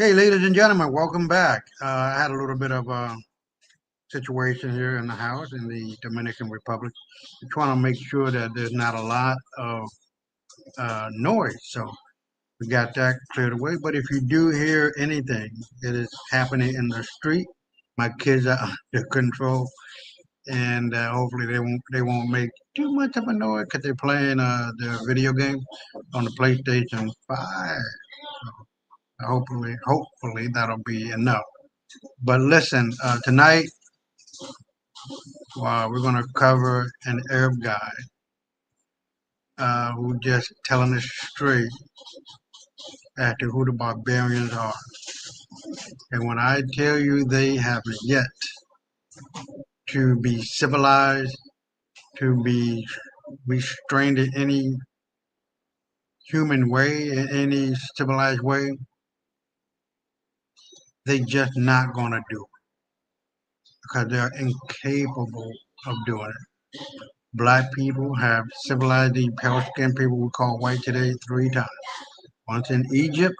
Okay, ladies and gentlemen, welcome back. I had a little bit of a situation here in the house in the Dominican Republic. I'm trying to make sure that there's not a lot of noise. So we got that cleared away. But if you do hear anything, it is happening in the street. My kids are under control, and hopefully they won't make too much of a noise because they're playing their video game on the PlayStation 5. Hopefully that'll be enough. But listen, tonight we're going to cover an Arab guy who just telling us straight as to who the barbarians are. And when I tell you they have yet to be civilized, to be restrained in any human way, in any civilized way, they just not going to do it because they're incapable of doing it. Black people have civilized the pale skinned people we call white today 3 times. Once in Egypt,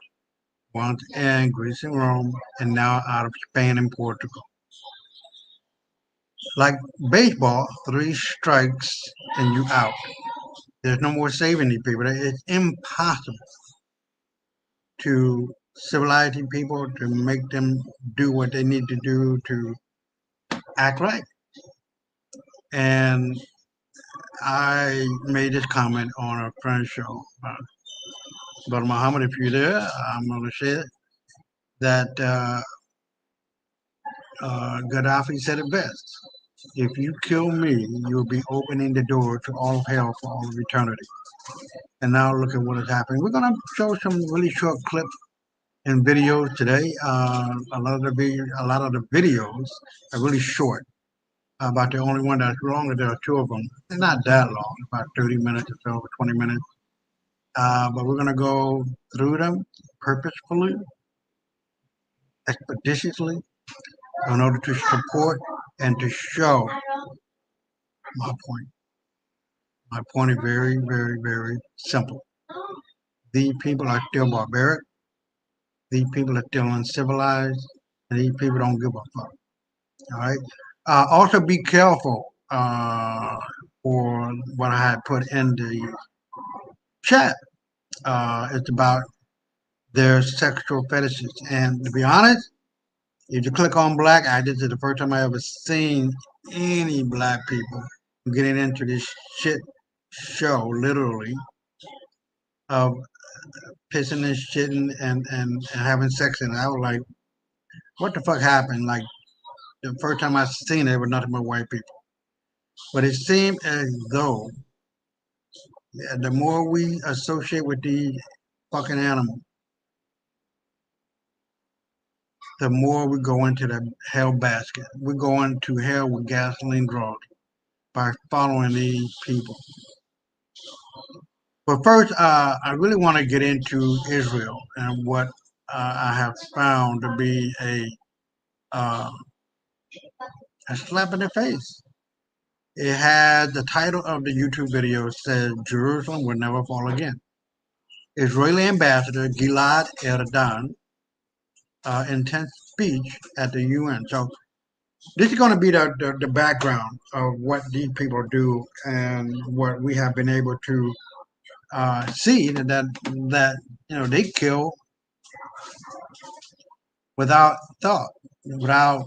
once in Greece and Rome, and now out of Spain and Portugal. Like baseball, 3 strikes and you out. There's no more saving these people. It's impossible to civilize these people, to make them do what they need to do to act right. And I made this comment on a friend's show. But Muhammad, if you're there, I'm going to say it, that Gaddafi said it best. If you kill me, you'll be opening the door to all of hell for all of eternity. And now look at what is happening. We're going to show some really short clips and videos today. A lot of the videos are really short. About the only one that's longer, there are 2 of them. They're not that long, about 30 minutes or so, or 20 minutes. But we're going to go through them purposefully, expeditiously, in order to support and to show my point. My point is very, very, very simple. These people are still barbaric. These people are still uncivilized. And these people don't give a fuck. All right. Also, be careful for what I had put in the chat. It's about their sexual fetishes. And to be honest, if you click on black, this is the first time I ever seen any black people getting into this shit show, literally, of pissing and shitting and having sex. And I was like, what the fuck happened? Like, the first time I seen it, it was nothing but white people. But it seemed as though the more we associate with these fucking animals, the more we go into the hell basket. We go into hell with gasoline draws by following these people. But first, I really want to get into Israel and what I have found to be uh, a slap in the face. It had the title of the YouTube video says Jerusalem will never fall again. Israeli ambassador Gilad Erdan intense speech at the UN. So this is going to be the background of what these people do and what we have been able to see that they kill without thought, without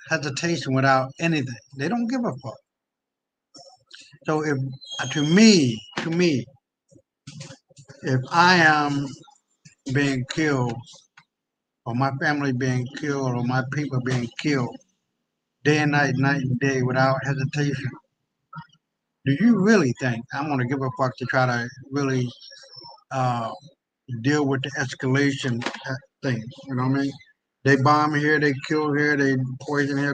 hesitation, without anything. They don't give a fuck. So if to me, if I am being killed, or my family being killed, or my people being killed, day and night and day, without hesitation, do you really think I'm going to give a fuck to try to really uh, deal with the escalation thing? You know what I mean? They bomb here, they kill here, they poison here.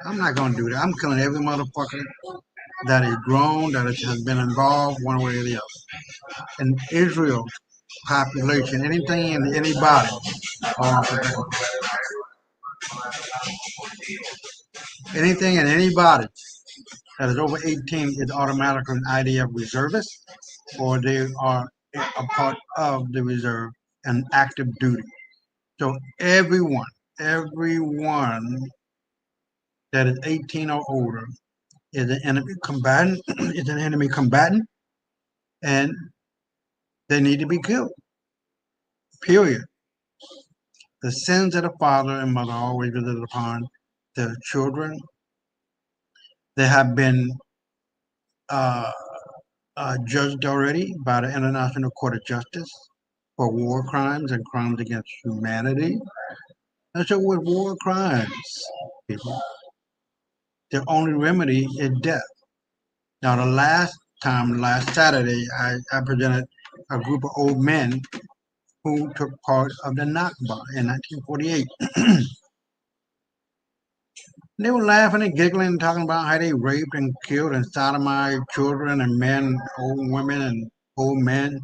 I'm not going to do that. I'm killing every motherfucker that is grown, that has been involved one way or the other. And Israel's population, anything and anybody, anything and anybody that is over 18 is automatically an IDF reservist, or they are a part of the reserve and active duty. So everyone that is 18 or older is an enemy combatant, is an enemy combatant, and they need to be killed. Period. The sins of the father and mother are always visited upon their children. They have been uh, judged already by the International Court of Justice for war crimes and crimes against humanity. And so with war crimes, people, the only remedy is death. Now, the last Saturday, I presented a group of old men who took part of the Nakba in 1948. They were laughing and giggling and talking about how they raped and killed and sodomized children and men, old women and old men.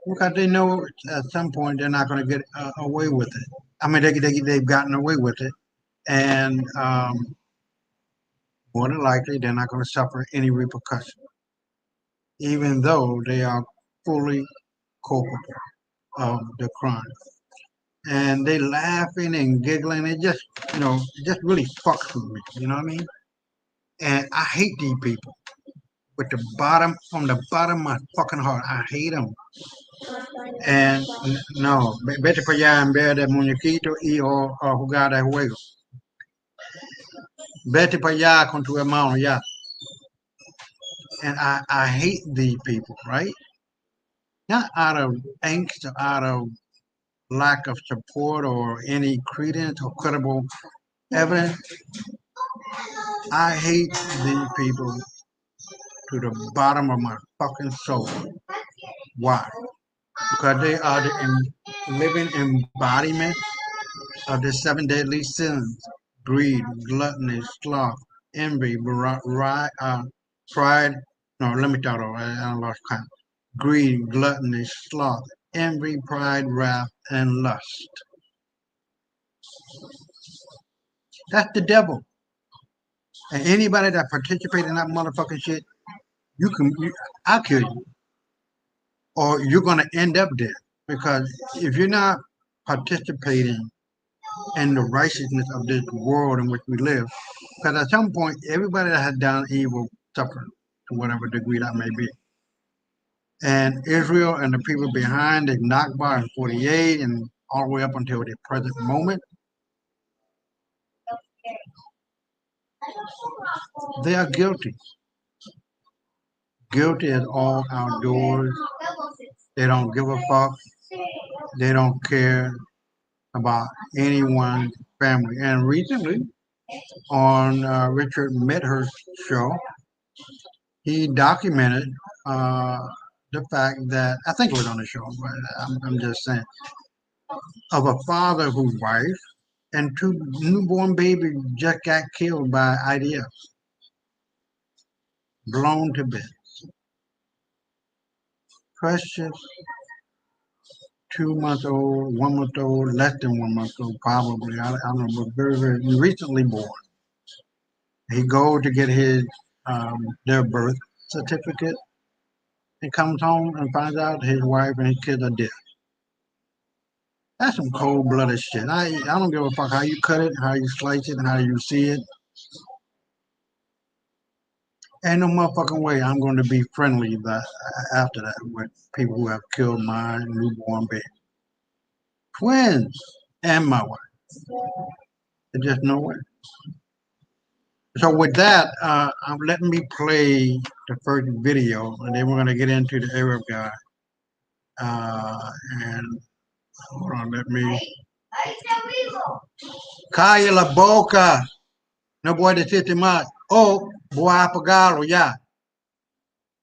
Because they know at some point they're not going to get away with it. I mean, they've gotten away with it. And more than likely, they're not going to suffer any repercussion, even though they are fully culpable of the crime. And they laughing and giggling. It just, it just really fucks with me. You know what I mean? And I hate these people from the bottom of my fucking heart. I hate them. And no, vete para allá en vez de muñequito y o jugar de juego. Vete para allá con tu hermano, ya. And I hate these people, right? Not out of angst or out of lack of support or any credence or credible evidence. I hate these people to the bottom of my fucking soul. Why? Because they are the living embodiment of the seven deadly sins: greed, gluttony, sloth, envy, pride. No, let me start over. I lost count. Greed, gluttony, sloth, envy, pride, wrath, and lust. That's the devil. And anybody that participates in that motherfucking shit, I'll kill you. Or you're going to end up dead. Because if you're not participating in the righteousness of this world in which we live, because at some point, everybody that has done evil suffered to whatever degree that may be. And Israel and the people behind the Nakba in 48 and all the way up until the present moment, they are guilty. Guilty as all outdoors. They don't give a fuck. They don't care about anyone's family. And recently, on Richard Medhurst's show, he documented the fact that, I think it was on the show, but I'm just saying, of a father whose wife and two newborn babies just got killed by IDF, blown to bits. Precious 2 months old, 1 month old, less than 1 month old, probably. I don't know, but very, very recently born. He goes to get their birth certificate and comes home and finds out his wife and his kids are dead. That's some cold-blooded shit. I don't give a fuck how you cut it, how you slice it, and how you see it. Ain't no motherfucking way I'm going to be friendly after that with people who have killed my newborn baby. Twins and my wife. There's just no way. So with that, let me play the first video, and then we're going to get into the Arab guy. And hold on, let me. Calla la boca. No puede decirte más. Oh, voy a apagarlo ya.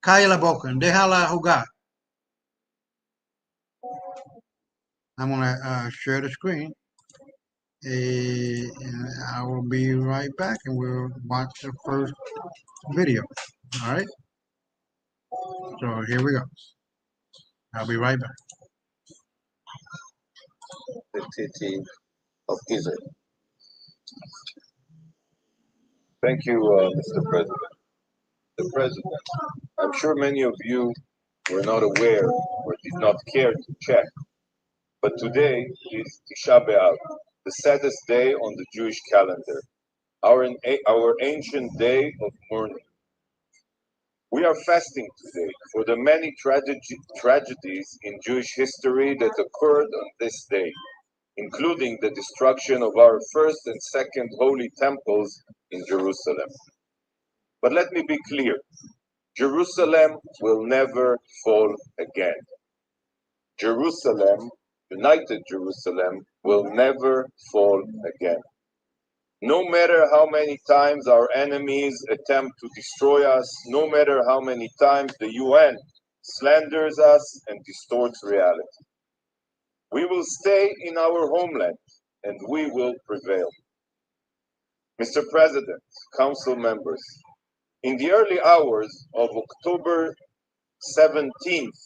Calla la boca. Déjala jugar. I'm going to share the screen. And I will be right back, and we'll watch the first video. All right? So here we go. I'll be right back. The city of Israel. Thank you, Mr. President. The President, I'm sure many of you were not aware or did not care to check But today is Tisha B'Av, the saddest day on the Jewish calendar, our ancient day of mourning. We are fasting today for the many tragedies in Jewish history that occurred on this day, including the destruction of our first and second holy temples in Jerusalem. But let me be clear, Jerusalem will never fall again. Jerusalem, United Jerusalem, will never fall again. No matter how many times our enemies attempt to destroy us, no matter how many times the UN slanders us and distorts reality, we will stay in our homeland and we will prevail. Mr. President, Council members, in the early hours of October 17th,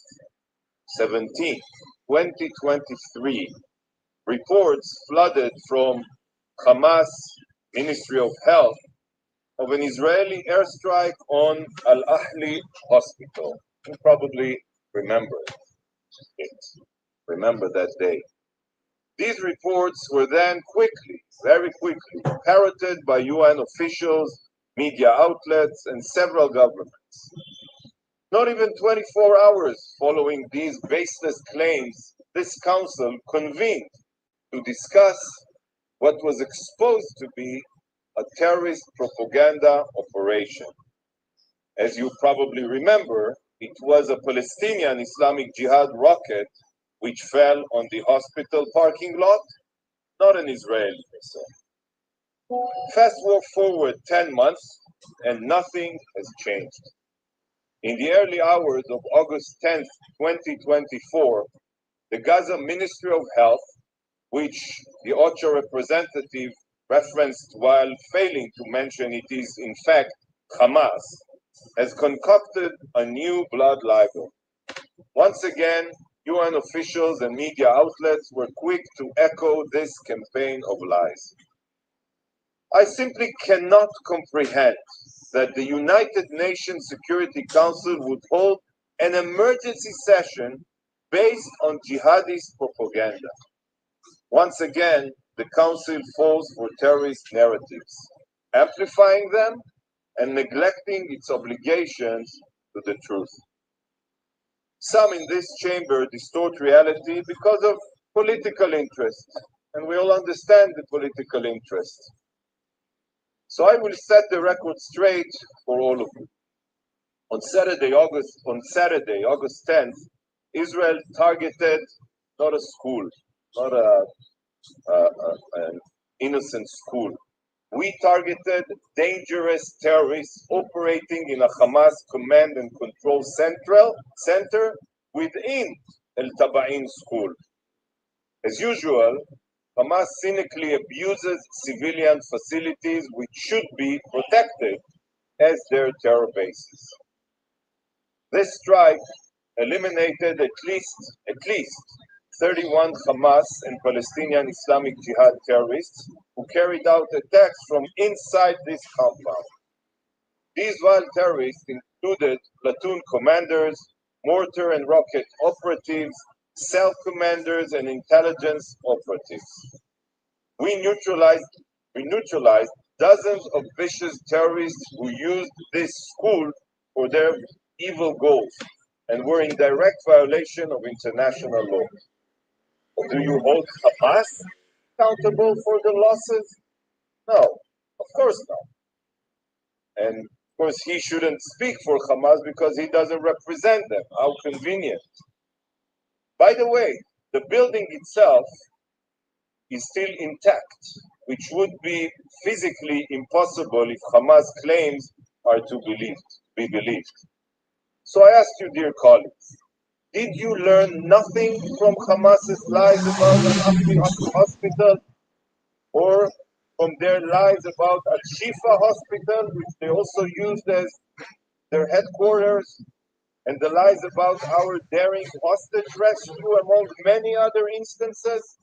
2023, reports flooded from Hamas Ministry of Health of an Israeli airstrike on Al Ahli Hospital. You probably remember it. Remember that day. These reports were then very quickly, parroted by UN officials, media outlets, and several governments. Not even 24 hours following these baseless claims, this council convened to discuss what was exposed to be a terrorist propaganda operation. As you probably remember, it was a Palestinian Islamic Jihad rocket which fell on the hospital parking lot, not an Israeli missile. Fast forward 10 months, and nothing has changed. In the early hours of August 10th, 2024, the Gaza Ministry of Health, which the OCHA representative referenced while failing to mention it is in fact Hamas, has concocted a new blood libel. Once again, UN officials and media outlets were quick to echo this campaign of lies. I simply cannot comprehend that the United Nations Security Council would hold an emergency session based on jihadist propaganda. Once again, the Council falls for terrorist narratives, amplifying them and neglecting its obligations to the truth. Some in this chamber distort reality because of political interest, and we all understand the political interest. So I will set the record straight for all of you. On Saturday, August 10th, Israel targeted not a school, not an innocent school. We targeted dangerous terrorists operating in a Hamas command and control center within El Tabain school. As usual, Hamas cynically abuses civilian facilities which should be protected as their terror bases. This strike eliminated at least 31 Hamas and Palestinian Islamic Jihad terrorists who carried out attacks from inside this compound. These vile terrorists included platoon commanders, mortar and rocket operatives, cell commanders, and intelligence operatives. We neutralized dozens of vicious terrorists who used this school for their evil goals and were in direct violation of international law. Do you hold Hamas accountable for the losses? No, of course not. And of course, he shouldn't speak for Hamas because he doesn't represent them. How convenient. By the way, the building itself is still intact, which would be physically impossible if Hamas claims are to be believed. So I ask you, dear colleagues, did you learn nothing from Hamas's lies about Al-Aqsa Hospital or from their lies about Al-Shifa Hospital, which they also used as their headquarters, and the lies about our daring hostage rescue, among many other instances?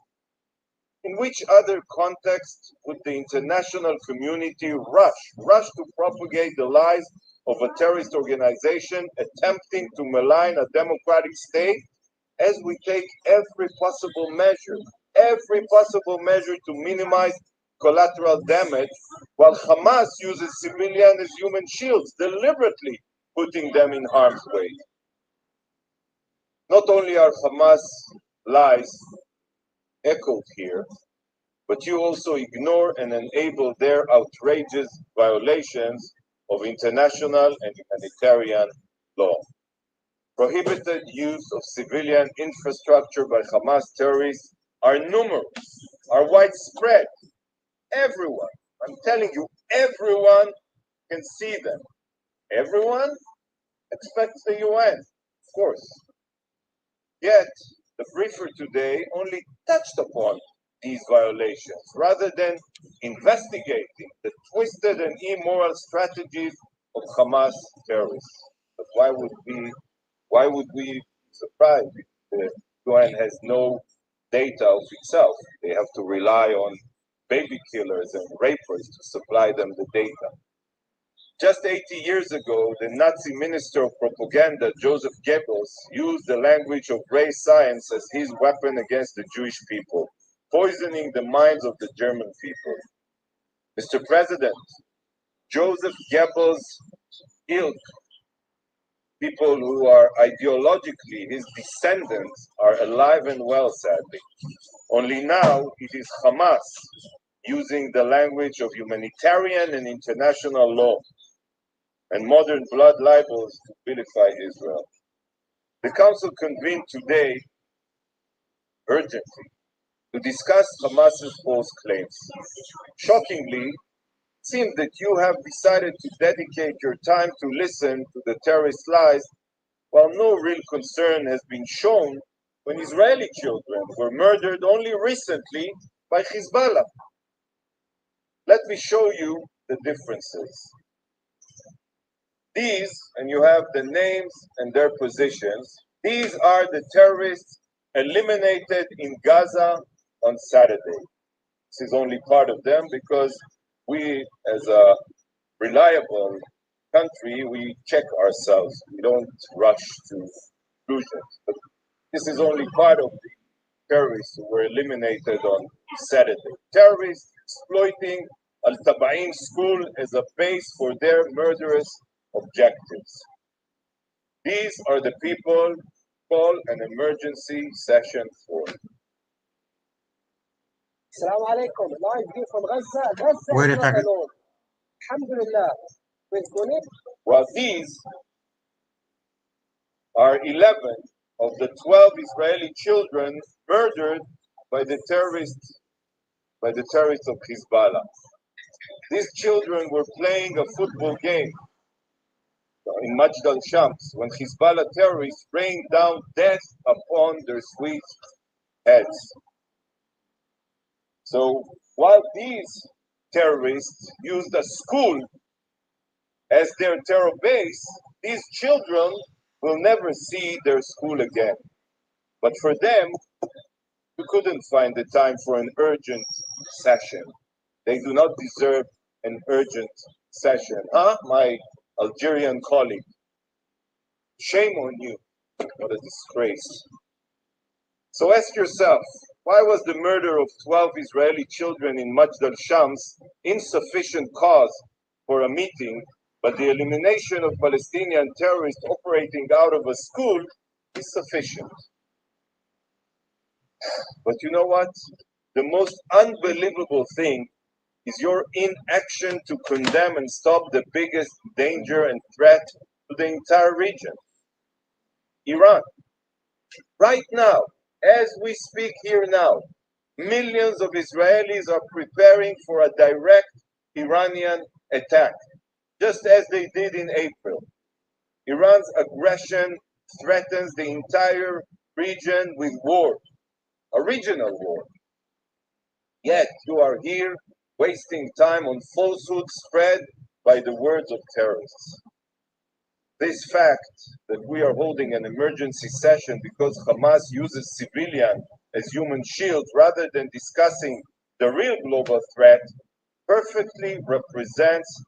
In which other context would the international community rush to propagate the lies of a terrorist organization attempting to malign a democratic state as we take every possible measure to minimize collateral damage, while Hamas uses civilians as human shields, deliberately putting them in harm's way. Not only are Hamas lies echoed here, but you also ignore and enable their outrageous violations of international and humanitarian law. Prohibited use of civilian infrastructure by Hamas terrorists are numerous, are widespread. Everyone, I'm telling you, everyone can see them. Everyone expects the UN, of course. Yet, the briefer today only touched upon these violations rather than investigating the twisted and immoral strategies of Hamas terrorists. But why would we be surprised if the UN has no data of itself? They have to rely on baby killers and rapers to supply them the data. Just 80 years ago, the Nazi Minister of Propaganda, Joseph Goebbels, used the language of race science as his weapon against the Jewish people, poisoning the minds of the German people. Mr. President, Joseph Goebbels' ilk, people who are ideologically his descendants, are alive and well, sadly. Only now it is Hamas using the language of humanitarian and international law and modern blood libels to vilify Israel. The Council convened today urgently to discuss Hamas's false claims. Shockingly, it seems that you have decided to dedicate your time to listen to the terrorist lies, while no real concern has been shown when Israeli children were murdered only recently by Hezbollah. Let me show you the differences. These, and you have the names and their positions, these are the terrorists eliminated in Gaza on Saturday. This is only part of them because we, as a reliable country, we check ourselves. We don't rush to conclusions. But this is only part of the terrorists who were eliminated on Saturday. Terrorists exploiting Al Tabain school as a base for their murderous objectives. These are the people call an emergency session for. السلام عليكم لايف فيو from غزة Wait a is not second. alone. الحمد لله with Gunit. Well, these are 11 of the 12 Israeli children murdered by the terrorists of Hezbollah. These children were playing a football game in Majd al-Shams when Hezbollah terrorists rained down death upon their sweet heads. So while these terrorists used a school as their terror base, these children will never see their school again. But for them, we couldn't find the time for an urgent session. They do not deserve an urgent session. Huh, my Algerian colleague? Shame on you. What a disgrace. So ask yourself, why was the murder of 12 Israeli children in Majd al-Shams insufficient cause for a meeting, but the elimination of Palestinian terrorists operating out of a school is sufficient? But you know what? The most unbelievable thing is your inaction to condemn and stop the biggest danger and threat to the entire region, Iran. Right now, as we speak here now, millions of Israelis are preparing for a direct Iranian attack, just as they did in April. Iran's aggression threatens the entire region with war, a regional war. Yet you are here wasting time on falsehoods spread by the words of terrorists. This fact that we are holding an emergency session because Hamas uses civilians as human shields rather than discussing the real global threat perfectly represents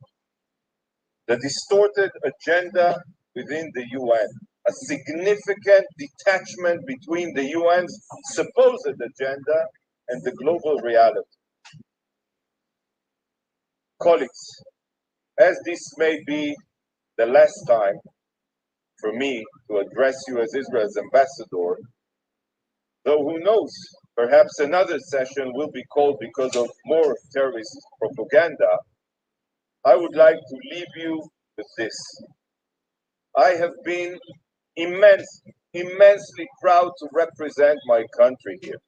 the distorted agenda within the UN. a significant detachment between the UN's supposed agenda and the global reality. Colleagues, as this may be the last time for me to address you as Israel's ambassador, though who knows, perhaps another session will be called because of more terrorist propaganda, I would like to leave you with this. I have been immensely proud to represent my country here,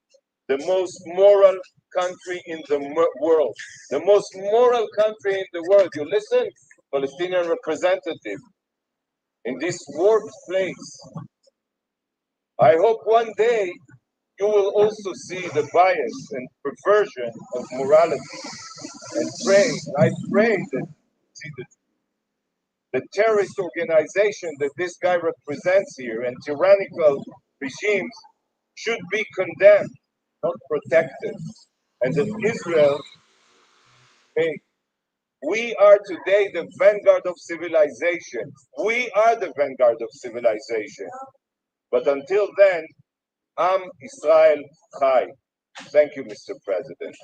the most moral country in the world, the most moral country in the world. You listen, Palestinian representative, in this warped place. I hope one day you will also see the bias and perversion of morality and pray. I pray that see the terrorist organization that this guy represents here and tyrannical regimes should be condemned, not protected. And that Israel, hey, we are today the vanguard of civilization. We are the vanguard of civilization. But until then, Am Israel Chai. Thank you, Mr. President.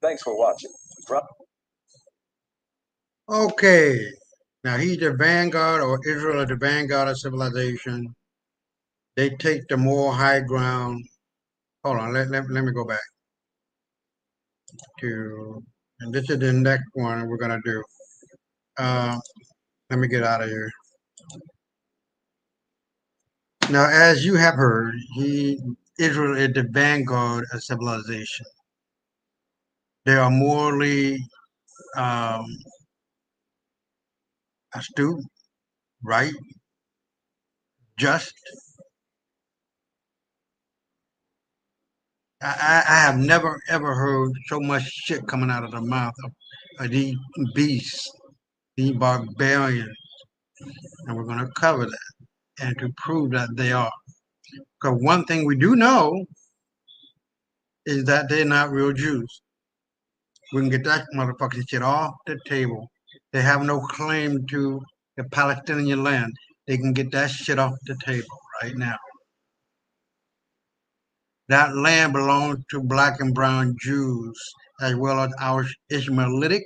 Thanks for watching. Okay. Now he's the vanguard, or Israel is the vanguard of civilization. They take the moral high ground. Hold on, let me go back to, and this is the next one we're gonna do. Let me get out of here. Now, as you have heard, Israel is the vanguard of civilization. They are morally astute, right, just. I have never ever heard so much shit coming out of the mouth of these beasts, these barbarians, and we're going to cover that and to prove that they are. Because one thing we do know is that they're not real Jews. We can get that motherfucking shit off the table. They have no claim to the Palestinian land. They can get that shit off the table right now. That land belongs to black and brown Jews, as well as our Ishmaelitic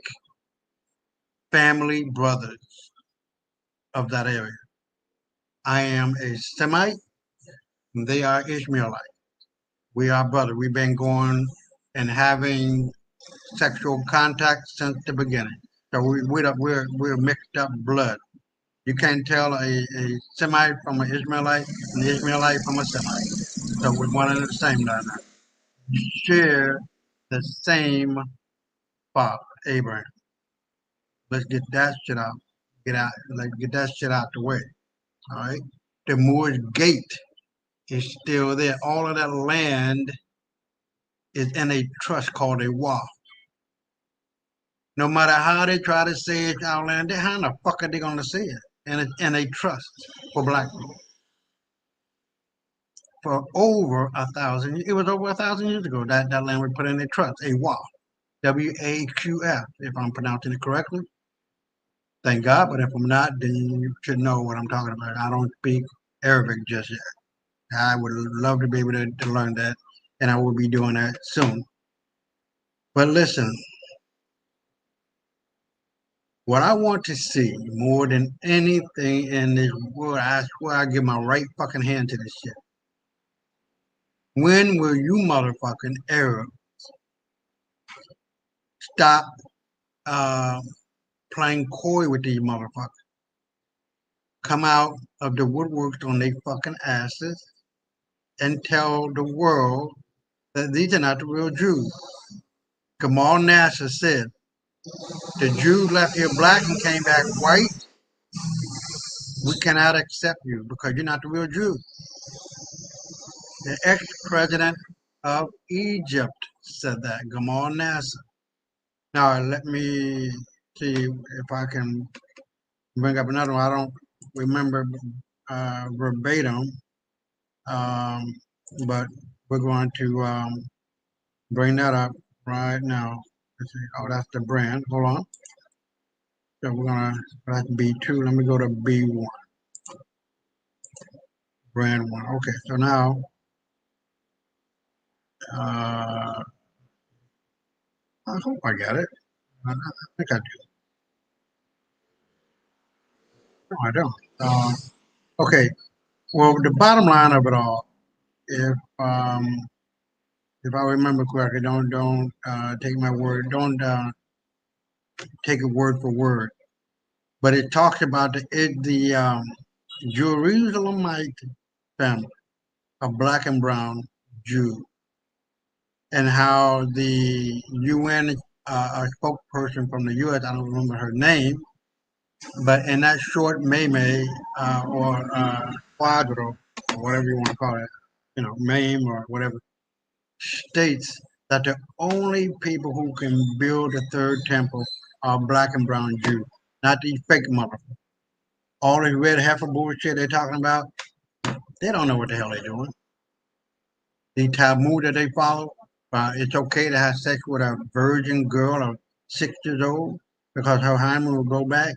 family brothers of that area. I am a Semite, and they are Ishmaelite. We are brothers. We've been going and having sexual contact since the beginning. So we're mixed up blood. You can't tell a Semite from an Ishmaelite, and an Ishmaelite from a Semite. So we're one and the same right now. We share the same father, Abraham. Let's get that shit out. Get that shit out the way. All right. The Moorish Gate is still there. All of that land is in a trust called a wall. No matter how they try to say it's our land, how in the fuck are they going to say it? And it's in a trust for black people. For over 1,000, it was over 1,000 years ago that land was put in a trust, a wall. WAQF, if I'm pronouncing it correctly. Thank God, but if I'm not, then you should know what I'm talking about. I don't speak Arabic just yet. I would love to be able to learn that, and I will be doing that soon. But listen, what I want to see more than anything in this world, I swear I give my right fucking hand to this shit. When will you motherfucking Arabs stop playing coy with these motherfuckers? Come out of the woodworks on their fucking asses and tell the world that these are not the real Jews. Gamal Nasser said, the Jews left here black and came back white. We cannot accept you because you're not the real Jews. The ex-president of Egypt said that, Gamal Nasser. Now, let me see if I can bring up another one. I don't remember verbatim, but we're going to bring that up right now. Let's see. Oh, that's the brand. Hold on. So we're going to, that's B2. Let me go to B1. brand one. Okay, so now, I hope I got it. I think I do. No, I don't. Okay. Well, the bottom line of it all, if I remember correctly, don't take my word. Don't take it word for word. But it talks about the Jerusalemite family of black and brown Jew, and how the UN spokesperson from the U.S. I don't remember her name, but in that short meme or quadro or whatever you want to call it, meme or whatever, states that the only people who can build a third temple are black and brown Jews, not these fake motherfuckers. All this red heifer bullshit they're talking about, they don't know what the hell they're doing. The taboo that they follow, it's okay to have sex with a virgin girl of 6 years old because her hymen will go back.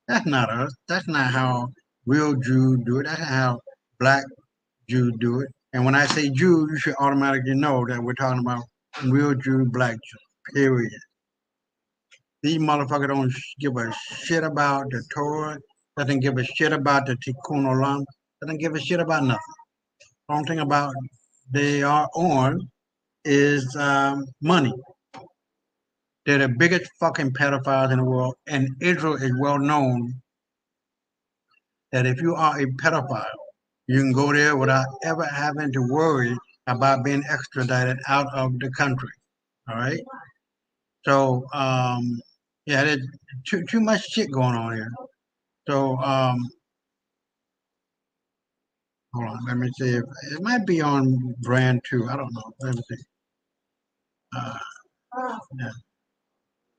That's not us. That's not how real Jews do it. That's not how black Jews do it. And when I say Jew, you should automatically know that we're talking about real Jew, black Jew, period. These motherfuckers don't give a shit about the Torah, doesn't give a shit about the Tikkun Olam, doesn't give a shit about nothing. Only thing about they are on is money. They're the biggest fucking pedophiles in the world, and Israel is well known that if you are a pedophile, you can go there without ever having to worry about being extradited out of the country. All right. So yeah, there's too much shit going on here. So hold on, let me see if it might be on brand two. I don't know. Let me see. Uh, yeah.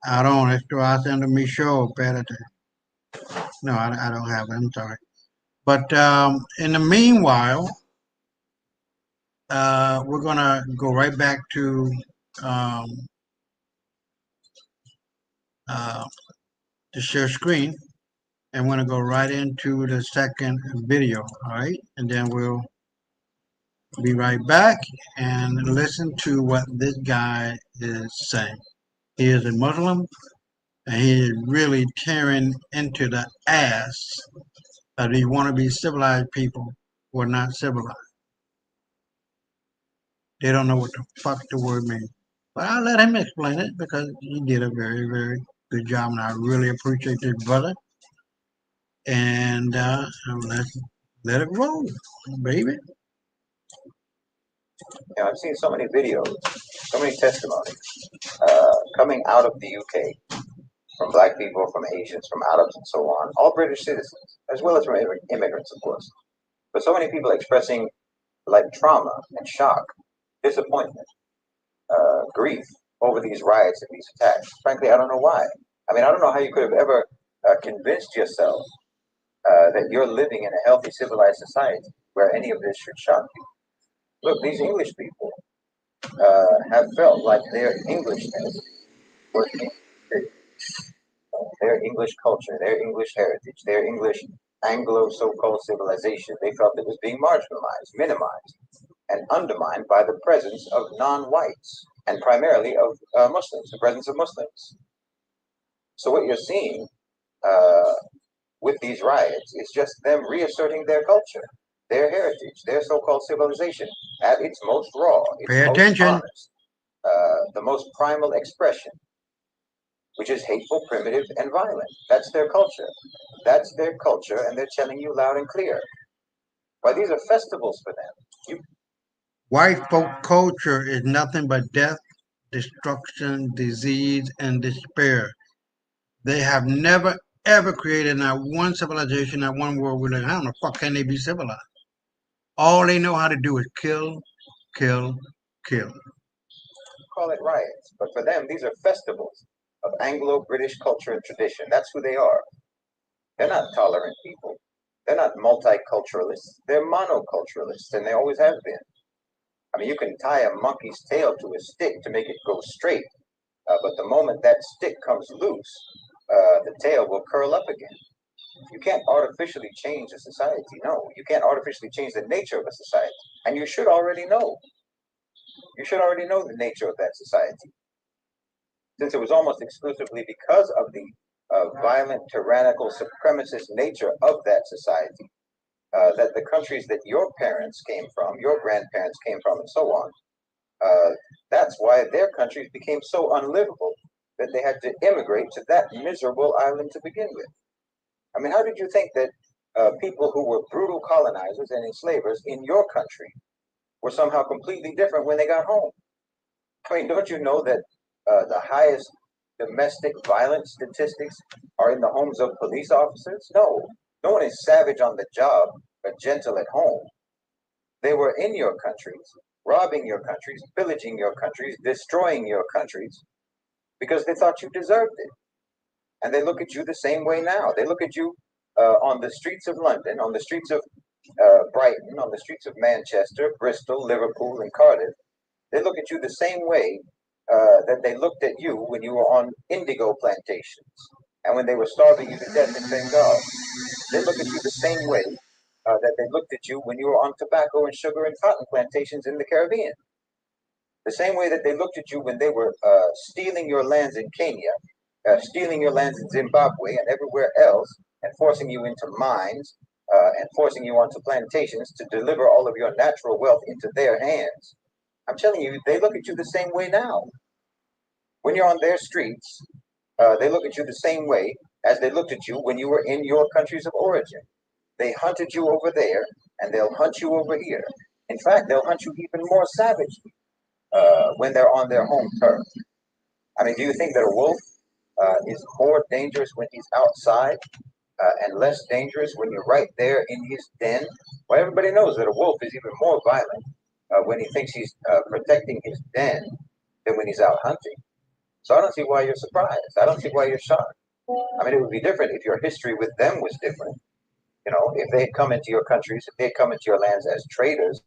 I don't. Esto hacen mi show. Espérate. No, I don't have it. I'm sorry. But in the meanwhile, we're gonna go right back to um, uh, the share screen, and we're gonna go right into the second video. All right, and then we'll be right back and listen to what this guy is saying. He is a Muslim, and he is really tearing into the ass of these wannabe civilized people who are not civilized. They don't know what the fuck the word means. But I'll let him explain it because he did a very, very good job, and I really appreciate this brother. And let's let it roll, baby. I've seen so many videos, so many testimonies coming out of the UK from black people, from Asians, from Arabs, and so on, all British citizens, as well as from immigrants, of course. But so many people expressing like trauma and shock, disappointment, grief over these riots and these attacks. Frankly, I don't know why. I mean, I don't know how you could have ever convinced yourself that you're living in a healthy, civilized society where any of this should shock you. Look, these English people have felt like their Englishness was their English culture, their English heritage, their English Anglo so-called civilization. They felt it was being marginalized, minimized, and undermined by the presence of non-whites and primarily of Muslims, the presence of Muslims. So what you're seeing with these riots is just them reasserting their culture, their heritage, their so-called civilization at its most raw, its Pay most attention. honest, the most primal expression, which is hateful, primitive, and violent. That's their culture. That's their culture, and they're telling you loud and clear. Why, these are festivals for them. White folk culture is nothing but death, destruction, disease, and despair. They have never ever created not one civilization, not one world religion. How the fuck can they be civilized? All they know how to do is kill, kill, kill. Call it riots, but for them, these are festivals of Anglo-British culture and tradition. That's who they are. They're not tolerant people. They're not multiculturalists. They're monoculturalists, and they always have been. I mean, you can tie a monkey's tail to a stick to make it go straight, but the moment that stick comes loose, the tail will curl up again. You can't artificially change a society. No, you can't artificially change the nature of a society. And you should already know. You should already know the nature of that society, since it was almost exclusively because of the violent, tyrannical, supremacist nature of that society that the countries that your parents came from, your grandparents came from, and so on, that's why their countries became so unlivable that they had to immigrate to that miserable island to begin with. I mean, how did you think that people who were brutal colonizers and enslavers in your country were somehow completely different when they got home? I mean, don't you know that the highest domestic violence statistics are in the homes of police officers? No, no one is savage on the job, but gentle at home. They were in your countries, robbing your countries, pillaging your countries, destroying your countries, because they thought you deserved it. And they look at you the same way now. They look at you on the streets of London, on the streets of Brighton, on the streets of Manchester, Bristol, Liverpool, and Cardiff. They look at you the same way that they looked at you when you were on indigo plantations and when they were starving you to death in Bengal. They look at you the same way that they looked at you when you were on tobacco and sugar and cotton plantations in the Caribbean. The same way that they looked at you when they were stealing your lands in Kenya, stealing your lands in Zimbabwe and everywhere else, and forcing you into mines and forcing you onto plantations to deliver all of your natural wealth into their hands. I'm telling you, they look at you the same way now. When you're on their streets, they look at you the same way as they looked at you when you were in your countries of origin. They hunted you over there, and they'll hunt you over here. In fact, they'll hunt you even more savagely when they're on their home turf. I mean, do you think that a wolf is more dangerous when he's outside and less dangerous when you're right there in his den? Well, everybody knows that a wolf is even more violent when he thinks he's protecting his den than when he's out hunting. So I don't see why you're surprised. I don't see why you're shocked. I mean, it would be different if your history with them was different. You know, if they had come into your countries, if they had come into your lands as traders,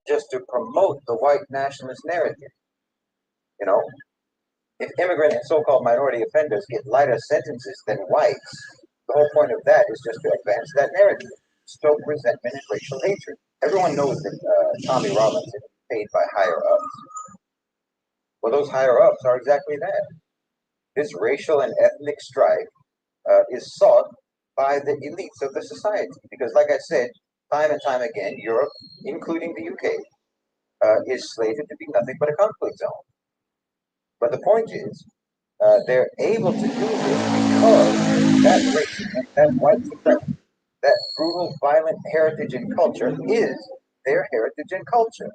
just to promote the white nationalist narrative. You know, if immigrant and so-called minority offenders get lighter sentences than whites, the whole point of that is just to advance that narrative, stoke resentment and racial hatred. Everyone knows that Tommy Robinson is paid by higher ups. Well, those higher ups are exactly that. This racial and ethnic strife is sought by the elites of the society because, like I said, time and time again, Europe, including the UK, is slated to be nothing but a conflict zone. But the point is, they're able to do this because that race and that white supremacy, that brutal, violent heritage and culture is their heritage and culture.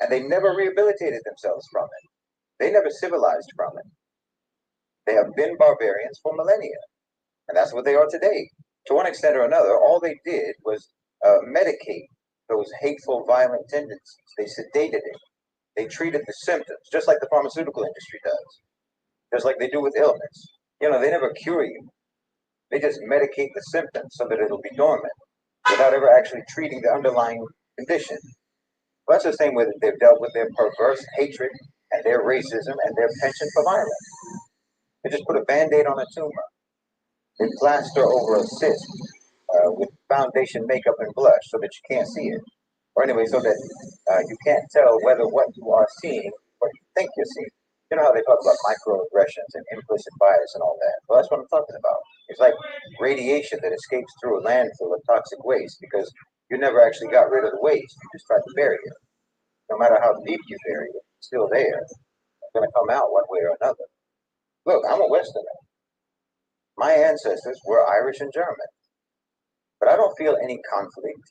And they never rehabilitated themselves from it. They never civilized from it. They have been barbarians for millennia. And that's what they are today. To one extent or another, all they did was medicate those hateful, violent tendencies. They sedated it. They treated the symptoms, just like the pharmaceutical industry does, just like they do with illness. You know, they never cure you. They just medicate the symptoms so that it'll be dormant without ever actually treating the underlying condition. Well, that's the same way that they've dealt with their perverse hatred and their racism and their penchant for violence. They just put a band-aid on a tumor. They plaster over a cyst with foundation makeup and blush so that you can't see it. Or anyway, so that you can't tell whether what you are seeing, what you think you're seeing. You know how they talk about microaggressions and implicit bias and all that? Well, that's what I'm talking about. It's like radiation that escapes through a landfill of toxic waste because you never actually got rid of the waste. You just tried to bury it. No matter how deep you bury it, it's still there. It's going to come out one way or another. Look, I'm a Westerner. My ancestors were Irish and German, but I don't feel any conflict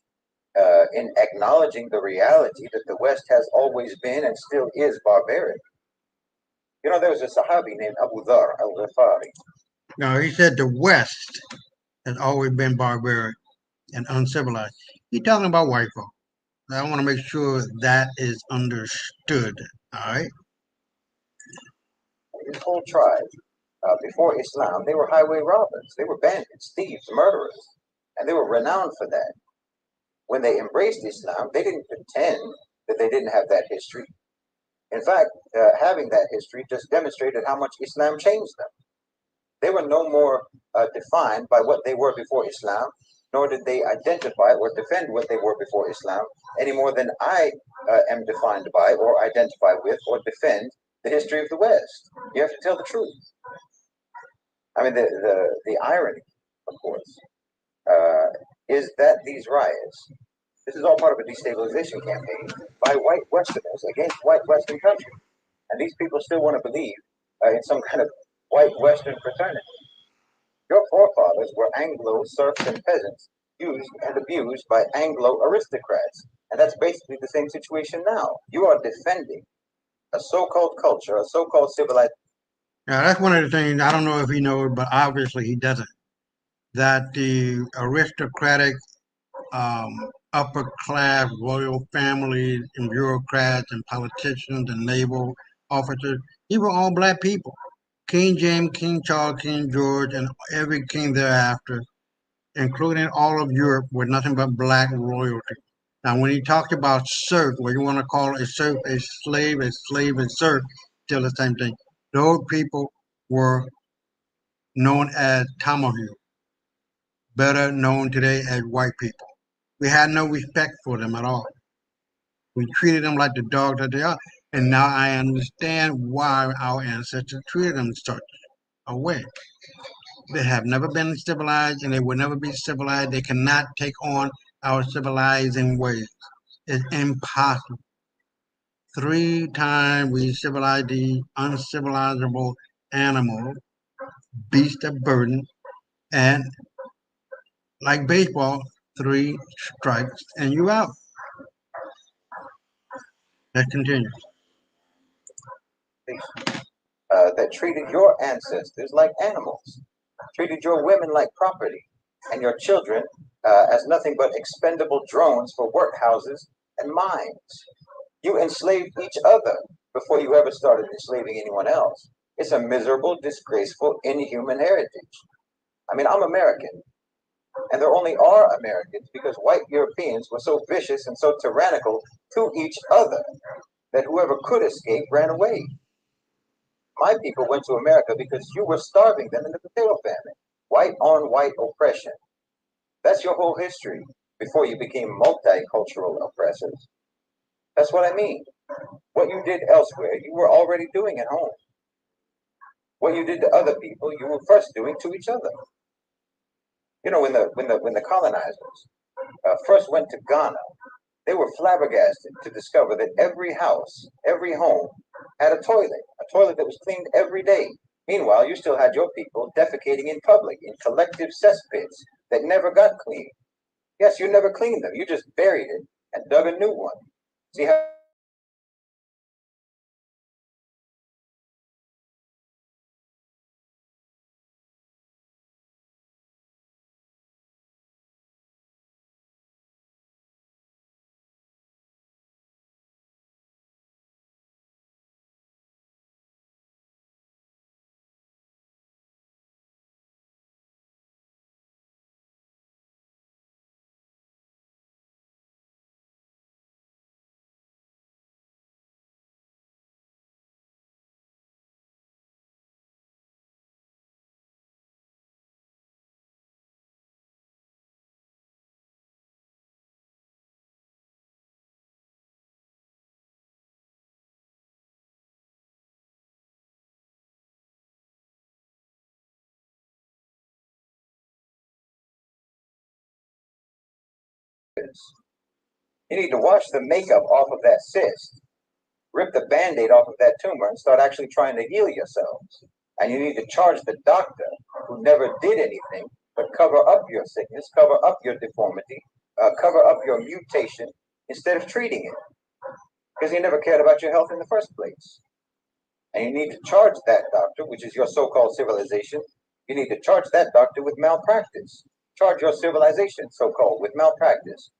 in acknowledging the reality that the West has always been and still is barbaric. You know, there was a Sahabi named Abu Dhar al-Ghifari. Now, he said the West has always been barbaric and uncivilized. He's talking about white folk. I want to make sure that is understood. All right. His whole tribe, before Islam, they were highway robbers. They were bandits, thieves, murderers, and they were renowned for that. When they embraced Islam, they didn't pretend that they didn't have that history. In fact, having that history just demonstrated how much Islam changed them. They were no more defined by what they were before Islam, nor did they identify or defend what they were before Islam any more than I am defined by or identify with or defend the history of the West. You have to tell the truth. I mean, the irony, of course, is that these riots, this is all part of a destabilization campaign by white Westerners against white Western countries. And these people still want to believe in some kind of white Western fraternity. Your forefathers were Anglo serfs and peasants, used and abused by Anglo aristocrats. And that's basically the same situation now. You are defending a so called culture, a so called civilization. Now, that's one of the things I don't know if he knows, but obviously he doesn't. That the aristocratic, upper class royal families and bureaucrats and politicians and naval officers, these were all black people. King James, King Charles, King George, and every king thereafter, including all of Europe, were nothing but black royalty. Now, when he talked about serf, what you want to call a serf, a slave, and serf, still the same thing. Those people were known as Tamahu, better known today as white people. We had no respect for them at all. We treated them like the dogs that they are. And now I understand why our ancestors treated them such a way. They have never been civilized and they will never be civilized. They cannot take on our civilizing ways. It's impossible. 3 times we civilized the uncivilizable animal, beast of burden, and like baseball, 3 strikes and you out. Let's continue. That treated your ancestors like animals, treated your women like property, and your children as nothing but expendable drones for workhouses and mines. You enslaved each other before you ever started enslaving anyone else. It's a miserable, disgraceful, inhuman heritage. I mean, I'm American, and there only are Americans because white Europeans were so vicious and so tyrannical to each other that whoever could escape ran away. My people went to America because you were starving them in the potato famine. White on white oppression. That's your whole history before you became multicultural oppressors. That's what I mean. What you did elsewhere, you were already doing at home. What you did to other people, you were first doing to each other. You know, when the colonizers first went to Ghana, they were flabbergasted to discover that every house, every home had a toilet that was cleaned every day. Meanwhile, you still had your people defecating in public in collective cesspits that never got cleaned. Yes, you never cleaned them. You just buried it and dug a new one. See how You need to wash the makeup off of that cyst, rip the band-aid off of that tumor, and start actually trying to heal yourselves. And you need to charge the doctor who never did anything but cover up your sickness, cover up your deformity, cover up your mutation instead of treating it, because he never cared about your health in the first place. And you need to charge that doctor, which is your so-called civilization, you need to charge that doctor with malpractice. Charge your civilization, so-called, with malpractice.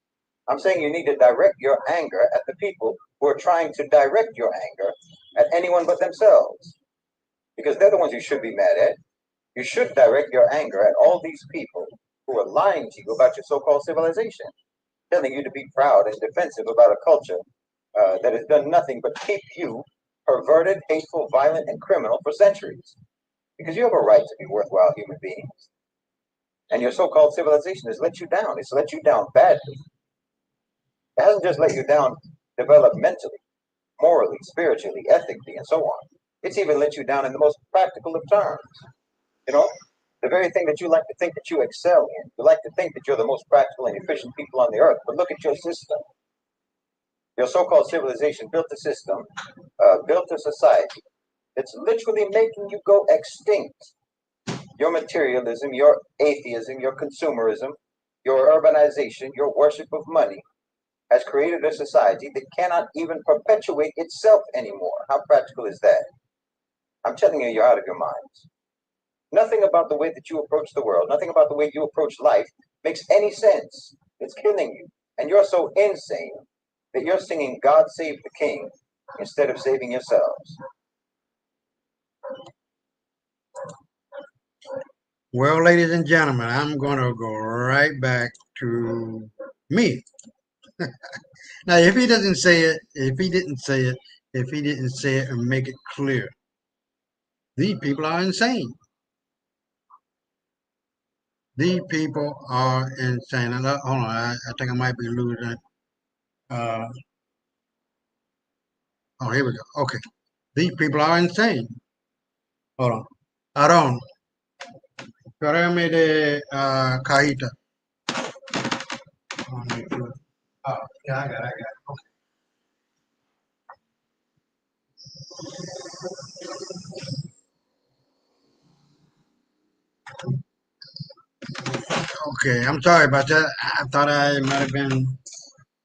I'm saying you need to direct your anger at the people who are trying to direct your anger at anyone but themselves, because they're the ones you should be mad at. You should direct your anger at all these people who are lying to you about your so-called civilization, telling you to be proud and defensive about a culture that has done nothing but keep you perverted, hateful, violent, and criminal for centuries. Because you have a right to be worthwhile human beings. And your so-called civilization has let you down. It's let you down badly. It hasn't just let you down developmentally, morally, spiritually, ethically, and so on. It's even let you down in the most practical of terms. You know, the very thing that you like to think that you excel in. You like to think that you're the most practical and efficient people on the earth. But look at your system. Your so-called civilization built a system, built a society that's literally making you go extinct. Your materialism, your atheism, your consumerism, your urbanization, your worship of money has created a society that cannot even perpetuate itself anymore. How practical is that? I'm telling you, you're out of your minds. Nothing about the way that you approach the world, nothing about the way you approach life makes any sense. It's killing you. And you're so insane that you're singing God Save the King instead of saving yourselves. Well, ladies and gentlemen, I'm going to go right back to me. Now, if he doesn't say it, if he didn't say it and make it clear, these people are insane. These people are insane. And, hold on, I think I might be losing. Uh, oh, here we go. Okay. These people are insane. Hold on. Aaron, tráeme de cajita. Oh, yeah, I got it. Okay, I'm sorry about that. I thought I might have been.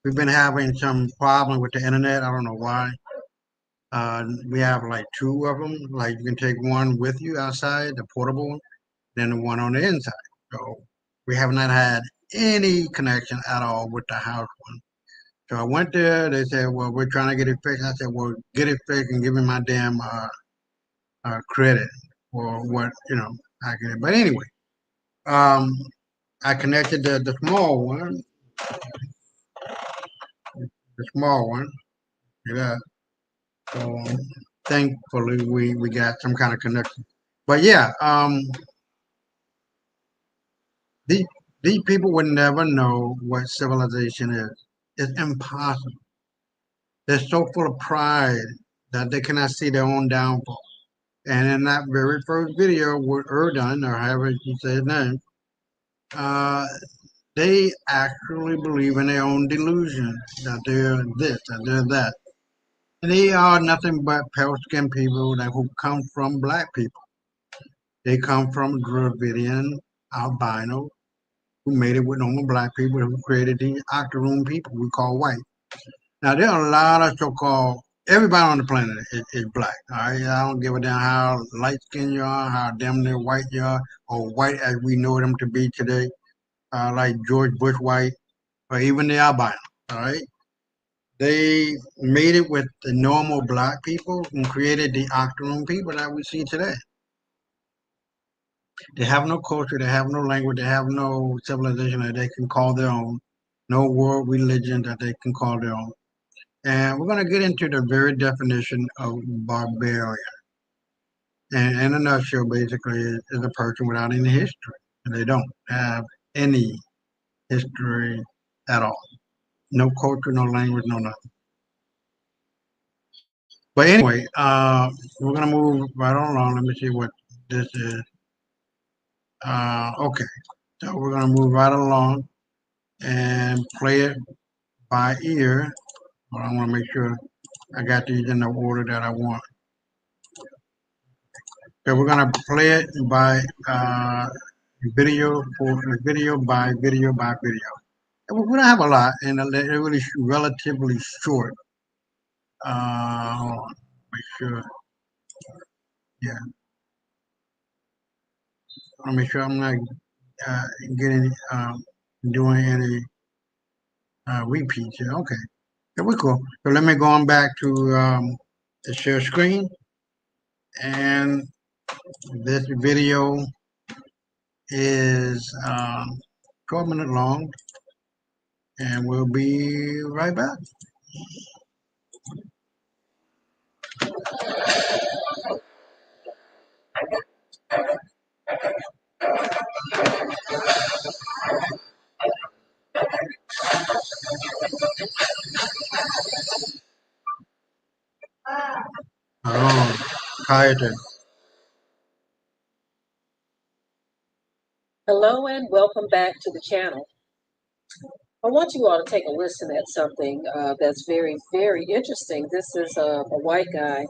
We've been having some problem with the internet. I don't know why. We have like two of them. Like you can take one with you outside, the portable one, then the one on the inside. So we have not had any connection at all with the house one. So I went there. They said, "Well, we're trying to get it fixed." I said, "Well, get it fixed and give me my damn credit for what I get." But anyway, um, I connected the small one, the small one. Yeah. So thankfully we got some kind of connection. But yeah, these these people would never know what civilization is. It's impossible. They're so full of pride that they cannot see their own downfall. And in that very first video with Erdun, or however you say his name, uh, they actually believe in their own delusion that they're this, that they're that. And they are nothing but pale skinned people who come from black people. They come from Dravidian albino who made it with normal black people who created the octoroon people we call white. Now there are a lot of so-called everybody on the planet is black. All right, I don't give a damn how light skinned you are, how damn near white you are, or white as we know them to be today, like George Bush white, or even the albino. All right, they made it with the normal black people and created the octoroon people that we see today. They have no culture, they have no language, they have no civilization that they can call their own, no world religion that they can call their own. And we're going to get into the very definition of barbarian. And in a nutshell, basically, is a person without any history. And they don't have any history at all. No culture, no language, no nothing. But anyway, we're going to move right on along. Let me see what this is. Okay, so we're going to move right along. and play it by ear. But I want to make sure I got these in the order that I want. So we're gonna play it by video by video by video. And we don't have a lot, and they're really relatively short. Hold on, make sure. Yeah, I want to make sure I'm not getting doing any repeats here. Okay, so we're cool. So let me go on back to the share screen, and this video is 12 minutes long, and we'll be right back. Oh, Kaiser. Hello and welcome back to the channel. I want you all to take a listen at something that's very, very interesting. This is a white guy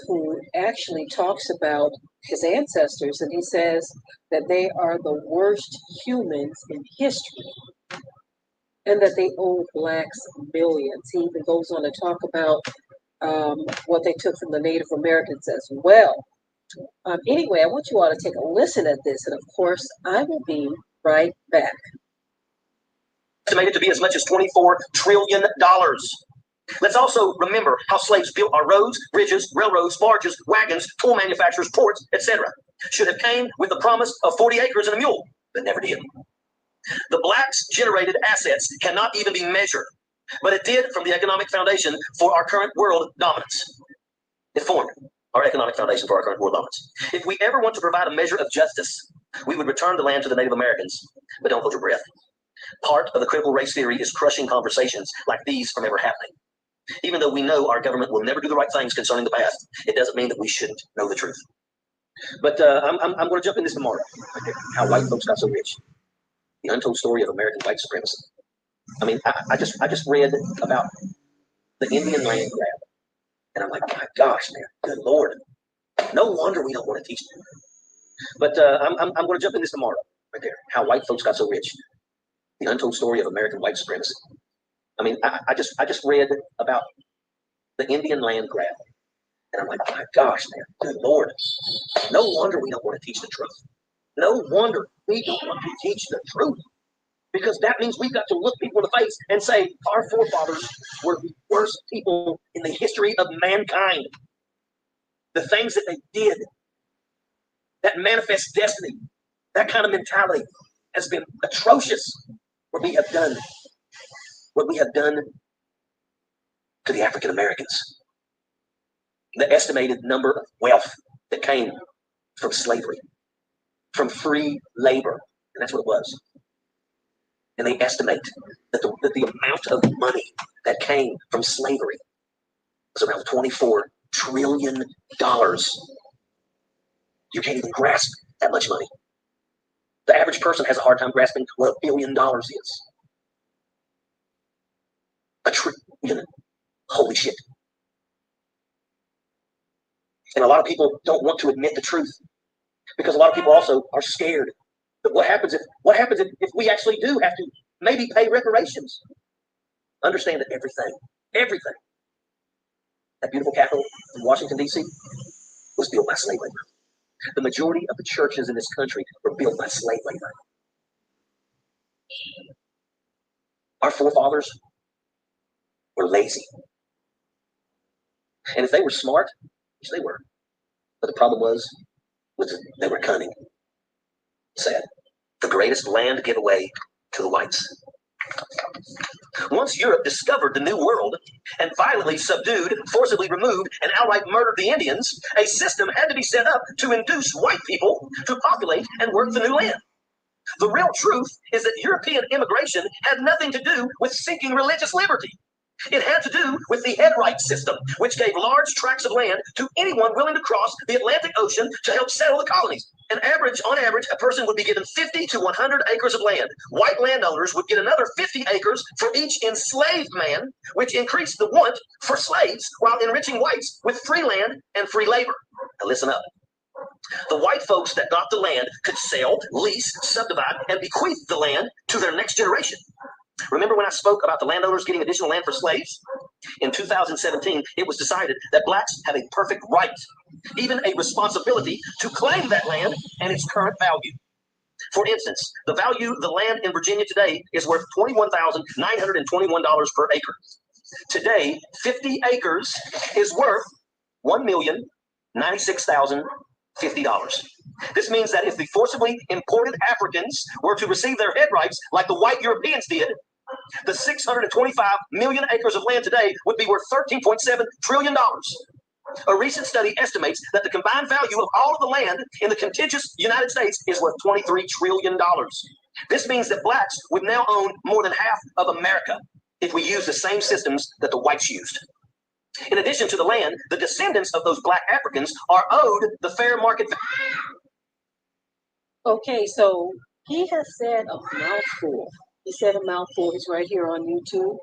who actually talks about his ancestors, and he says that they are the worst humans in history and that they owe blacks millions. He even goes on to talk about what they took from the Native Americans as well. Anyway, I want you all to take a listen at this, and of course, I will be right back. Estimated to be as much as $24 trillion. Let's also remember how slaves built our roads, bridges, railroads, barges, wagons, tool manufacturers, ports, etc. Should have came with the promise of 40 acres and a mule, but never did. The blacks generated assets cannot even be measured, but it did from the economic foundation for our current world dominance. It formed our economic foundation for our current world dominance. If we ever want to provide a measure of justice, we would return the land to the Native Americans, but don't hold your breath. Part of the critical race theory is crushing conversations like these from ever happening. Even though we know our government will never do the right things concerning the past, it doesn't mean that we shouldn't know the truth. But I'm going to jump in this tomorrow. How white folks got so rich. The untold story of American white supremacy. I mean, I just read about the Indian land grab, and I'm like, oh my gosh, man, good Lord. No wonder we don't want to teach them. But I'm going to jump in this tomorrow, right there. How white folks got so rich. The untold story of American white supremacy. I mean, I just read about the Indian land grab, and I'm like, oh my gosh, man, good Lord. No wonder we don't want to teach the truth. No wonder we don't want to teach the truth. Because that means we've got to look people in the face and say, our forefathers were the worst people in the history of mankind. The things that they did, that manifest destiny, that kind of mentality has been atrocious. What we have done to the African Americans. The estimated number of wealth that came from slavery, from free labor, and that's what it was. And they estimate that the amount of money that came from slavery was around $24 trillion. You can't even grasp that much money. The average person has a hard time grasping what $1 billion is. $1 trillion. Holy shit. And a lot of people don't want to admit the truth because a lot of people also are scared. But what happens if we actually do have to maybe pay reparations? Understand that everything, that beautiful capital in Washington, D.C. was built by slave labor. The majority of the churches in this country were built by slave labor. Our forefathers were lazy. And if they were smart, which they were, but the problem was they were cunning. Sad. The greatest land giveaway to the whites. Once Europe discovered the New World and violently subdued, forcibly removed, and outright murdered the Indians, a system had to be set up to induce white people to populate and work the new land. The real truth is that European immigration had nothing to do with seeking religious liberty. It had to do with the headright system, which gave large tracts of land to anyone willing to cross the Atlantic Ocean to help settle the colonies. On average, a person would be given 50 to 100 acres of land. White landowners would get another 50 acres for each enslaved man, which increased the want for slaves while enriching whites with free land and free labor. Now listen up. The white folks that got the land could sell, lease, subdivide, and bequeath the land to their next generation. Remember when I spoke about the landowners getting additional land for slaves? In 2017, it was decided that blacks have a perfect right, even a responsibility, to claim that land and its current value. For instance, the value of the land in Virginia today is worth $21,921 per acre. Today, 50 acres is worth $1,096,050. This means that if the forcibly imported Africans were to receive their head rights like the white Europeans did, the 625 million acres of land today would be worth $13.7 trillion. A recent study estimates that the combined value of all of the land in the contiguous United States is worth $23 trillion. This means that blacks would now own more than half of America if we use the same systems that the whites used. In addition to the land, the descendants of those black Africans are owed the fair market value. Okay, so he has said a mouthful. He said a mouthful. He's right here on YouTube.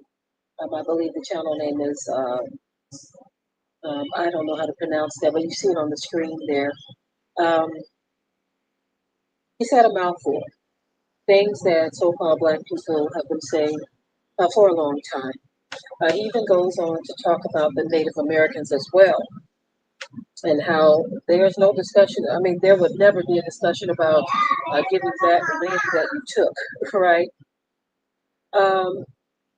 I believe the channel name is, I don't know how to pronounce that, but you see it on the screen there. He said a mouthful. Things that so-called black people have been saying for a long time. He even goes on to talk about the Native Americans as well, and how there's no discussion. I mean, there would never be a discussion about giving back the land that you took, right?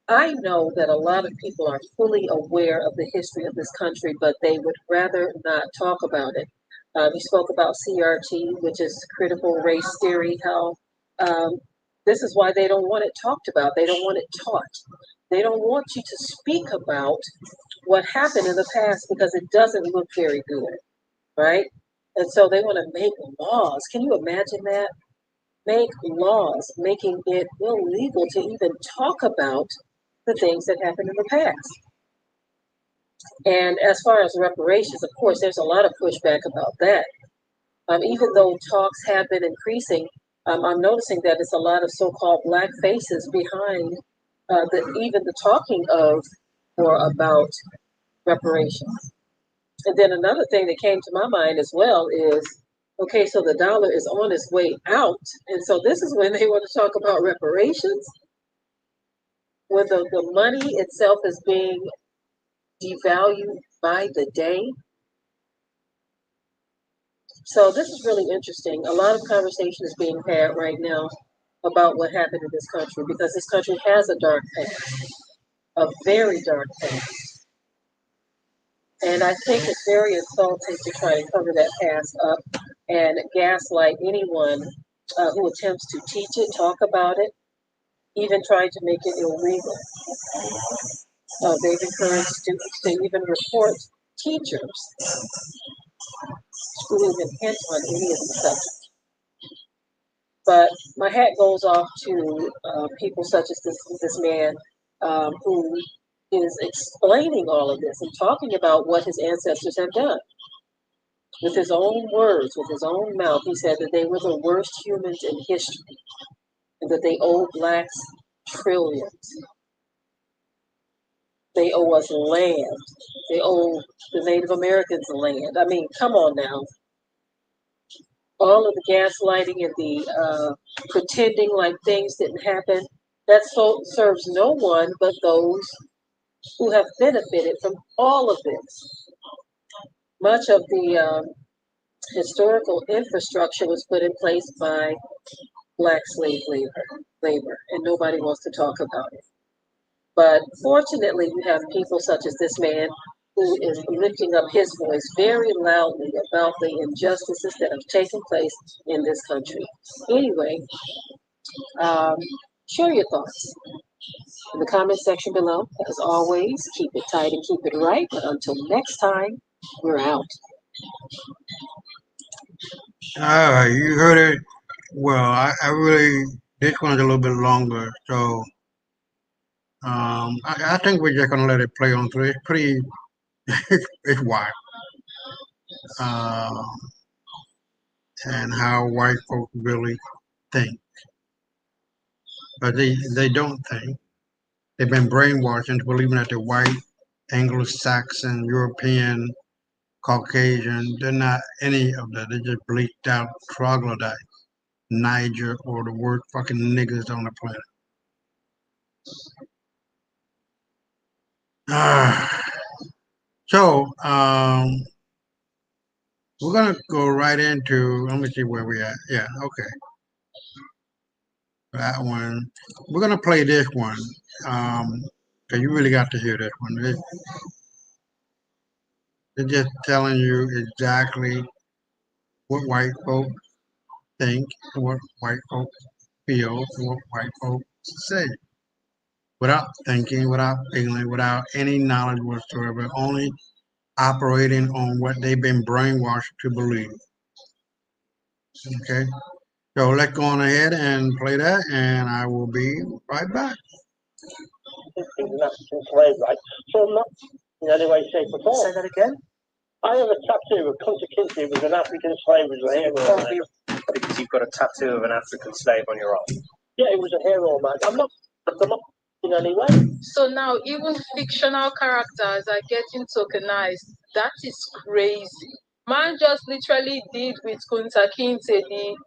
I know that a lot of people are fully aware of the history of this country, but they would rather not talk about it. We spoke about CRT, which is critical race theory, how this is why they don't want it talked about. They don't want it taught. They don't want you to speak about what happened in the past because it doesn't look very good, right? And so they want to make laws. Can you imagine that? Make laws making it illegal to even talk about the things that happened in the past. And as far as reparations, of course, there's a lot of pushback about that. Even though talks have been increasing, I'm noticing that it's a lot of so-called black faces behind even the talking of or about reparations. And then another thing that came to my mind as well is, okay, so the dollar is on its way out. And so this is when they want to talk about reparations, when the money itself is being devalued by the day. So this is really interesting. A lot of conversation is being had right now about what happened in this country, because this country has a dark past, a very dark past. And I think it's very insulting to try to cover that past up and gaslight anyone who attempts to teach it, talk about it, even trying to make it illegal. They've encouraged students to even report teachers who even hint on any of the subject. But my hat goes off to people such as this man who is explaining all of this and talking about what his ancestors have done. With his own words, with his own mouth, he said that they were the worst humans in history and that they owe blacks trillions. They owe us land. They owe the Native Americans land. I mean, come on now. All of the gaslighting and the pretending like things didn't happen, that serves no one but those who have benefited from all of this. Much of the historical infrastructure was put in place by black slave labor, and nobody wants to talk about it. But fortunately, you have people such as this man who is lifting up his voice very loudly about the injustices that have taken place in this country. Anyway, share your thoughts in the comment section below. As always, keep it tight and keep it right. But until next time, we're out. All right, you heard it. Well, I really, this one's a little bit longer, so I think we're just gonna let it play on through. It's pretty, it's wild, um, and how white folks really think, but they don't think. They've been brainwashed into believing that the white, Anglo-Saxon, European, Caucasian, they're not any of that. They're just bleaked out troglodytes, Niger, or the worst fucking niggas on the planet. So, we're gonna go right into. Let me see where we at. Yeah, okay, that one. We're gonna play this one. Cause you really got to hear this one. It's just telling you exactly what white folks think, what white folks feel, what white folks say, without thinking, without feeling, without any knowledge whatsoever, only operating on what they've been brainwashed to believe. Okay, so let's go on ahead and play that, and I will be right back. Things African slave rights. So I'm not in any way, shape, or form. Say that again? I have a tattoo of Kunta Kinte was an African slave, was a hero. Man. Because you've got a tattoo of an African slave on your arm. Yeah, he was a hero, man. I'm not in any way. So now even fictional characters are getting tokenized. That is crazy. Man just literally did with Kunta Kinte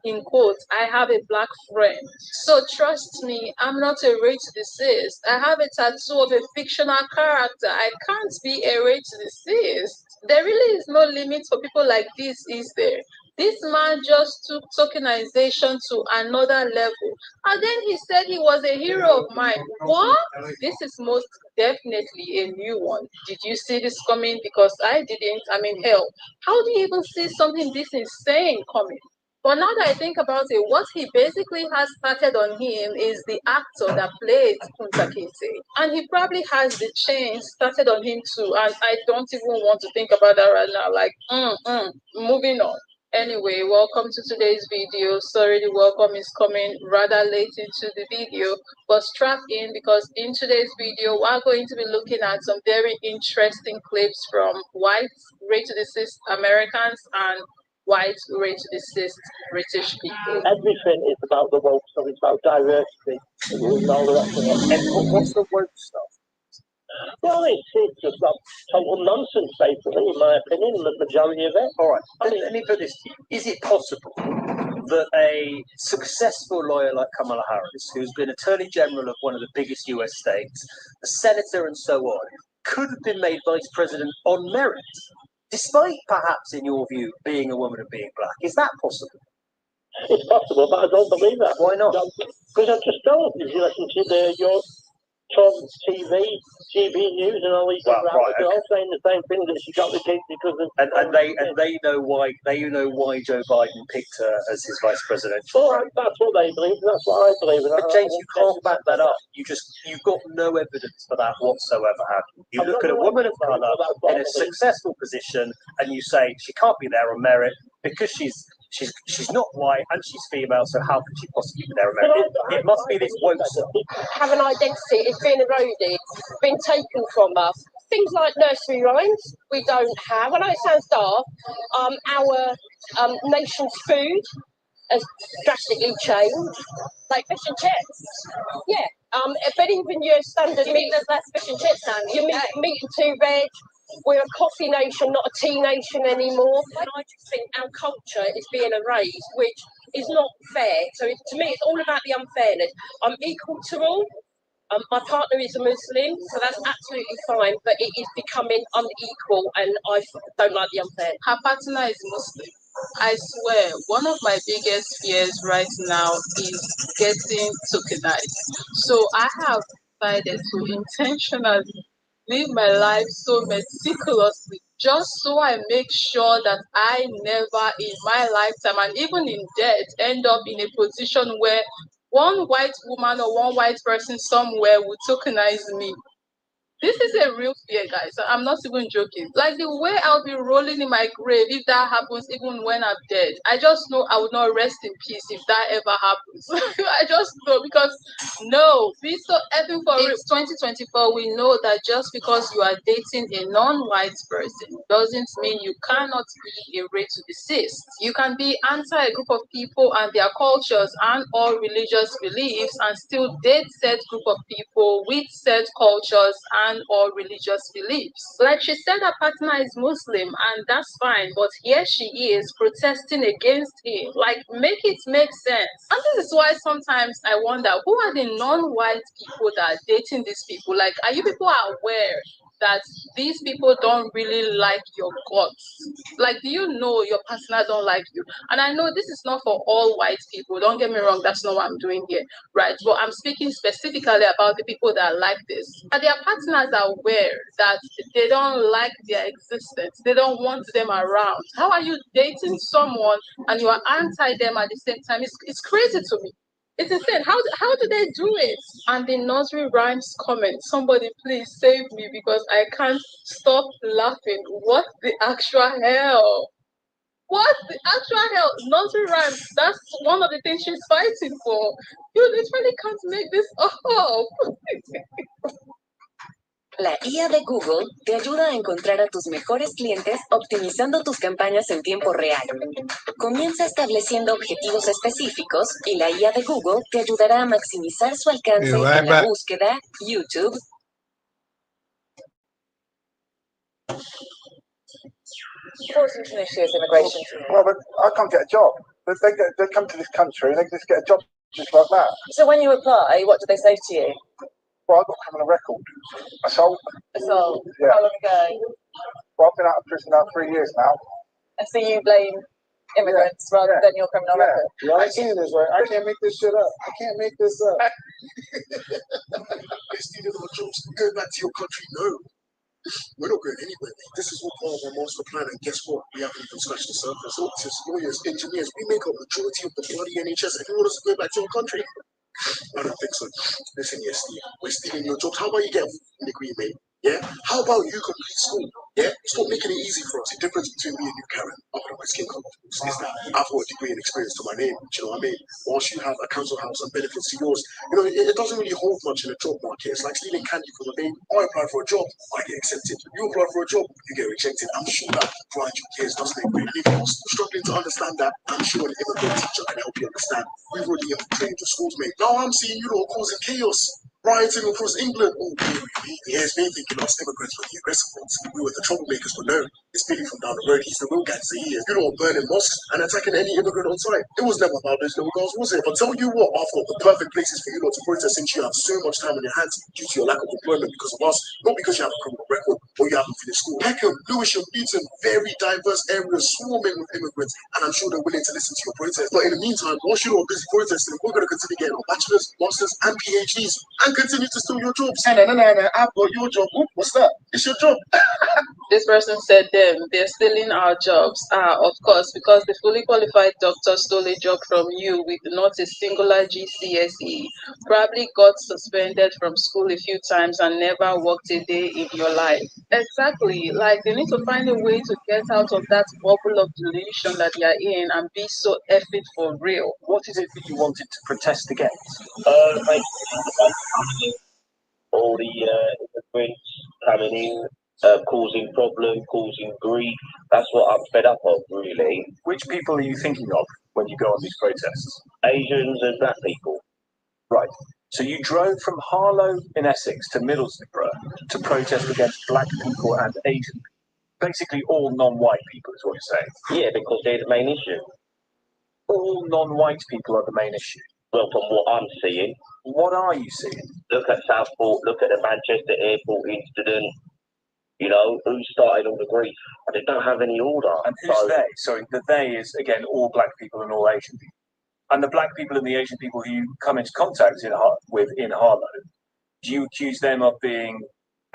in quotes, I have a black friend. So trust me, I'm not a rate deceased. I have a tattoo of a fictional character. I can't be a rate deceased. There really is no limit for people like this, is there? This man just took tokenization to another level. And then he said he was a hero of mine. What? This is most definitely a new one. Did you see this coming? Because I didn't. I mean, hell, how do you even see something this insane coming? But now that I think about it, what he basically has started on him is the actor that played Kunta Kinte. And he probably has the chain started on him too. And I don't even want to think about that right now. Like, moving on. Anyway, welcome to today's video. Sorry, the welcome is coming rather late into the video, but strap in because in today's video, we're going to be looking at some very interesting clips from white rate-deceased Americans and white rate-deceased British people. Everything is about the woke stuff. It's about diversity. And all the rest of it. And what's the woke stuff? Well, it's just total nonsense, basically, in my opinion, the majority of it. All right, let me put this to you. Is it possible that a successful lawyer like Kamala Harris, who's been Attorney General of one of the biggest US states, a senator and so on, could have been made vice president on merit, despite perhaps, in your view, being a woman and being black? Is that possible? It's possible, but I don't believe that. Why not? Because I just don't. If you listen to your Tom TV, GB News, and all these things, they're all saying the same thing, that she got the gig because of. And they know why Joe Biden picked her as his vice president. Well, that's what they believe. That's what I believe. But James, you can't back that up. You've got no evidence for that whatsoever, have you? You look at a woman of colour in a successful position, and you say she can't be there on merit because she's not white and she's female, so how could she possibly be there on merit? It must be this woke stuff. Have an identity, it's been eroded, been taken from us. Things like nursery rhymes, we don't have. I know it sounds daft. Our nation's food has drastically changed. Like fish and chips. Yeah. But even your standard meat, there's less fish and chips now. Your meat and two veg. We're a coffee nation, not a tea nation anymore. And I just think our culture is being erased, which is not fair. So to me, it's all about the unfairness. I'm equal to all. My partner is a Muslim, so that's absolutely fine, but it is becoming unequal, and I don't like the unfair. Her partner is Muslim. I swear, one of my biggest fears right now is getting tokenized. So I have decided to intentionally live my life so meticulously just so I make sure that I never in my lifetime and even in death end up in a position where one white woman or one white person somewhere would tokenize me. This is a real fear, guys. I'm not even joking. Like the way I'll be rolling in my grave if that happens, even when I'm dead. I just know I will not rest in peace if that ever happens. I just know because no, be so effing for real. It's 2024. We know that just because you are dating a non-white person doesn't mean you cannot be a racist. You can be anti a group of people and their cultures and all religious beliefs and still date said group of people with said cultures and or religious beliefs. Like she said her partner is Muslim and that's fine, but here she is protesting against him. Like make it make sense. And this is why sometimes I wonder who are the non-white people that are dating these people? Like are you people aware that these people don't really like your guts? Like, do you know your partner don't like you? And I know this is not for all white people. Don't get me wrong, that's not what I'm doing here, right? But I'm speaking specifically about the people that are like this. And their partners are aware that they don't like their existence. They don't want them around. How are you dating someone and you are anti them at the same time? It's crazy to me. It's insane. How do they do it? And the nursery rhymes comment, somebody please save me because I can't stop laughing. What the actual hell? What the actual hell? Nursery rhymes, that's one of the things she's fighting for. You literally can't make this up. La IA de Google te ayuda a encontrar a tus mejores clientes optimizando tus campañas en tiempo real. Comienza estableciendo objetivos específicos y la IA de Google te ayudará a maximizar su alcance en la búsqueda, YouTube. What's an issue is immigration? Well, but I can't get a job. They come to this country and they just get a job just like that. So when you apply, what do they say to you? Well, I've got criminal record. Assault. Assault? Yeah. How long ago? Well, I've been out of prison now 3 years now. And so you blame immigrants rather than your criminal record? Yeah, I'm saying this, right? I can't make this shit up. I can't make this up. Stealing our jobs, go back to your country, no. We're not going anywhere, mate. This is all part of our master plan, and guess what? We haven't even scratched the surface. Doctors, lawyers, engineers, we make up the majority of the bloody NHS, and you want us to go back to our country? I don't think so. Listen here, Steve. We're stealing your jobs. How about you get a degree, mate? Yeah? How about you complete school? Yeah? Stop making it easy for us. The difference between me and you, Karen, other than my skin color, is that I've got a degree and experience to my name. Do you know what I mean? Whilst you have a council house and benefits to yours, you know, it doesn't really hold much in the job market. It's like stealing candy from a baby. I apply for a job, I get accepted. You apply for a job, you get rejected. I'm sure that for 100 years doesn't agree. And if you're struggling to understand that, I'm sure an immigrant teacher can help you understand. We've already infiltrated the schools, mate. Now I'm seeing you all causing chaos. Rioting across England. Oh, here's me thinking us immigrants were the aggressive ones. We were the troublemakers, but no. It's Billy from down the road. He's the real gangster. He is. You know, burning mosques and attacking any immigrant on site. It was never about those little girls, was it? But tell you what, I've got the perfect places for you lot to protest since you have so much time on your hands due to your lack of employment because of us, not because you have a criminal record or you haven't finished school. Peckham, Lewisham, Beaton, very diverse areas swarming with immigrants, and I'm sure they're willing to listen to your protest. But in the meantime, whilst you're busy protesting, we're going to continue getting our bachelors, masters, and PhDs and continue to steal your jobs. No, I've got your job. Ooh, what's that? It's your job. This person said them, they're stealing our jobs. Of course, because the fully qualified doctor stole a job from you with not a singular GCSE, probably got suspended from school a few times and never worked a day in your life. Exactly. Like they need to find a way to get out of that bubble of delusion that you're in and be so effing for real. What is it that you wanted to protest against? All the immigrants coming in, causing problems, causing grief. That's what I'm fed up of, really. Which people are you thinking of when you go on these protests? Asians and black people. Right. So you drove from Harlow in Essex to Middlesbrough to protest against black people and Asian people. Basically all non-white people is what you're saying. Yeah, because they're the main issue. All non-white people are the main issue. Well, from what I'm seeing. What are you seeing? Look at Southport, look at the Manchester airport incident. You know, who started all the grief? And they don't have any order. And who's they? Sorry, the they is, again, all black people and all Asian people. And the black people and the Asian people who you come into contact with in Harlow, do you accuse them of being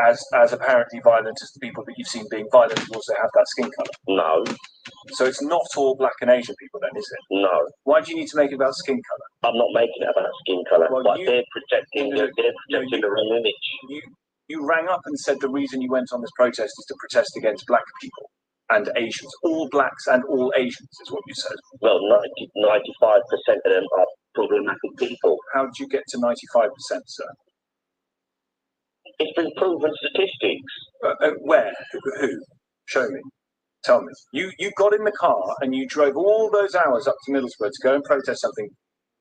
as apparently violent as the people that you've seen being violent who also have that skin colour? No. So it's not all black and Asian people then, is it? No. Why do you need to make it about skin colour? I'm not making it about skin colour, but they're protecting the wrong image. You rang up and said the reason you went on this protest is to protest against black people and Asians. All blacks and all Asians is what you said. Well, 95% of them are problematic people. How did you get to 95%, sir? It's been proven statistics. Where? Who? Show me. Tell me. You got in the car and you drove all those hours up to Middlesbrough to go and protest something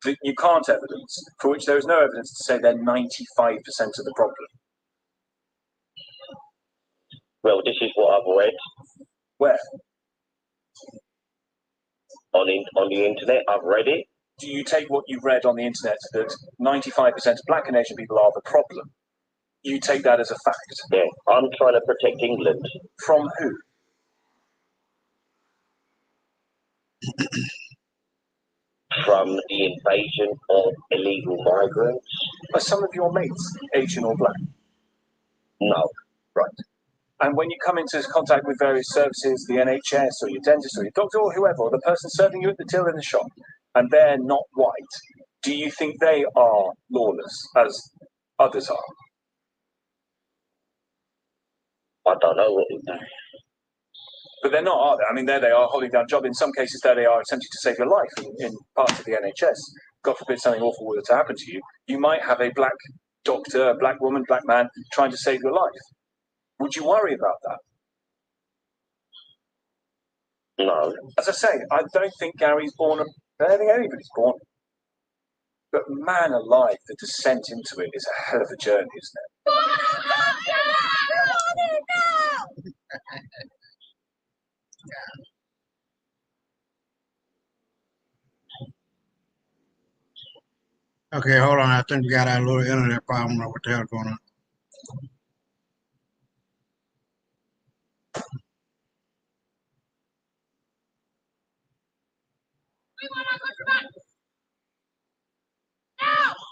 that you can't evidence, for which there is no evidence to say they're 95% of the problem. Well, this is what I've read. Where? On the internet, I've read it. Do you take what you've read on the internet that 95% of black and Asian people are the problem? You take that as a fact? Yeah, I'm trying to protect England. From who? From the invasion of illegal migrants. Are some of your mates Asian or black? No. Right. And when you come into contact with various services, the NHS or your dentist or your doctor or whoever, or the person serving you at the till in the shop, and they're not white, do you think they are lawless as others are? I don't know. But they're not, are they? I mean, there they are holding down job. In some cases, there they are attempting to save your life in parts of the NHS. God forbid something awful were to happen to you. You might have a black doctor, a black woman, black man trying to save your life. Would you worry about that? No. As I say, I don't think Gary's born. I don't think anybody's born. But man alive, the descent into it is a hell of a journey, isn't it? Okay, hold on. I think we got our little internet problem. I don't know what the hell's going on.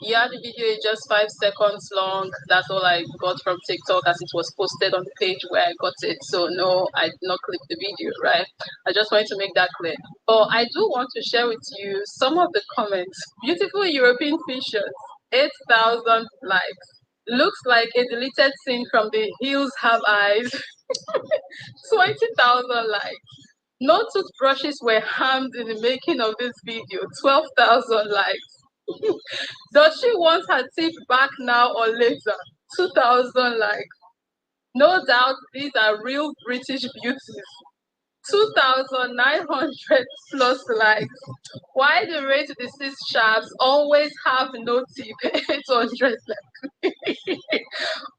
Yeah, the video is just 5 seconds long. That's all I got from TikTok as it was posted on the page where I got it. So no, I did not clip the video, right? I just wanted to make that clear. But I do want to share with you some of the comments. Beautiful European fishes, 8,000 likes. Looks like a deleted scene from The Hills Have Eyes. 20,000 likes. No toothbrushes were harmed in the making of this video. 12,000 likes. Does she want her teeth back now or later? 2,000 likes. No doubt these are real British beauties. 2,900 plus likes. Why do rate deceased sharks always have no teeth? 800 likes.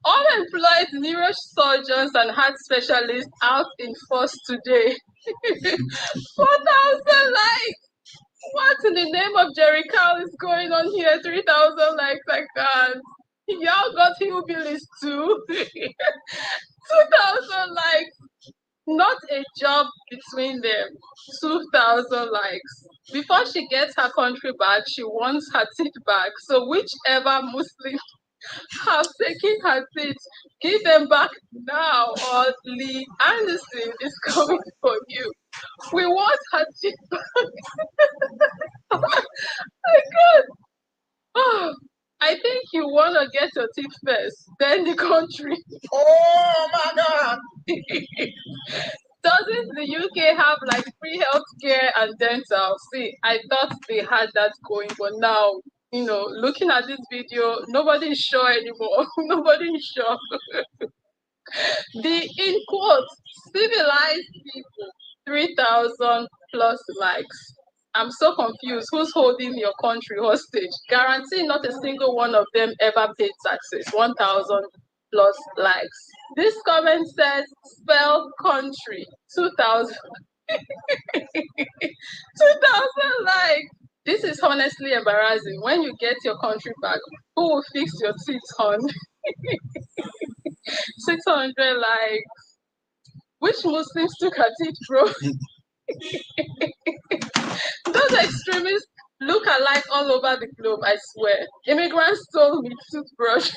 Unemployed neurosurgeons and heart specialists out in force today. 4,000 likes. What in the name of Jerry Cow is going on here? 3,000 likes, I can't. Y'all got hillbillies too. 2,000 likes. Not a job between them. 2,000 likes. Before she gets her country back, she wants her teeth back. So whichever Muslim have taken her teeth, give them back now, or Lee Anderson is coming for you. We want her teeth back. My God. Oh, I think you want to get your teeth first, then the country. Oh my God. Doesn't the UK have like free healthcare and dental? See, I thought they had that going, but now, you know, looking at this video, nobody's sure anymore. Nobody's sure. The, in quotes, civilized people, 3,000 plus likes. I'm so confused. Who's holding your country hostage? Guarantee not a single one of them ever paid taxes. 1,000 plus likes. This comment says, spell country. 2,000. 2,000 likes. This is honestly embarrassing. When you get your country back, who will fix your teeth, hon? 600 likes. Which Muslims took her teeth, bro? Those extremists look alike all over the globe, I swear. Immigrants stole me toothbrush.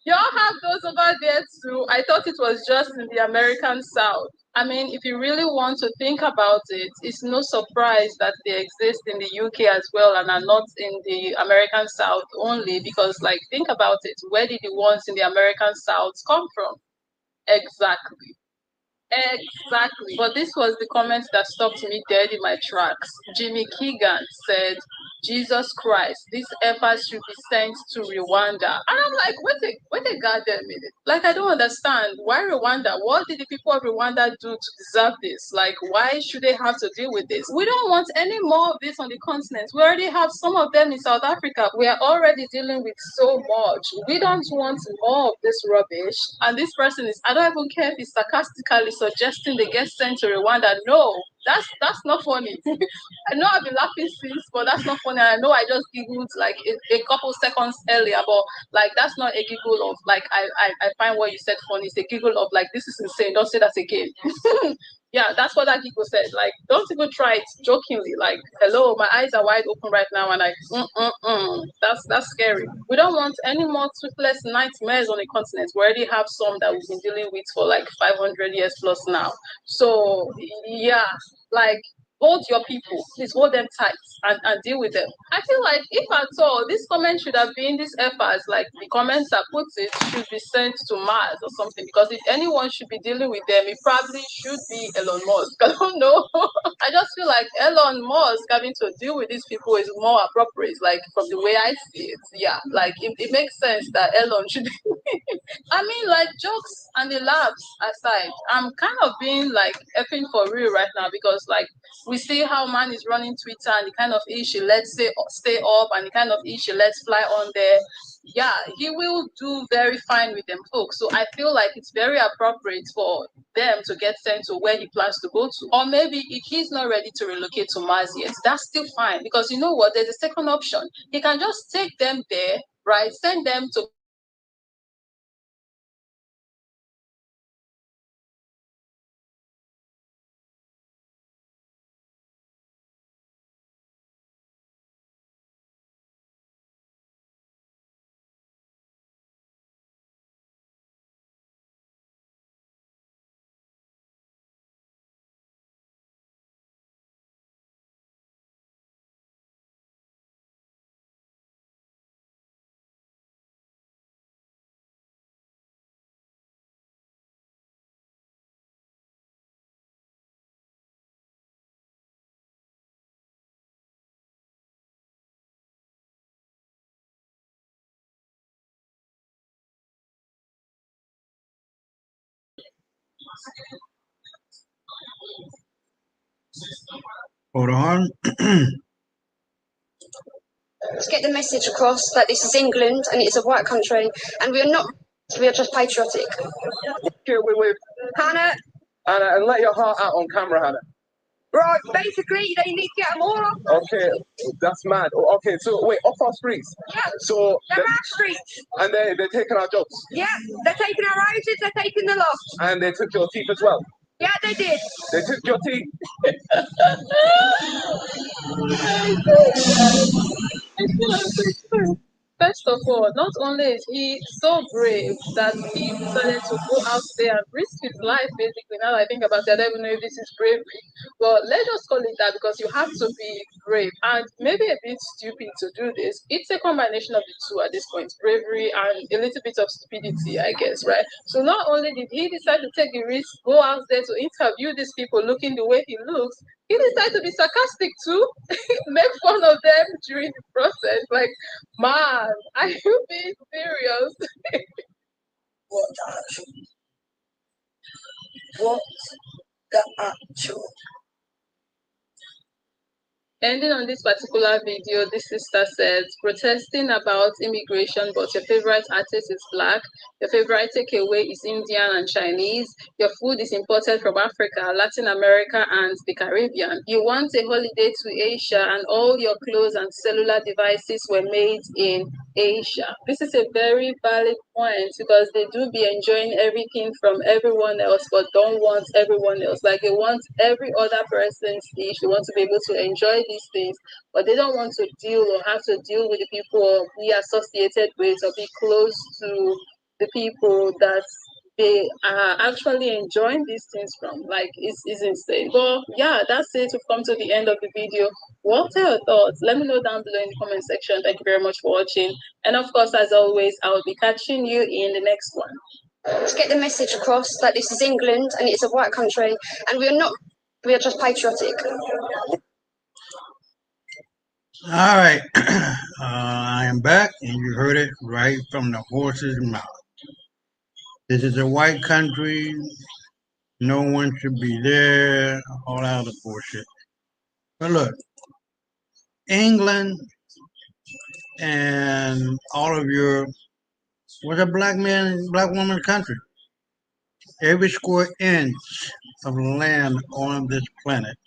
Y'all have those over there too? I thought it was just in the American South. I mean, if you really want to think about it, it's no surprise that they exist in the UK as well and are not in the American South only because, like, think about it. Where did the ones in the American South come from? Exactly. Exactly. But this was the comment that stopped me dead in my tracks. Jimmy Keegan said, Jesus Christ, these efforts should be sent to Rwanda. And I'm like, wait a goddamn minute. Like, I don't understand. Why Rwanda? What did the people of Rwanda do to deserve this? Like, why should they have to deal with this? We don't want any more of this on the continent. We already have some of them in South Africa. We are already dealing with so much. We don't want more of this rubbish. And this person is, I don't even care if he's sarcastically suggesting they get sent to Rwanda. No, that's not funny. I know I've been laughing since, but that's not funny. I know I just giggled like a couple seconds earlier, but like that's not a giggle of like I find what you said funny. It's a giggle of like this is insane. Don't say that again. Yeah, that's what that giggle said. Like, don't even try it jokingly. Like, hello, my eyes are wide open right now, and like, that's scary. We don't want any more sleepless nightmares on the continent. We already have some that we've been dealing with for like 500 years plus now. So yeah, like hold your people, please hold them tight and deal with them. I feel like if at all, this comment should have been this efforts, like the comments that puts it should be sent to Mars or something. Because if anyone should be dealing with them, it probably should be Elon Musk. I don't know. I just feel like Elon Musk having to deal with these people is more appropriate, like from the way I see it. Yeah, like it makes sense that Elon should be. I mean, like jokes and the laughs aside, I'm kind of being like effing for real right now because like we see how man is running Twitter and the kind of ish he lets stay up and the kind of ish he lets fly on there. Yeah, he will do very fine with them folks. So I feel like it's very appropriate for them to get sent to where he plans to go to. Or maybe if he's not ready to relocate to Mars yet, that's still fine. Because you know what? There's a second option. He can just take them there, right? Send them to Hold on. Let's get the message across that this is England and it's a white country and we are not, we are just patriotic. Here with Hannah, and let your heart out on camera, Hannah. right, basically they need to get them all off. Okay, that's mad. Okay, so wait, off our streets. Yeah, so they're our streets. And they're taking our jobs. Yeah, they're taking our houses, they're taking the lot. And they took your teeth as well. Yeah, they did. They took your teeth. First of all, not only is he so brave that he decided to go out there and risk his life, basically. Now that I think about it, I don't even know if this is bravery. But let's just call it that because you have to be brave and maybe a bit stupid to do this. It's a combination of the two at this point, bravery and a little bit of stupidity, I guess, right? So not only did he decide to take the risk, go out there to interview these people looking the way he looks, he decided to be sarcastic too, make fun of them during the process. Like, man, are you being serious? What the actual? What the actual? Ending on this particular video, this sister said, protesting about immigration, but your favorite artist is black, your favorite takeaway is Indian and Chinese, your food is imported from Africa, Latin America, and the Caribbean. You want a holiday to Asia, and all your clothes and cellular devices were made in Asia. This is a very valid point because they do be enjoying everything from everyone else, but don't want everyone else. Like they want every other person's dish. They want to be able to enjoy these things, but they don't want to deal or have to deal with the people or be associated with or be close to the people that they are actually enjoying these things from. Like, it's insane. But yeah, that's it. We've come to the end of the video. What are your thoughts? Let me know down below in the comment section. Thank you very much for watching. And of course, as always, I will be catching you in the next one. To get the message across that this is England and it's a white country and we are just patriotic. All right. I am back, and you heard it right from the horse's mouth. This is a white country. No one should be there. All out of bullshit. But look, England and all of Europe was a black man, black woman country. Every square inch of land on this planet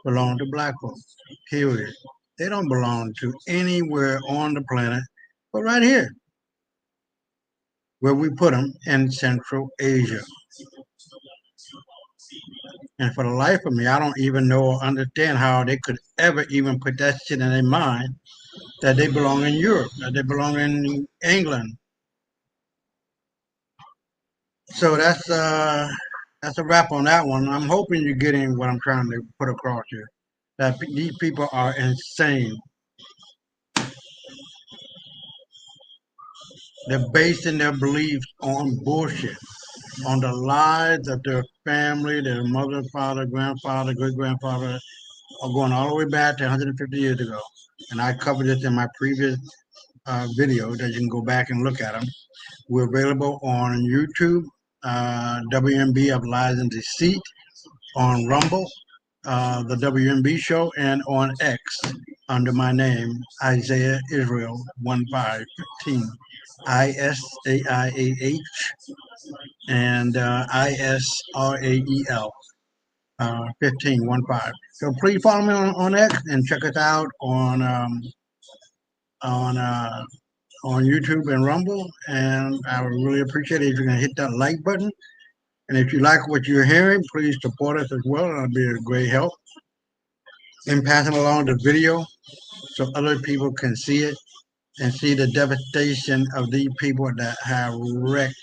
belonged to black folks. Period. They don't belong to anywhere on the planet, but right here, where we put them in Central Asia. And for the life of me, I don't even know or understand how they could ever even put that shit in their mind that they belong in Europe, that they belong in England. So that's a wrap on that one. I'm hoping you're getting what I'm trying to put across here. That these people are insane. They're basing their beliefs on bullshit, on the lies of their family, their mother, father, grandfather, great grandfather, are going all the way back to 150 years ago. And I covered this in my previous video that you can go back and look at them. We're available on YouTube, WMB of Lies and Deceit, on Rumble, the WMB Show, and on X under my name, Isaiah Israel 1515, ISAIAH, and ISRAEL 1515. So please follow me on X and check us out on YouTube and Rumble. And I would really appreciate it if you can hit that like button. And if you like what you're hearing, please support us as well. That'll be a great help in passing along the video so other people can see it and see the devastation of these people that have wrecked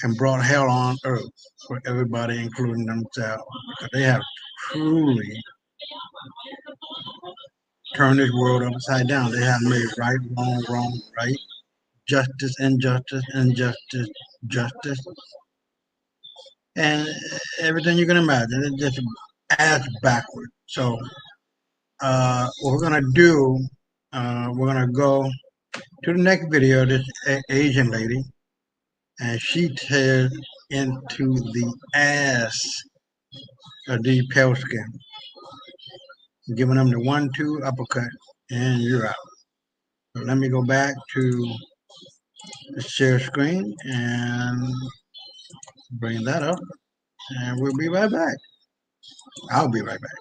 and brought hell on earth for everybody, including themselves. Because they have truly turned this world upside down. They have made right, wrong, wrong, right, justice, injustice, injustice, justice, and everything you can imagine. It's just ass backward. So what we're gonna do, we're gonna go to the next video. This Asian lady, and she tears into the ass of these pale skin, giving them the 1-2 uppercut, and you're out. So let me go back to the share screen and bring that up, and we'll be right back. I'll be right back.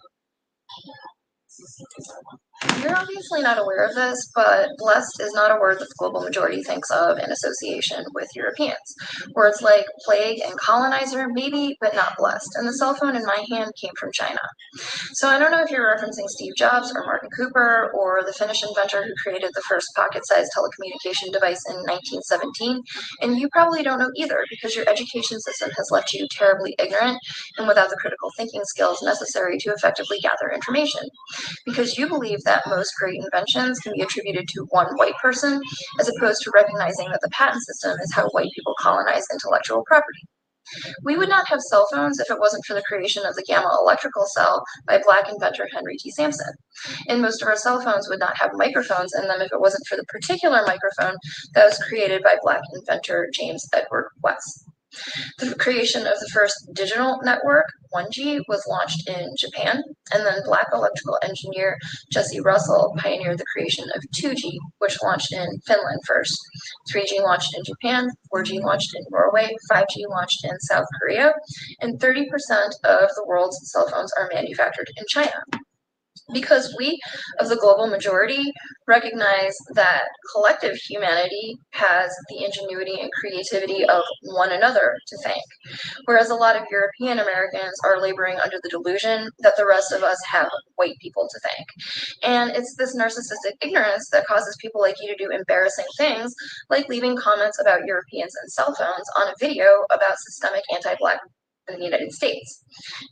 You're obviously not aware of this, but blessed is not a word that the global majority thinks of in association with Europeans. Words like plague and colonizer, maybe, but not blessed. And the cell phone in my hand came from China. So I don't know if you're referencing Steve Jobs or Martin Cooper or the Finnish inventor who created the first pocket-sized telecommunication device in 1917, and you probably don't know either because your education system has left you terribly ignorant and without the critical thinking skills necessary to effectively gather information. Because you believe that most great inventions can be attributed to one white person, as opposed to recognizing that the patent system is how white people colonize intellectual property. We would not have cell phones if it wasn't for the creation of the gamma electrical cell by black inventor Henry T. Sampson. And most of our cell phones would not have microphones in them if it wasn't for the particular microphone that was created by black inventor James Edward West. The creation of the first digital network, 1G, was launched in Japan, and then black electrical engineer Jesse Russell pioneered the creation of 2G, which launched in Finland first. 3G launched in Japan, 4G launched in Norway, 5G launched in South Korea, and 30% of the world's cell phones are manufactured in China. because we of the global majority recognize that collective humanity has the ingenuity and creativity of one another to thank, whereas a lot of European Americans are laboring under the delusion that the rest of us have white people to thank. And it's this narcissistic ignorance that causes people like you to do embarrassing things, like leaving comments about Europeans and cell phones on a video about systemic anti-Black in the United States.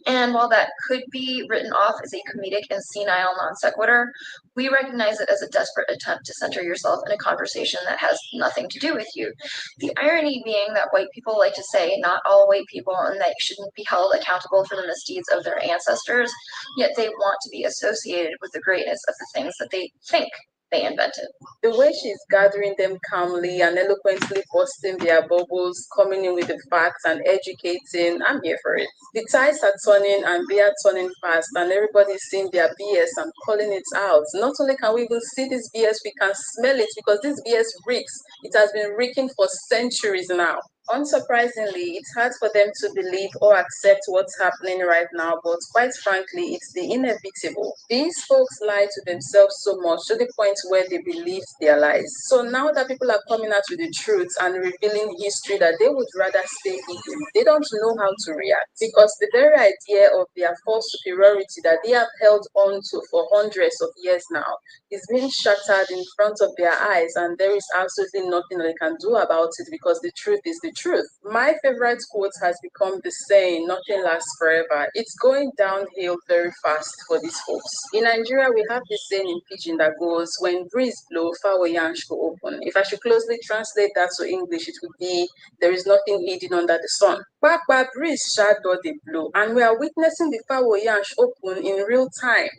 And while that could be written off as a comedic and senile non sequitur, we recognize it as a desperate attempt to center yourself in a conversation that has nothing to do with you. The irony being that white people like to say not all white people and they shouldn't be held accountable for the misdeeds of their ancestors, yet they want to be associated with the greatness of the things that they think they invented. The way she's gathering them calmly and eloquently busting their bubbles, coming in with the facts and educating, I'm here for it. The tides are turning and they are turning fast, and everybody's seeing their BS and calling it out. Not only can we even see this BS, we can smell it, because this BS reeks. It has been reeking for centuries now. Unsurprisingly, it's hard for them to believe or accept what's happening right now, but quite frankly, it's the inevitable. These folks lie to themselves so much to the point where they believe their lies. So now that people are coming out with the truth and revealing history that they would rather stay hidden, they don't know how to react, because the very idea of their false superiority that they have held on to for hundreds of years now is being shattered in front of their eyes, and there is absolutely nothing they can do about it, because the truth is the truth. My favorite quote has become the saying, nothing lasts forever. It's going downhill very fast for these folks. In Nigeria, we have this saying in Pidgin that goes, when breeze blow, fowl yansh go open. If I should closely translate that to English, it would be, there is nothing hidden under the sun. But breeze shadow they blow, and we are witnessing the fowl yansh open in real time.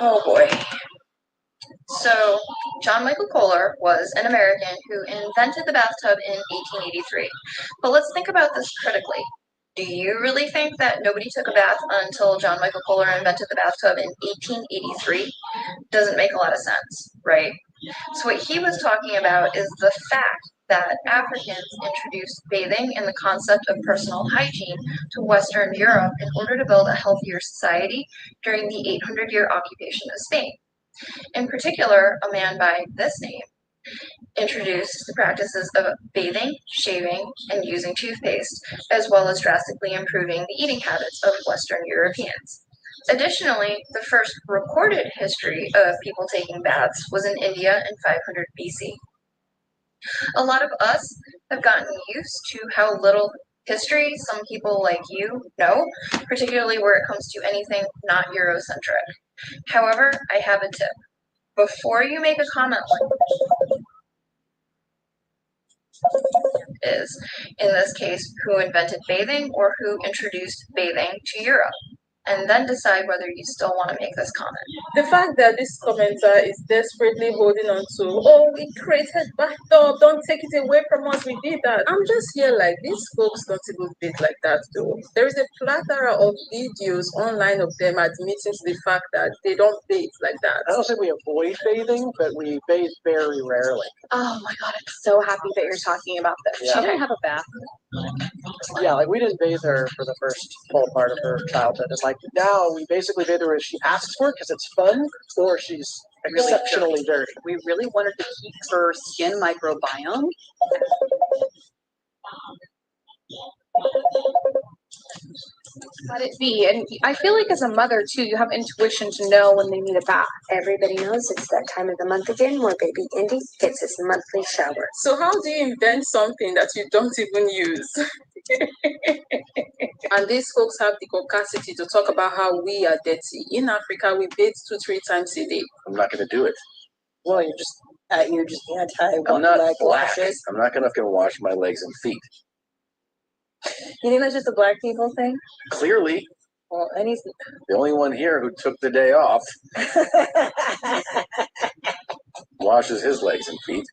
Oh boy. So, John Michael Kohler was an American who invented the bathtub in 1883. But let's think about this critically. Do you really think that nobody took a bath until John Michael Kohler invented the bathtub in 1883? Doesn't make a lot of sense, right? So what he was talking about is the fact that Africans introduced bathing and the concept of personal hygiene to Western Europe in order to build a healthier society during the 800-year occupation of Spain. In particular, a man by this name introduced the practices of bathing, shaving, and using toothpaste, as well as drastically improving the eating habits of Western Europeans. Additionally, the first recorded history of people taking baths was in India in 500 BC. A lot of us have gotten used to how little history some people like you know, particularly where it comes to anything not Eurocentric. However, I have a tip. Before you make a comment like is, in this case, who invented bathing or who introduced bathing to Europe, and then decide whether you still want to make this comment. The fact that this commenter is desperately holding on to, oh, we created bathtub, don't take it away from us, we did that. I'm just here like, these folks don't even bathe like that though. There is a plethora of videos online of them admitting to the fact that they don't bathe like that. I don't think we avoid bathing, but we bathe very rarely. Oh my god, I'm so happy that you're talking about this. Yeah. She didn't have a bath. Yeah, like we didn't bathe her for the first whole part of her childhood, and like now we basically bathe her as she asks for it because it's fun, or she's exceptionally dirty. We really wanted to keep her skin microbiome. Let it be. And I feel like as a mother too, you have intuition to know when they need a bath. Everybody knows it's that time of the month again where baby Indy gets his monthly shower. So how do you invent something that you don't even use? And these folks have the capacity to talk about how we are dirty. In Africa, we bathe 2-3 times a day. I'm not going to do it. Well, you're just anti I'm not leg black. washes. I'm not going to wash my legs and feet. You think that's just a black people thing? Clearly, Well, the only one here who took the day off washes his legs and feet.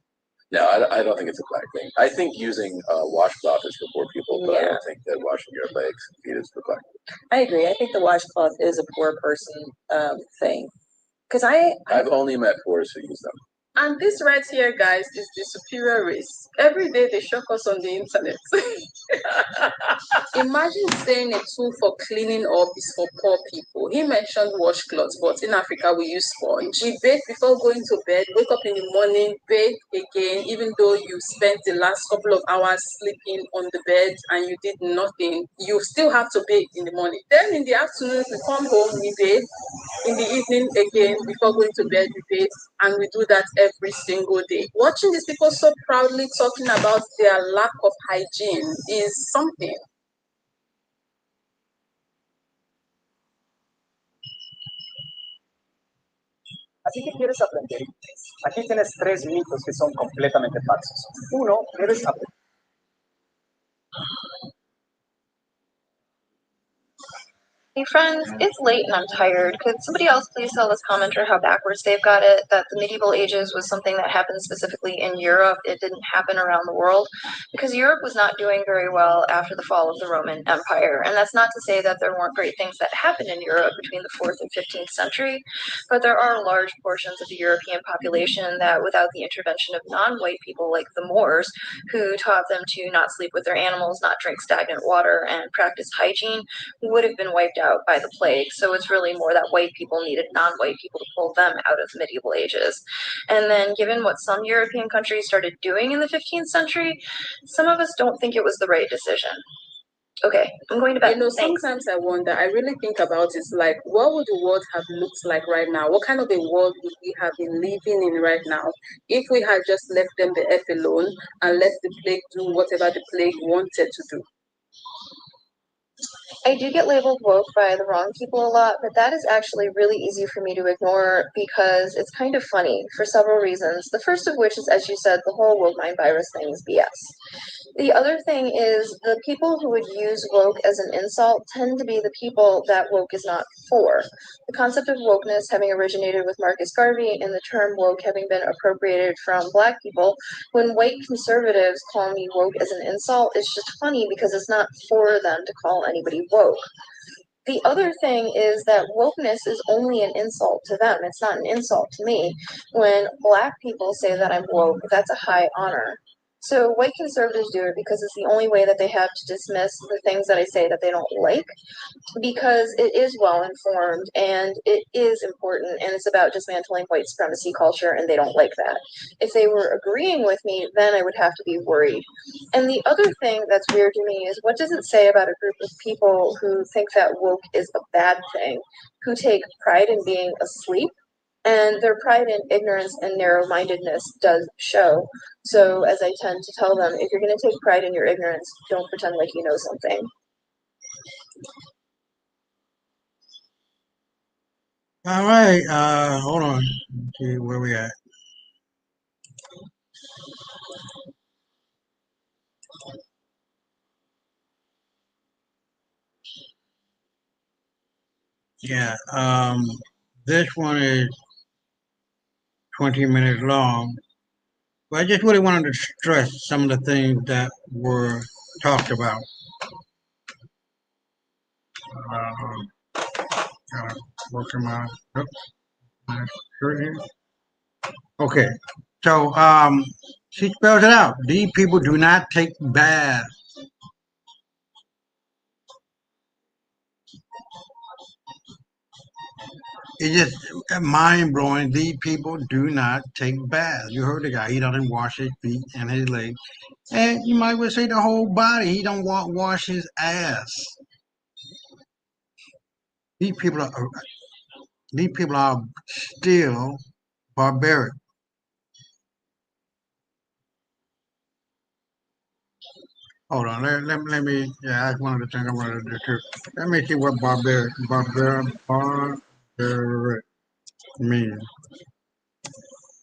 No, I don't think it's a black thing. I think using washcloth is for poor people, but I don't think that washing your legs and feet is for black people. I agree. I think the washcloth is a poor person thing. Because I've only met poors who use them. And this right here, guys, is the superior race. Every day they shock us on the internet. Imagine saying a tool for cleaning up is for poor people. He mentioned washcloths, but in Africa we use sponge. We bathe before going to bed, wake up in the morning, bathe again, even though you spent the last couple of hours sleeping on the bed and you did nothing. You still have to bathe in the morning. Then in the afternoon, we come home, we bathe. In the evening again, before going to bed, we bathe, and we do that every single day. Watching these people so proudly talking about their lack of hygiene is something. Así que quieres aprender inglés. Aquí tienes 3 mitos que son completamente falsos. Uno, debes aprender. Hey friends, it's late and I'm tired. Could somebody else please tell this commenter how backwards they've got it? That the medieval ages was something that happened specifically in Europe. It didn't happen around the world because Europe was not doing very well after the fall of the Roman Empire. And that's not to say that there weren't great things that happened in Europe between the 4th and 15th century, but there are large portions of the European population that without the intervention of non-white people like the Moors, who taught them to not sleep with their animals, not drink stagnant water, and practice hygiene, would have been wiped out by the plague. So it's really more that white people needed non-white people to pull them out of the medieval ages. And then given what some European countries started doing in the 15th century, some of us don't think it was the right decision. Okay, I'm going to bed. Thanks. Sometimes I wonder, I really think about it, like, what would the world have looked like right now? What kind of a world would we have been living in right now if we had just left them the F alone and let the plague do whatever the plague wanted to do? I do get labeled woke by the wrong people a lot, but that is actually really easy for me to ignore because it's kind of funny for several reasons. The first of which is, as you said, the whole woke mind virus thing is BS. The other thing is the people who would use woke as an insult tend to be the people that woke is not for. The concept of wokeness having originated with Marcus Garvey and the term woke having been appropriated from Black people, when white conservatives call me woke as an insult, it's just funny because it's not for them to call anybody woke. The other thing is that wokeness is only an insult to them. It's not an insult to me. When Black people say that I'm woke, that's a high honor. So white conservatives do it because it's the only way that they have to dismiss the things that I say that they don't like, because it is well informed and it is important and it's about dismantling white supremacy culture, and they don't like that. If they were agreeing with me, then I would have to be worried. And the other thing that's weird to me is, what does it say about a group of people who think that woke is a bad thing, who take pride in being asleep? And their pride in ignorance and narrow-mindedness does show. So as I tend to tell them, if you're going to take pride in your ignorance, don't pretend like you know something. All right, hold on. Let's see where we at. Yeah, this one is 20 minutes long, but I just really wanted to stress some of the things that were talked about. Working my shirt here. Okay, so she spells it out. These people do not take baths. It's just mind blowing. These people do not take baths. You heard the guy. He doesn't wash his feet and his legs, and you might well say the whole body. He don't wash his ass. These people are still barbaric. Hold on, let me. Yeah, that's one of the things I wanted to do too. Let me see what barbaric means.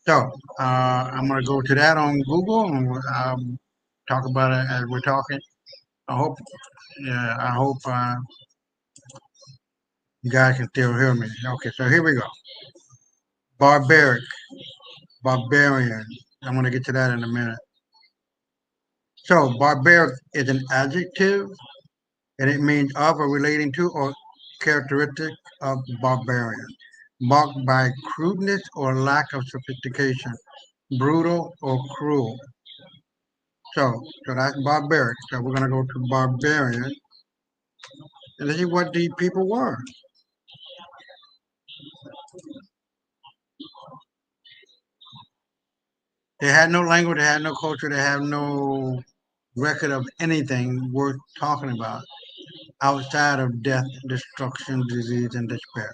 So I'm gonna go to that on Google and talk about it as we're talking. I hope, yeah, I hope you guys can still hear me. Okay, so here we go. Barbaric, barbarian. I'm gonna get to that in a minute. So barbaric is an adjective, and it means of or relating to or characteristic of barbarian. marked by crudeness or lack of sophistication, brutal or cruel. So that's barbaric. So we're gonna go to barbarian and see what these people were. They had no language, they had no culture, they have no record of anything worth talking about outside of death, destruction, disease, and despair.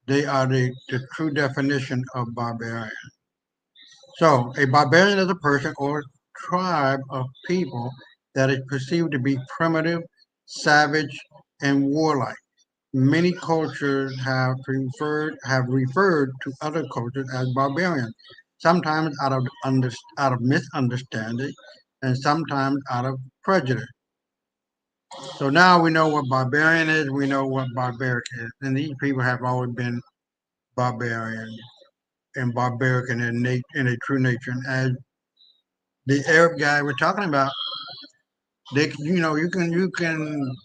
They are the true definition of barbarian. So, a barbarian is a person or tribe of people that is perceived to be primitive, savage, and warlike. Many cultures have referred to other cultures as barbarians, sometimes out of misunderstanding, and sometimes out of prejudice. So now we know what barbarian is. We know what barbaric is, and these people have always been barbarian and barbaric in their true nature. And as the Arab guy we're talking about, you can.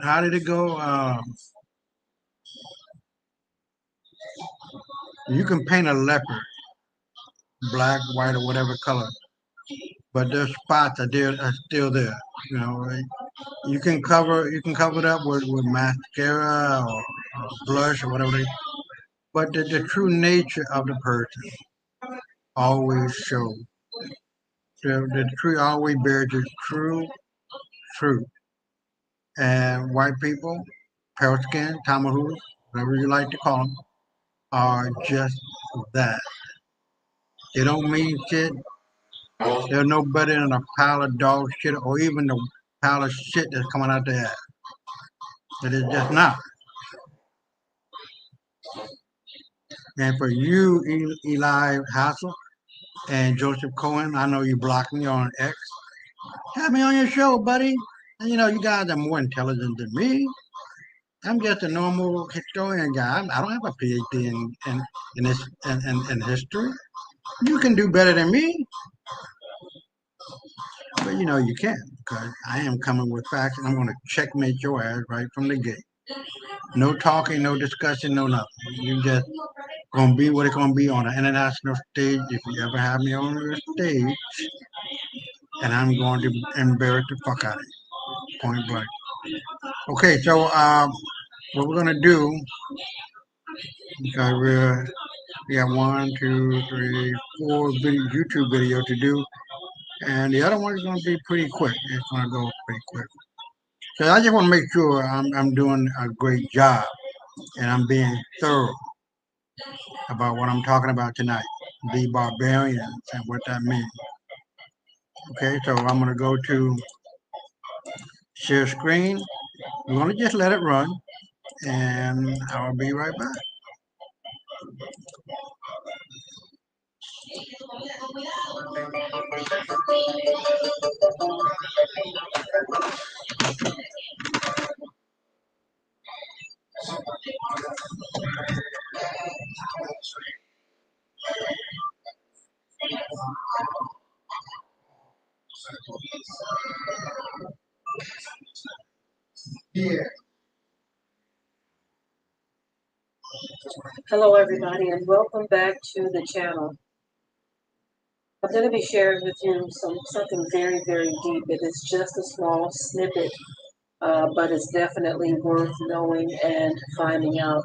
How did it go? You can paint a leopard black, white, or whatever color, but their spots are still there. You know, right? You can cover it up with mascara or blush or whatever but the true nature of the person always shows. The true always bears its true truth. And white people, pale skin, tamahus, whatever you like to call them, are just that. They don't mean shit. They're no better than a pile of dog shit or even the pile of shit that's coming out their ass. It is just not. And for you, Eli Hassel and Joseph Cohen, I know you blocked me on X. Have me on your show, buddy. And you guys are more intelligent than me. I'm just a normal historian guy. I don't have a PhD in history. You can do better than me, but you can't because I am coming with facts and I'm going to checkmate your ass right from the gate. No talking, no discussion, no nothing. You just gonna be what it's gonna be on an international stage if you ever have me on your stage, and I'm going to embarrass the fuck out of you, point blank. Okay, so what we're gonna do because we have 1, 2, 3, 4 YouTube video to do, and the other one is gonna be pretty quick. It's gonna go pretty quick. So I just want to make sure I'm doing a great job and I'm being thorough about what I'm talking about tonight, the barbarians and what that means. Okay, so I'm gonna go to share screen. I'm gonna just let it run, and I'll be right back. Hello, everybody, and welcome back to the channel. I'm going to be sharing with you something very, very deep. It is just a small snippet, but it's definitely worth knowing and finding out.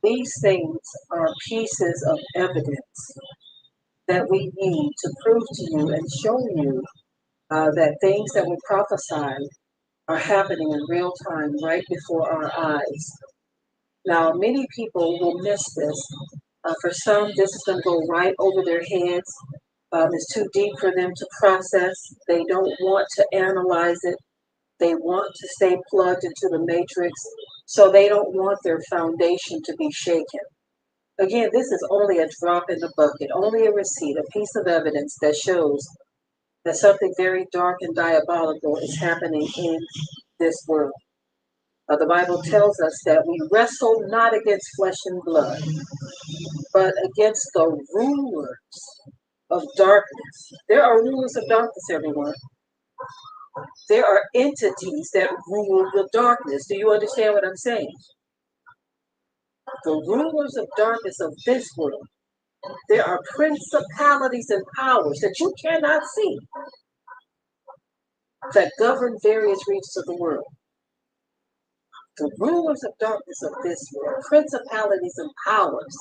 These things are pieces of evidence that we need to prove to you and show you that things that were prophesied are happening in real time right before our eyes. Now, many people will miss this. For some, this is going to go right over their heads. It's too deep for them to process. They don't want to analyze it. They want to stay plugged into the matrix, so they don't want their foundation to be shaken. Again, this is only a drop in the bucket, only a receipt, a piece of evidence that shows that something very dark and diabolical is happening in this world. The Bible tells us that we wrestle not against flesh and blood, but against the rulers of darkness. There are rulers of darkness, everyone. There are entities that rule the darkness. Do you understand what I'm saying? The rulers of darkness of this world. There are principalities and powers that you cannot see that govern various regions of the world. The rulers of darkness of this world, principalities and powers,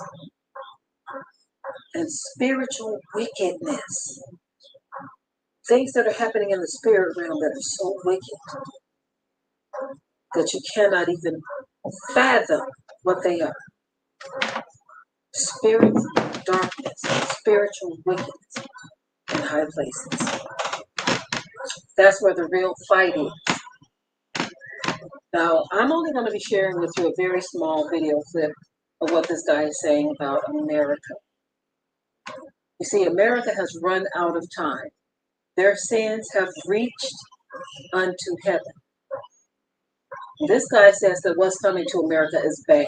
and spiritual wickedness. Things that are happening in the spirit realm that are so wicked that you cannot even fathom what they are. Spirits of darkness, spiritual wickedness in high places. That's where the real fight is. Now, I'm only going to be sharing with you a very small video clip of what this guy is saying about America. You see, America has run out of time. Their sins have reached unto heaven. This guy says that what's coming to America is bad.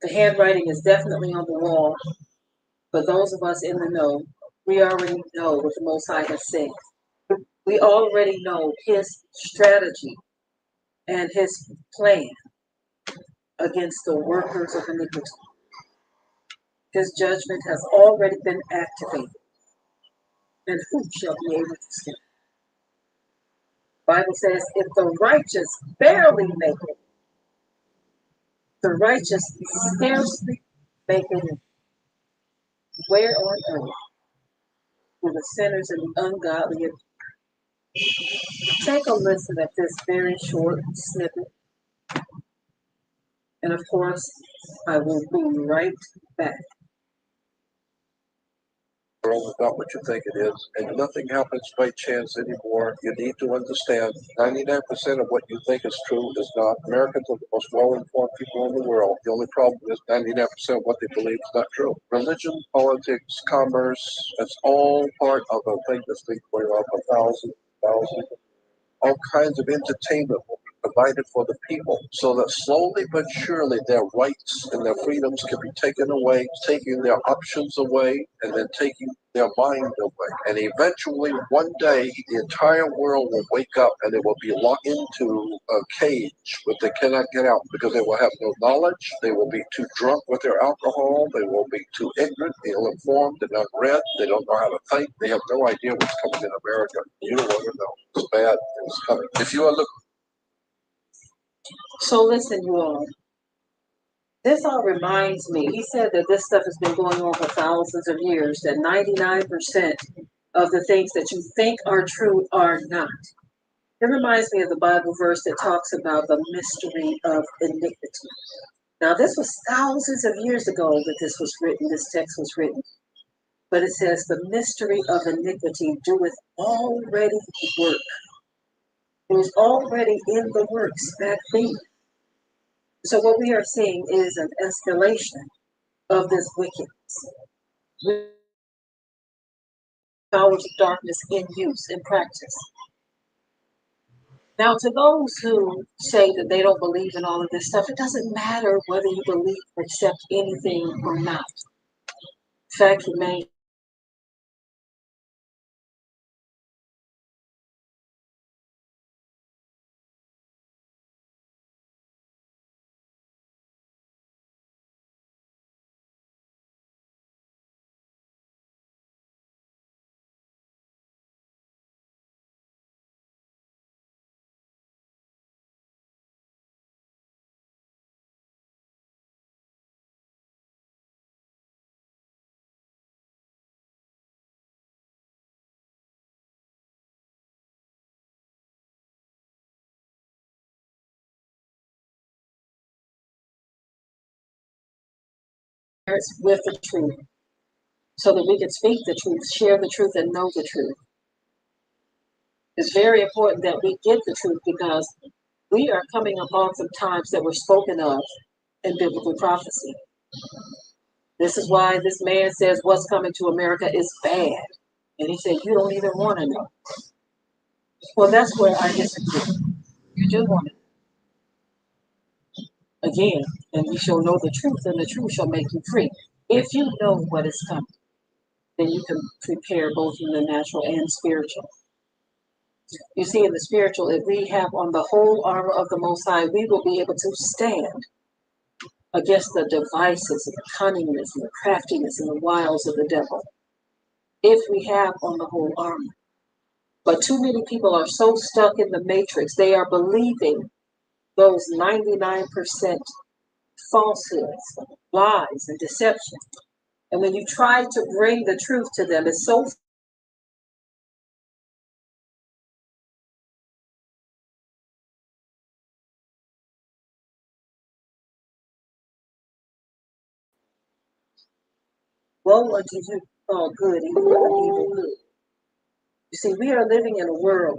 The handwriting is definitely on the wall. But those of us in the know, we already know what the Most High has said. We already know his strategy and his plan against the workers of iniquity. His judgment has already been activated. And who shall be able to stand? The Bible says, if the righteous barely make it, the righteous scarcely make it. Where on earth will the sinners and the ungodly? Take a listen at this very short snippet. And of course, I will be right back. World is not what you think it is, and nothing happens by chance anymore. You need to understand 99% of what you think is true is not. Americans are the most well-informed people in the world. The only problem is 99% of what they believe is not true. Religion, politics, commerce, it's all part of a thing that's been going on for thousands. All kinds of entertainment will be provided for the people so that slowly but surely their rights and their freedoms can be taken away, taking their options away, and then taking their mind away. And eventually, one day, the entire world will wake up and it will be locked into a cage where they cannot get out because they will have no knowledge, they will be too drunk with their alcohol, they will be too ignorant, ill-informed, and unread, they don't know how to think, they have no idea what's coming in America. You don't want to know. It's bad. It's coming. If you are looking. So listen, you all. This all reminds me, he said that this stuff has been going on for thousands of years, that 99% of the things that you think are true are not. It reminds me of the Bible verse that talks about the mystery of iniquity. Now, this was thousands of years ago that this was written, this text was written. But it says, the mystery of iniquity doeth already work. It was already in the works back then. So what we are seeing is an escalation of this wickedness. Powers of darkness in use, in practice. Now, to those who say that they don't believe in all of this stuff, it doesn't matter whether you believe or accept anything or not. Fact remains. With the truth, so that we can speak the truth, share the truth, and know the truth. It's very important that we get the truth because we are coming upon some times that were spoken of in biblical prophecy. This is why this man says what's coming to America is bad. And he said, you don't even want to know. Well, that's where I disagree. You do want to. Again, and we shall know the truth, and the truth shall make you free. If you know what is coming, then you can prepare both in the natural and spiritual. You see, in the spiritual, if we have on the whole armor of the Most High, we will be able to stand against the devices and the cunningness and the craftiness and the wiles of the devil, if we have on the whole armor. But too many people are so stuck in the matrix, they are believing those 99% falsehoods, lies, and deception. And when you try to bring the truth to them, it's so woe unto you all good, evil good. You see, we are living in a world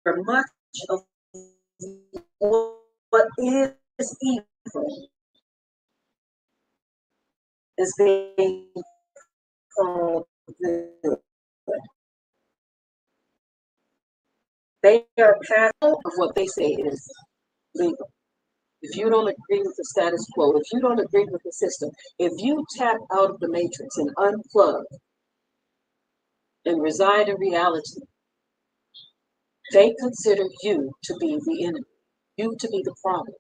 where much of what is evil is being called good. They are part of what they say is legal. If you don't agree with the status quo, if you don't agree with the system, if you tap out of the matrix and unplug and reside in reality, they consider you to be the enemy, you to be the problem.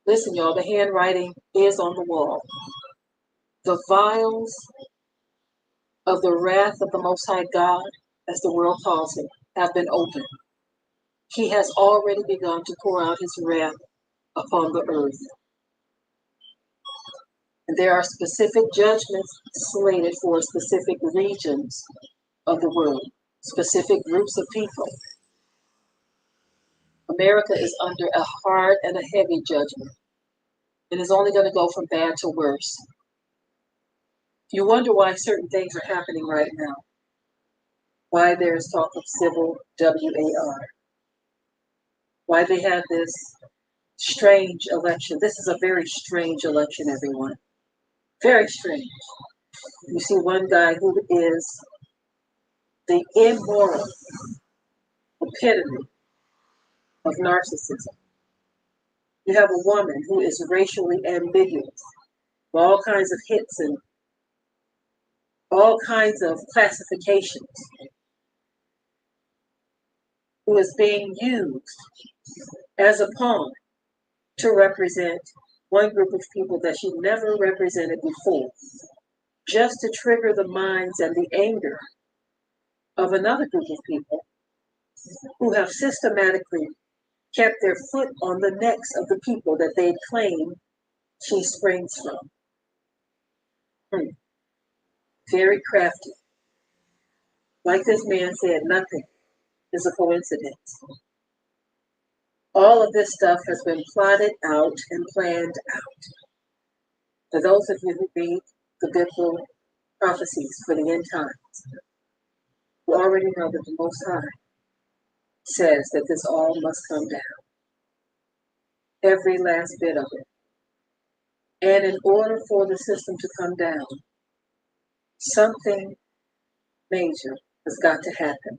Listen, y'all, the handwriting is on the wall. The vials of the wrath of the Most High God, as the world calls him, have been opened. He has already begun to pour out his wrath upon the earth. And there are specific judgments slated for specific regions of the world, specific groups of people. America is under a hard and a heavy judgment. It is only going to go from bad to worse. You wonder why certain things are happening right now. Why there is talk of civil WAR. Why they had this strange election. This is a very strange election, everyone. Very strange. You see one guy who is the immoral epitome of narcissism. You have a woman who is racially ambiguous, with all kinds of hits and all kinds of classifications, who is being used as a pawn to represent one group of people that she never represented before, just to trigger the minds and the anger of another group of people who have systematically kept their foot on the necks of the people that they claim she springs from. Very crafty. Like this man said, nothing is a coincidence. All of this stuff has been plotted out and planned out. For those of you who read the biblical prophecies for the end times, you already know that the Most High says that this all must come down. Every last bit of it. And in order for the system to come down, something major has got to happen.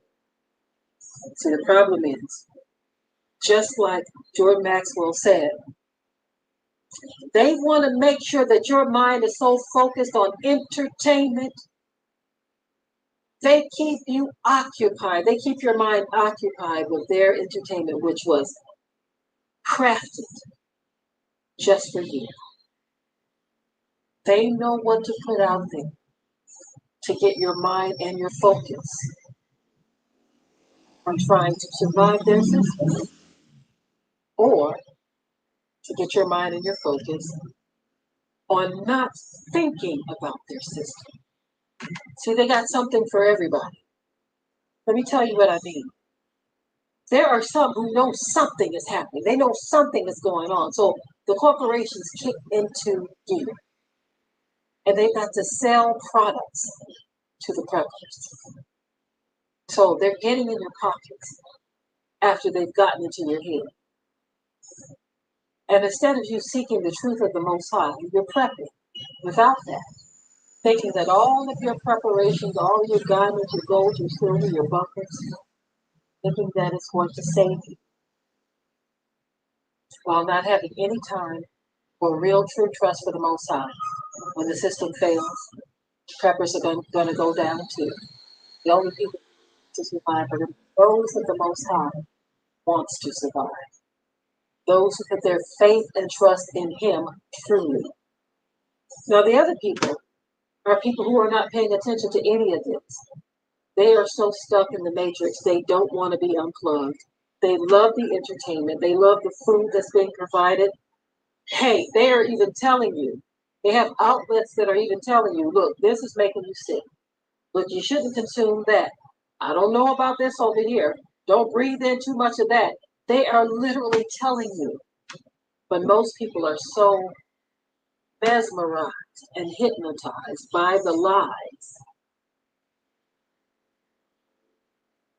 See, the problem is, just like Jordan Maxwell said, they want to make sure that your mind is so focused on entertainment. They keep you occupied. They keep your mind occupied with their entertainment, which was crafted just for you. They know what to put out there to get your mind and your focus on trying to survive their system, or to get your mind and your focus on not thinking about their system. See, they got something for everybody. Let me tell you what I mean. There are some who know something is happening. They know something is going on. So the corporations kick into gear. And they've got to sell products to the preppers. So they're getting in your pockets after they've gotten into your head. And instead of you seeking the truth of the Most High, you're prepping without that, thinking that all of your preparations, all your diamonds, your gold, your silver, your buckets, thinking that it's going to save you, while not having any time for real true trust for the Most High. When the system fails, preppers are going to go down too. The only people to survive are those that the Most High wants to survive. Those who put their faith and trust in Him truly. Now, the other people are people who are not paying attention to any of this. They are so stuck in the matrix, they don't want to be unplugged. They love the entertainment. They love the food that's being provided. Hey, they are even telling you. They have outlets that are even telling you, look, this is making you sick. Look, you shouldn't consume that. I don't know about this over here. Don't breathe in too much of that. They are literally telling you. But most people are so mesmerized and hypnotized by the lies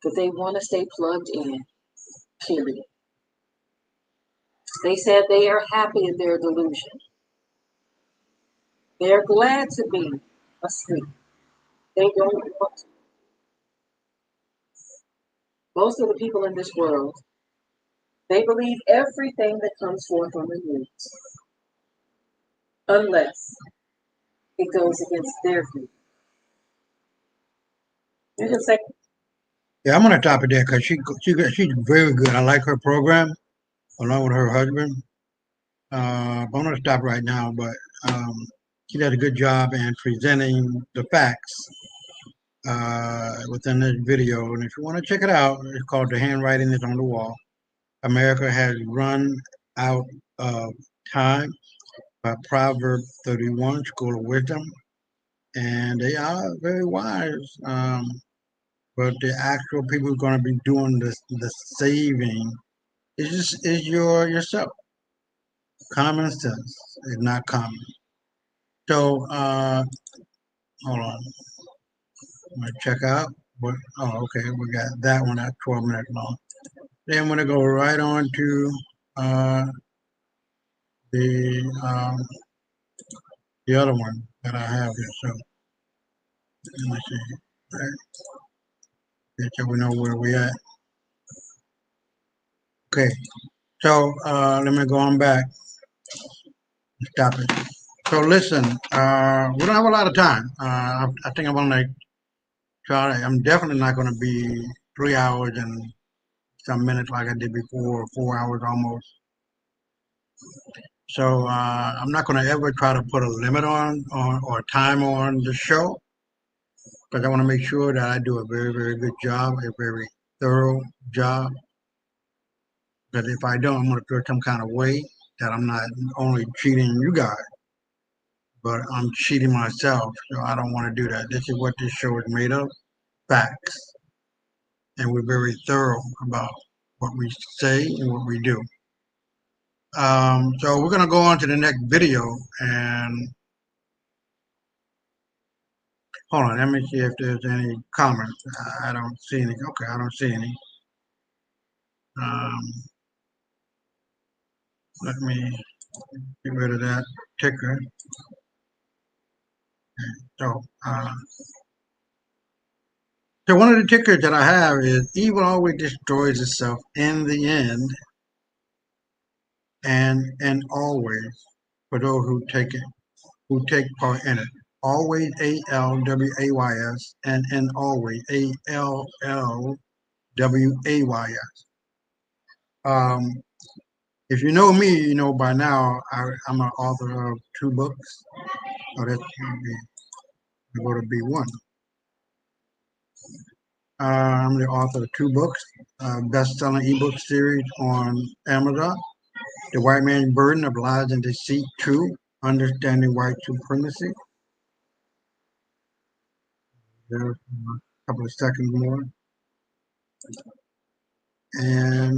that they want to stay plugged in, period. They said they are happy in their delusion. They're glad to be asleep. They don't want to. Most of the people in this world, they believe everything that comes forth on the news, unless it goes against their view. You can say, Yeah, I'm gonna top it there because she's very good. I like her program along with her husband. But I'm gonna stop right now. But she did a good job in presenting the facts within this video. And if you want to check it out, it's called "The Handwriting Is on the Wall." America has run out of time by Proverb 31, School of Wisdom, and they are very wise. But the actual people who are going to be doing the saving is yourself. Common sense is not common. So hold on. I'm gonna check out. What? Oh, okay. We got that one at 12 minutes long. Then I'm gonna go right on to uh, the um, the other one that I have here. So let me see. Right. So we know where we at. Okay. So let me go on back. Stop it. So listen, we don't have a lot of time. I think I'm gonna try. I'm definitely not gonna be 3 hours and some minutes like I did before, 4 hours almost. So I'm not gonna ever try to put a limit on or time on the show because I want to make sure that I do a very, very good job, a very thorough job. Because if I don't, I'm gonna feel some kind of way that I'm not only cheating you guys, but I'm cheating myself. So I don't want to do that. This is what this show is made of, facts. And we're very thorough about what we say and what we do. So we're going to go on to the next video and hold on. Let me see if there's any comments. I don't see any. Okay, I don't see any. Um, Let me get rid of that ticker. So, so one of the tickers that I have is evil always destroys itself in the end, and always for those who take part in it. Always ALWAYS and always ALLWAYS. If you know me, you know by now I'm an author of 2 books. Oh, that's go to B1. I'm the author of 2 books, best-selling ebook series on Amazon. The White Man's Burden of Lies and Deceit 2, Understanding White Supremacy. There's a couple of seconds more. And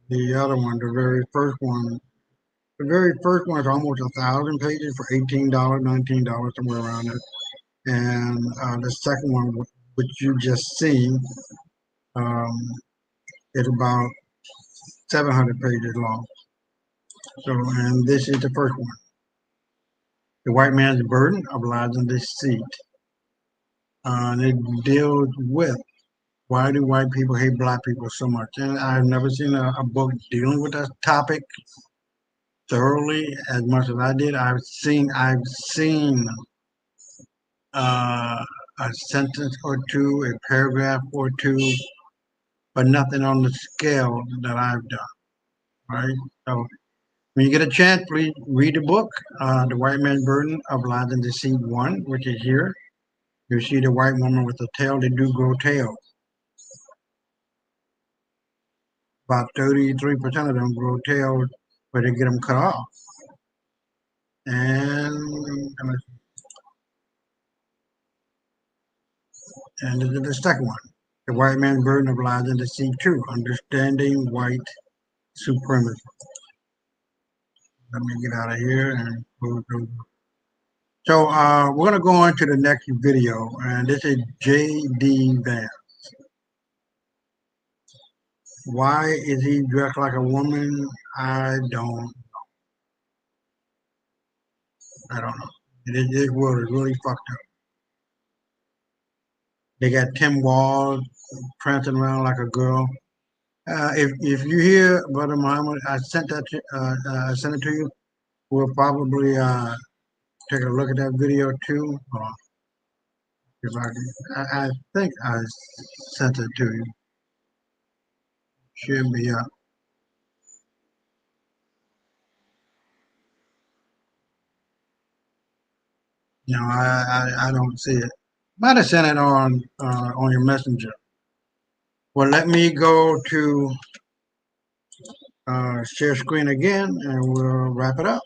the other one, the very first one is almost 1,000 pages for $18, $19, somewhere around there. And the second one, which you just seen, is about 700 pages long. So, and this is the first one. The White Man's Burden of Lies and Deceit. And it deals with why do white people hate black people so much. And I've never seen a book dealing with that topic thoroughly as much as I did. I've seen a sentence or two, a paragraph or two, but nothing on the scale that I've done. Right. So when you get a chance, please read the book, The White Man's Burden of Lies and Deceit 1, which is here. You see the white woman with the tail, they do grow tails. About 33% of them grow tails, but they get them cut off. And this is the second one, The White Man's Burden of Lies and Deceit 2, Understanding White Supremacy. Let me get out of here and close those. So we're going to go on to the next video, and this is J.D. Vance. Why is he dressed like a woman? I don't know. This world is really fucked up. They got Tim Walz prancing around like a girl. If you hear Brother Muhammad, I sent it to you. We'll probably take a look at that video too. If I think I sent it to you. Should be up. No, I don't see it. Might have sent it on your messenger. Well, let me go to share screen again, and we'll wrap it up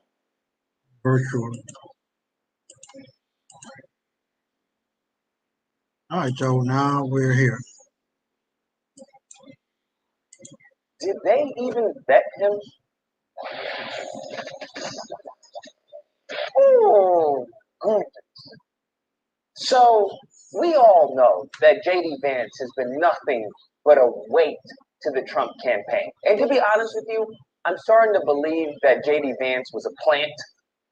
virtually. All right, so now we're here. Did they even vet him? Oh, goodness. So we all know that J.D. Vance has been nothing but a weight to the Trump campaign. And to be honest with you, I'm starting to believe that J.D. Vance was a plant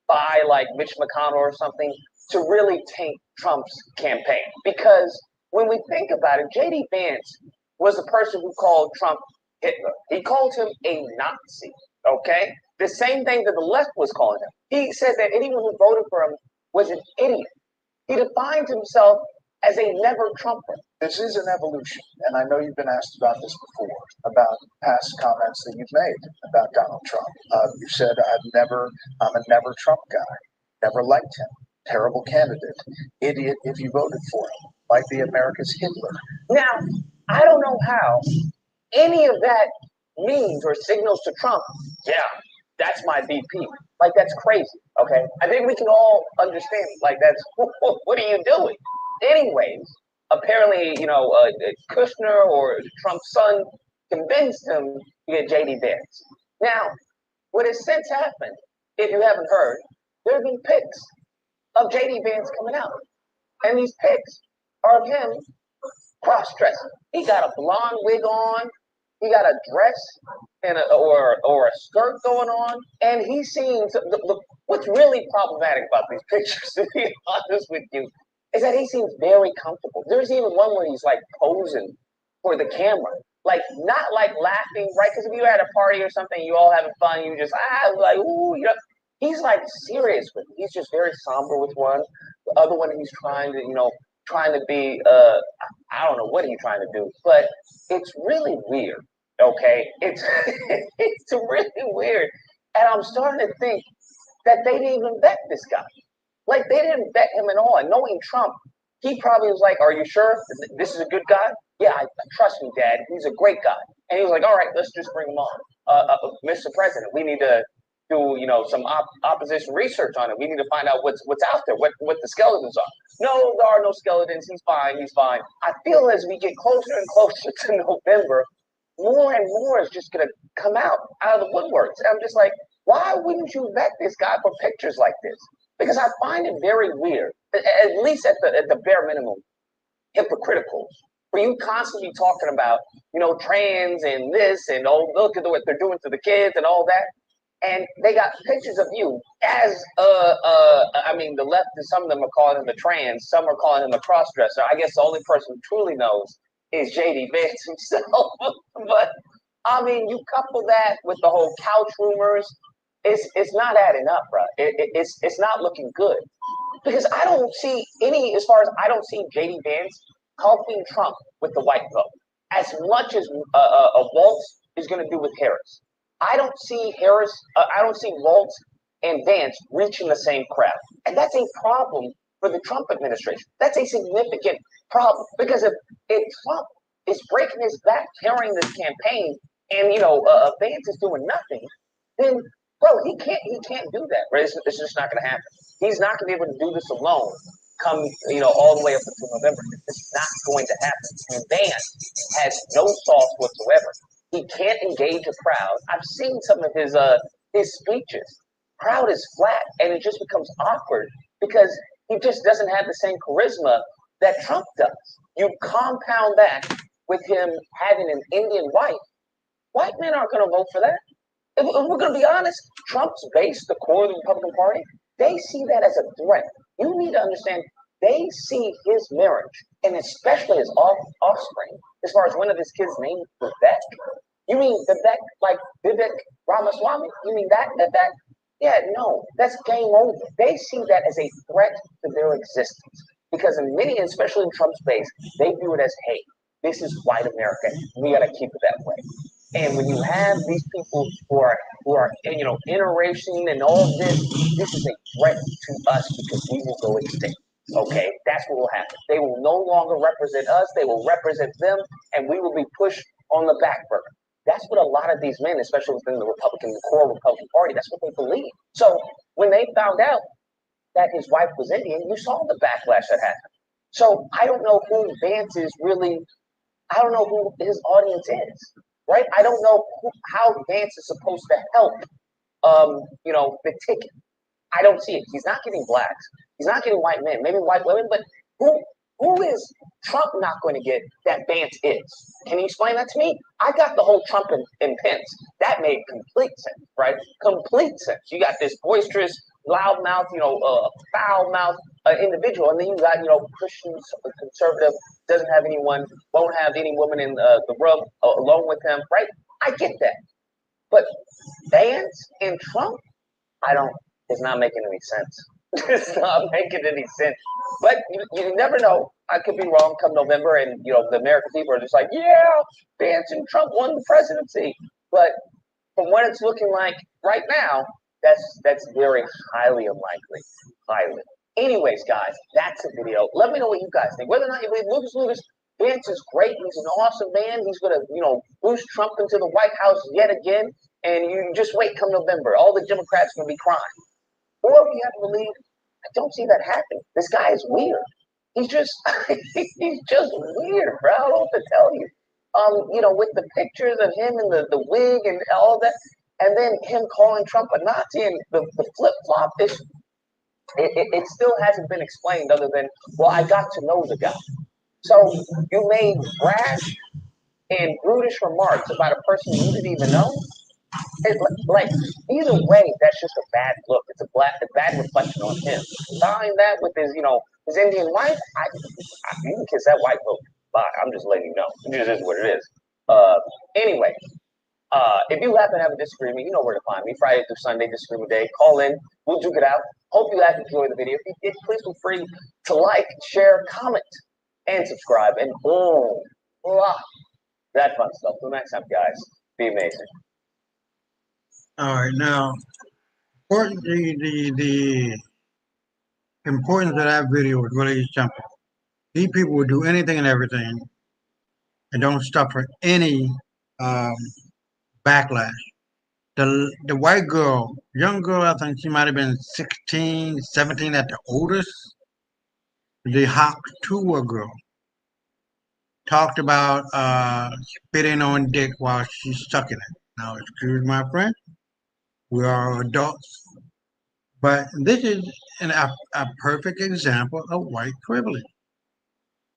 by like Mitch McConnell or something to really taint Trump's campaign. Because when we think about it, J.D. Vance was the person who called Trump Hitler. He called him a Nazi, okay? The same thing that the left was calling him. He said that anyone who voted for him was an idiot. He defined himself as a never Trumper. This is an evolution, and I know you've been asked about this before, about past comments that you've made about Donald Trump. You said, I'm a never Trump guy, never liked him, terrible candidate, idiot if you voted for him, might be America's Hitler. Now, I don't know how any of that means or signals to Trump, yeah, that's my VP. Like, that's crazy, okay? I think we can all understand, like, that's, what are you doing? Anyways, apparently, Kushner or Trump's son convinced him to get J.D. Vance. Now, what has since happened, if you haven't heard, there have been pics of J.D. Vance coming out. And these pics are of him cross-dressing. He got a blonde wig on. He got a dress and or a skirt going on, and he seems. What's really problematic about these pictures, to be honest with you, is that he seems very comfortable. There's even one where he's like posing for the camera, like not like laughing, right? Because if you had a party or something, you all having fun, you just like ooh, He's like serious with it. He's just very somber with one. The other one, he's trying to be I don't know what he's trying to do, but it's really weird. Okay, it's it's really weird, and I'm starting to think that they didn't even vet this guy. Like they didn't vet him at all. And knowing Trump, he probably was like, "Are you sure this is a good guy?" Yeah, trust me, Dad. He's a great guy. And he was like, "All right, let's just bring him on, Mr. President. We need to do some opposition research on it. We need to find out what's out there, what the skeletons are." No, there are no skeletons. He's fine. He's fine. I feel as we get closer and closer to November, more and more is just going to come out of the woodworks. And I'm just like, why wouldn't you vet this guy for pictures like this? Because I find it very weird, at least at the bare minimum, hypocritical. For you constantly talking about, trans and this and look at what they're doing to the kids and all that. And they got pictures of you as, the left, some of them are calling him a trans, some are calling him a cross-dresser. I guess the only person who truly knows is J.D. Vance himself. But, you couple that with the whole couch rumors, it's not adding up, bro. It's not looking good because I don't see any, as far as I don't see JD Vance helping Trump with the white vote as much as Waltz is going to do with Harris. I don't see Harris. I don't see Waltz and Vance reaching the same crowd, and that's a problem for the Trump administration. That's a significant problem because if Trump is breaking his back carrying this campaign, and Vance is doing nothing, then he can't do that. Right? It's just not going to happen. He's not going to be able to do this alone. Come all the way up until November. It's not going to happen. And Vance has no sauce whatsoever. He can't engage a crowd. I've seen some of his speeches. Crowd is flat, and it just becomes awkward because he just doesn't have the same charisma that Trump does. You compound that with him having an Indian wife. White men aren't going to vote for that. If we're going to be honest, Trump's base, the core of the Republican Party, they see that as a threat. You need to understand, they see his marriage, and especially his offspring, as far as one of his kids named Vivek. You mean Vivek, like Vivek Ramaswamy? You mean that? Yeah, no, that's game over. They see that as a threat to their existence. Because in many, especially in Trump's base, they view it as, hey, this is white America. We got to keep it that way. And when you have these people who are interracial and all this is a threat to us because we will go extinct. Okay, that's what will happen. They will no longer represent us. They will represent them, and we will be pushed on the back burner. That's what a lot of these men, especially within the core Republican Party, that's what they believe. So when they found out that his wife was Indian, you saw the backlash that happened. So I don't know who Vance is really. I don't know who his audience is, right? I don't know how Vance is supposed to help, the ticket. I don't see it. He's not getting blacks. He's not getting white men. Maybe white women, but who is Trump not going to get that Vance is? Can you explain that to me? I got the whole Trump and Pence. That made complete sense, right? Complete sense. You got this boisterous, loudmouth, foul-mouthed individual, and then you got, Christian, conservative, doesn't have anyone, won't have any woman in the room alone with him, right? I get that. But Vance and Trump, it's not making any sense. It's not making any sense. But you never know. I could be wrong come November, and the American people are just like, yeah, Vance and Trump won the presidency. But from what it's looking like right now, that's very highly unlikely. Highly. Anyways, guys, that's the video. Let me know what you guys think. Whether or not you believe Lucas, Vance is great. He's an awesome man. He's going to, boost Trump into the White House yet again. And you just wait come November. All the Democrats are going to be crying. Or you have to believe, I don't see that happening. This guy is weird. He's just weird, bro. I don't know what to tell you. With the pictures of him and the wig and all that, and then him calling Trump a Nazi and the flip-flop, it still hasn't been explained other than, well, I got to know the guy. So you made rash and brutish remarks about a person you didn't even know. Either way, that's just a bad look. It's a bad reflection on him. Combine that with his Indian wife. You can kiss that white vote. Bye. I'm just letting you know. It just is what it is. Anyway, if you happen to have a disagreement, you know where to find me. Friday through Sunday, disagreement day. Call in. We'll duke it out. Hope you guys enjoyed the video. If you did, please feel free to like, share, comment, and subscribe. And boom, blah, that fun stuff. Till next time, guys. Be amazing. All right, now, the importance of that video is really simple. These people will do anything and everything and don't suffer any backlash. The white girl, young girl, I think she might have been 16, 17 at the oldest, the hot tour girl, talked about spitting on dick while she's sucking it. Now, excuse my French. We are adults. But this is a perfect example of white privilege.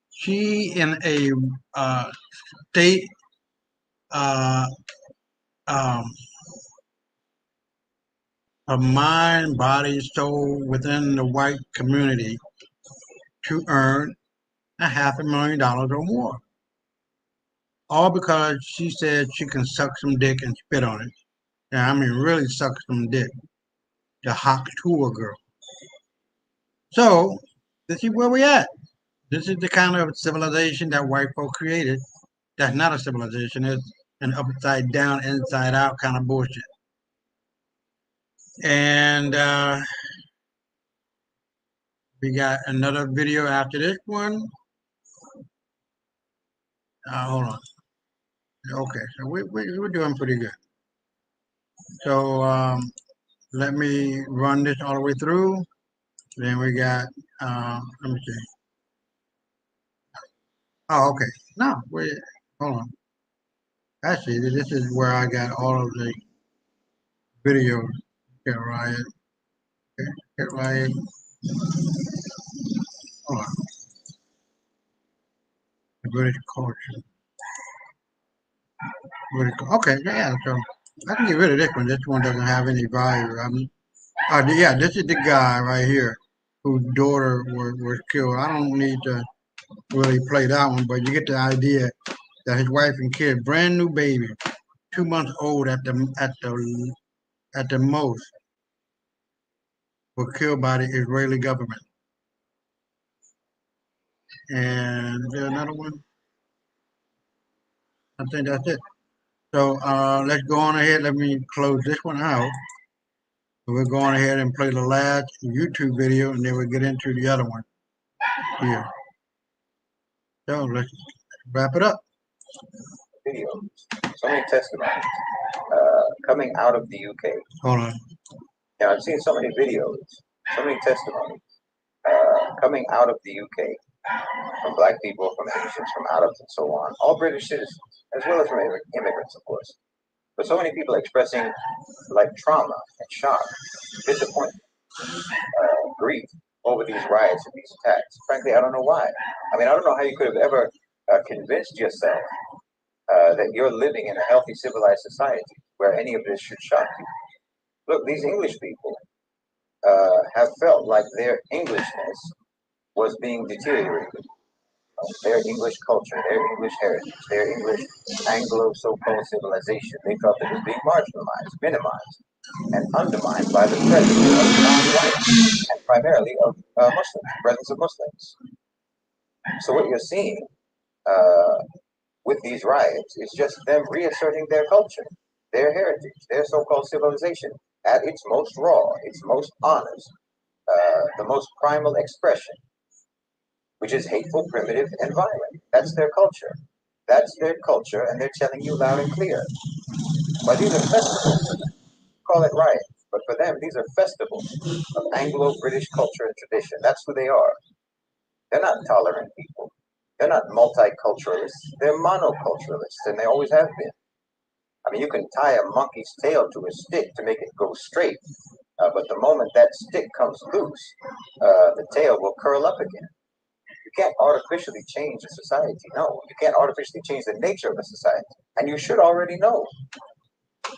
She, in a state of mind, body, soul within the white community to earn $500,000 or more. All because she said she can suck some dick and spit on it. Yeah, I mean, really suck some dick. The hawk tour girl. So this is where we at. This is the kind of civilization that white folk created. That's not a civilization. It's an upside down, inside out kind of bullshit. And we got another video after this one. Hold on. Okay, so we're doing pretty good. So let me run this all the way through. Then we got, let me see. Oh, okay. No, wait, hold on. Actually, this is where I got all of the videos. Get Riot. Okay, Get Riot. Hold on. The British culture. Okay, yeah, so I can get rid of this one. This one doesn't have any value. I mean, yeah, this is the guy right here whose daughter was killed. I don't need to really play that one, but you get the idea that his wife and kid, brand new baby, 2 months old at the most, were killed by the Israeli government. And there's another one. I think that's it. So let's go on ahead. Let me close this one out. We'll go on ahead and play the last YouTube video, and then we'll get into the other one here. So let's wrap it up. Videos, so many testimonies coming out of the UK. Hold on. Yeah, I've seen so many videos, so many testimonies coming out of the UK from black people, from Asians, from Arabs, and so on, all British citizens, as well as from immigrants, of course. But so many people expressing like trauma and shock, disappointment, grief over these riots and these attacks. Frankly, I don't know why. I mean, I don't know how you could have ever convinced yourself that you're living in a healthy, civilized society where any of this should shock you. Look, these English people have felt like their Englishness was being deteriorated. Their English culture, their English heritage, their English Anglo so-called civilization, they felt it was being marginalized, minimized, and undermined by the presence of non-whites and primarily of Muslims, the presence of Muslims. So what you're seeing with these riots is just them reasserting their culture, their heritage, their so-called civilization at its most raw, its most honest, the most primal expression, which is hateful, primitive, and violent. That's their culture. That's their culture, and they're telling you loud and clear. But these are festivals. Call it riots, but for them, these are festivals of Anglo-British culture and tradition. That's who they are. They're not tolerant people. They're not multiculturalists. They're monoculturalists, and they always have been. I mean, you can tie a monkey's tail to a stick to make it go straight, but the moment that stick comes loose, the tail will curl up again. You can't artificially change a society. No, you can't artificially change the nature of a society. And you should already know.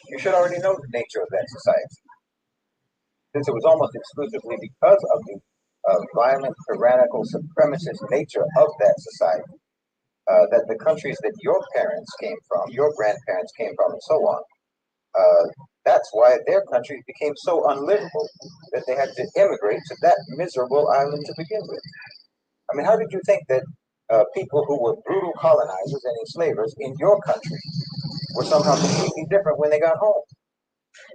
You should already know the nature of that society. Since it was almost exclusively because of the violent, tyrannical, supremacist nature of that society, that the countries that your parents came from, your grandparents came from, and so on, that's why their countries became so unlivable that they had to immigrate to that miserable island to begin with. I mean, how did you think that people who were brutal colonizers and enslavers in your country were somehow completely different when they got home?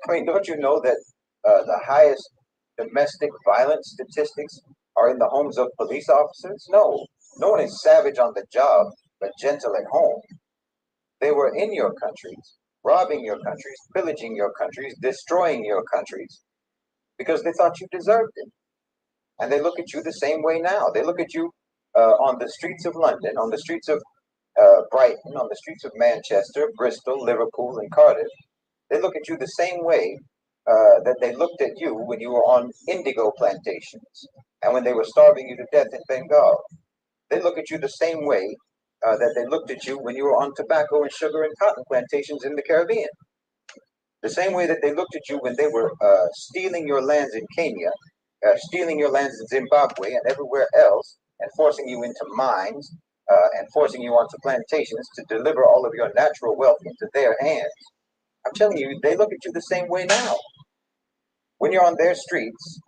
I mean, don't you know that the highest domestic violence statistics are in the homes of police officers? No, no one is savage on the job, but gentle at home. They were in your countries, robbing your countries, pillaging your countries, destroying your countries, because they thought you deserved it. And they look at you the same way now. They look at you on the streets of London, on the streets of Brighton, on the streets of Manchester, Bristol, Liverpool, and Cardiff. They look at you the same way that they looked at you when you were on indigo plantations and when they were starving you to death in Bengal. They look at you the same way that they looked at you when you were on tobacco and sugar and cotton plantations in the Caribbean. The same way that they looked at you when they were stealing your lands in Kenya, stealing your lands in Zimbabwe and everywhere else, and forcing you into mines and forcing you onto plantations to deliver all of your natural wealth into their hands. I'm telling you, they look at you the same way now. When you're on their streets,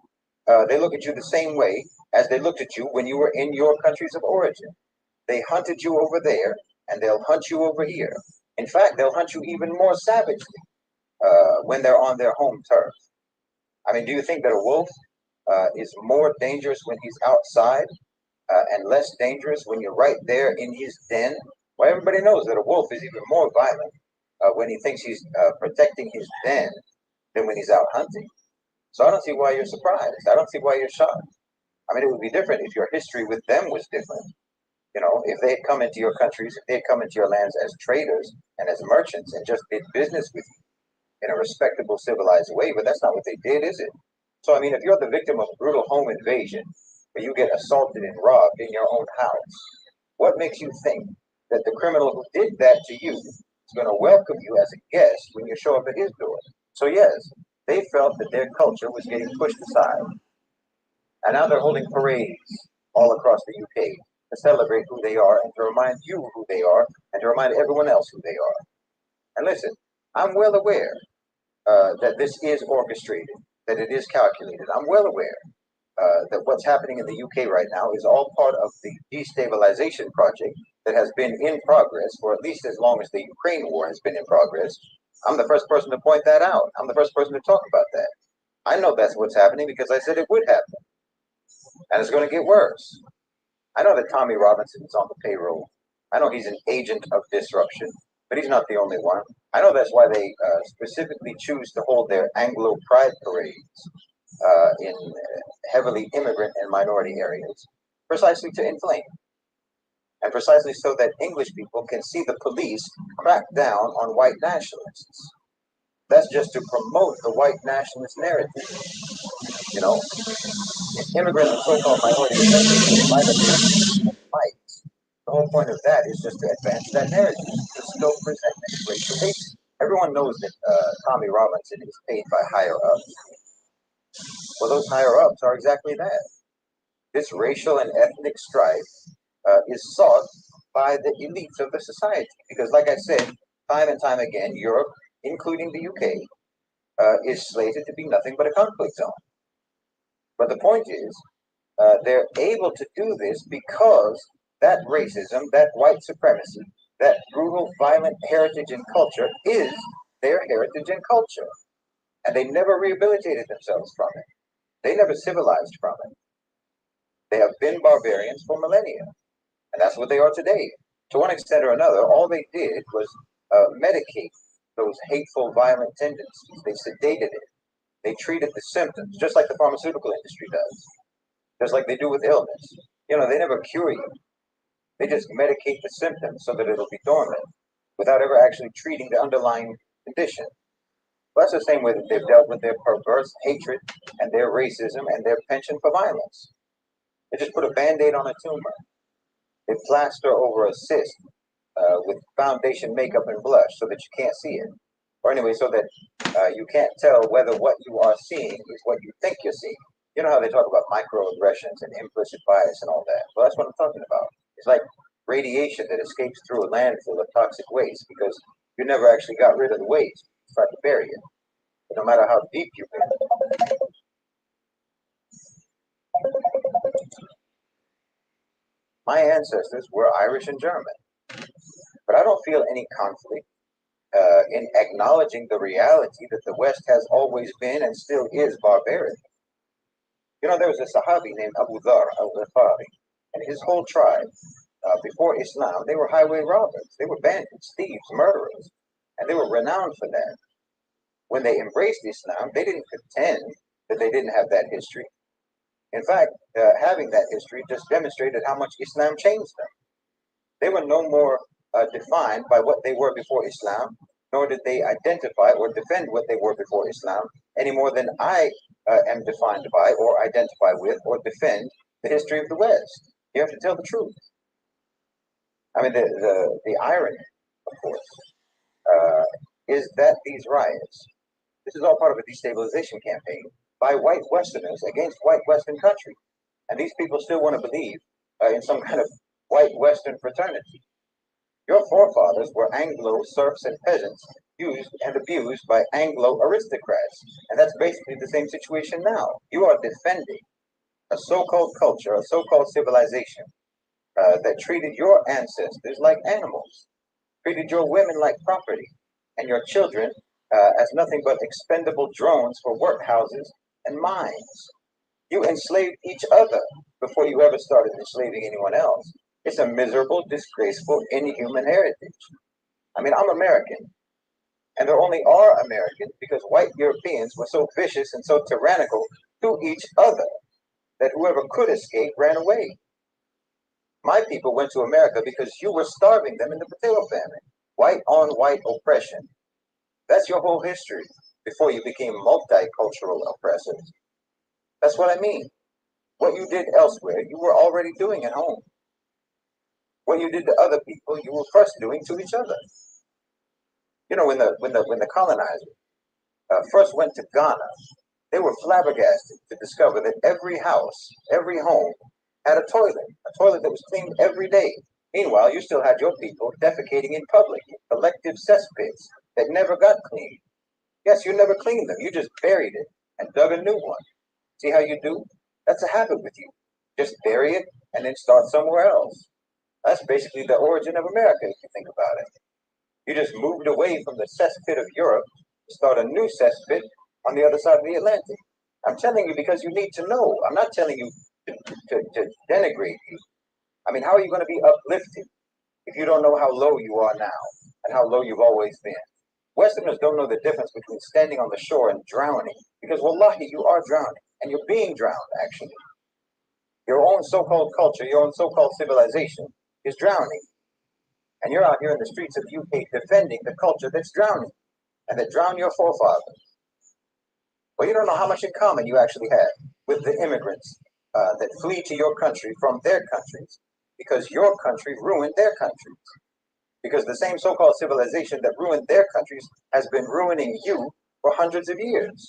they look at you the same way as they looked at you when you were in your countries of origin. They hunted you over there, and they'll hunt you over here. In fact, they'll hunt you even more savagely when they're on their home turf. I mean, do you think that a wolf is more dangerous when he's outside and less dangerous when you're right there in his den? Well, everybody knows that a wolf is even more violent when he thinks he's protecting his den than when he's out hunting. So I don't see why you're surprised. I don't see why you're shocked. I mean, it would be different if your history with them was different. You know, if they had come into your countries, if they had come into your lands as traders and as merchants and just did business with you in a respectable, civilized way, but that's not what they did, is it? So, I mean, if you're the victim of a brutal home invasion, where you get assaulted and robbed in your own house, what makes you think that the criminal who did that to you is going to welcome you as a guest when you show up at his door? So, yes, they felt that their culture was getting pushed aside. And now they're holding parades all across the UK to celebrate who they are and to remind you who they are and to remind everyone else who they are. And listen, I'm well aware that this is orchestrated, that it is calculated. I'm well aware that what's happening in the UK right now is all part of the destabilization project that has been in progress for at least as long as the Ukraine war has been in progress. I'm the first person to point that out. I'm the first person to talk about that. I know that's what's happening because I said it would happen. And it's going to get worse. I know that Tommy Robinson is on the payroll. I know he's an agent of disruption, but he's not the only one. I know that's why they specifically choose to hold their Anglo Pride parades in heavily immigrant and minority areas, precisely to inflame, and precisely so that English people can see the police crack down on white nationalists. That's just to promote the white nationalist narrative. You know, immigrant and so-called minority might have been whites. The whole point of that is just to advance that narrative, to still present racial hate. Everyone knows that Tommy Robinson is paid by higher ups. Well, those higher ups are exactly that. This racial and ethnic strife is sought by the elites of the society. Because, like I said, time and time again, Europe, including the UK, is slated to be nothing but a conflict zone. But the point is, they're able to do this because that racism, that white supremacy, that brutal, violent heritage and culture is their heritage and culture. And they never rehabilitated themselves from it. They never civilized from it. They have been barbarians for millennia. And that's what they are today. To one extent or another, all they did was medicate those hateful, violent tendencies. They sedated it. They treated the symptoms, just like the pharmaceutical industry does, just like they do with illness. You know, they never cure you. They just medicate the symptoms so that it'll be dormant without ever actually treating the underlying condition. Well, that's the same way that they've dealt with their perverse hatred and their racism and their penchant for violence. They just put a Band-Aid on a tumor. They plaster over a cyst with foundation makeup and blush so that you can't see it. Or anyway, so that you can't tell whether what you are seeing is what you think you're seeing. You know how they talk about microaggressions and implicit bias and all that? Well, that's what I'm talking about. It's like radiation that escapes through a landfill of toxic waste because you never actually got rid of the waste. You tried to bury it. But no matter how deep you bury it. My ancestors were Irish and German. But I don't feel any conflict in acknowledging the reality that the West has always been and still is barbaric. You know, there was a Sahabi named Abu Dhar al-Ghifari, and his whole tribe, before Islam, they were highway robbers. They were bandits, thieves, murderers, and they were renowned for that. When they embraced Islam, they didn't pretend that they didn't have that history. In fact, having that history just demonstrated how much Islam changed them. They were no more defined by what they were before Islam, nor did they identify or defend what they were before Islam any more than I am defined by or identify with or defend the history of the West. You have to tell the truth. I mean, the irony, of course, is that these riots, this is all part of a destabilization campaign by white Westerners against white Western countries. And these people still want to believe in some kind of white Western fraternity. Your forefathers were Anglo serfs and peasants, used and abused by Anglo aristocrats. And that's basically the same situation now. You are defending a so-called culture, a so-called civilization that treated your ancestors like animals, treated your women like property, and your children as nothing but expendable drones for workhouses and mines. You enslaved each other before you ever started enslaving anyone else. It's a miserable, disgraceful, inhuman heritage. I mean, I'm American, and there only are Americans because white Europeans were so vicious and so tyrannical to each other that whoever could escape ran away. My people went to America because you were starving them in the potato famine. White on white oppression. That's your whole history before you became multicultural oppressors. That's what I mean. What you did elsewhere, you were already doing at home. What you did to other people, you were first doing to each other. You know, when the colonizers first went to Ghana, they were flabbergasted to discover that every house, every home had a toilet that was cleaned every day. Meanwhile, you still had your people defecating in public, in collective cesspits that never got cleaned. Yes, you never cleaned them. You just buried it and dug a new one. See how you do? That's a habit with you. Just bury it and then start somewhere else. That's basically the origin of America, if you think about it. You just moved away from the cesspit of Europe to start a new cesspit on the other side of the Atlantic. I'm telling you because you need to know. I'm not telling you to denigrate you. I mean, how are you going to be uplifted if you don't know how low you are now and how low you've always been? Westerners don't know the difference between standing on the shore and drowning because, wallahi, you are drowning and you're being drowned, actually. Your own so-called culture, your own so-called civilization is drowning. And you're out here in the streets of UK defending the culture that's drowning and that drowned your forefathers. Well, you don't know how much in common you actually have with the immigrants that flee to your country from their countries because your country ruined their countries. Because the same so-called civilization that ruined their countries has been ruining you for hundreds of years.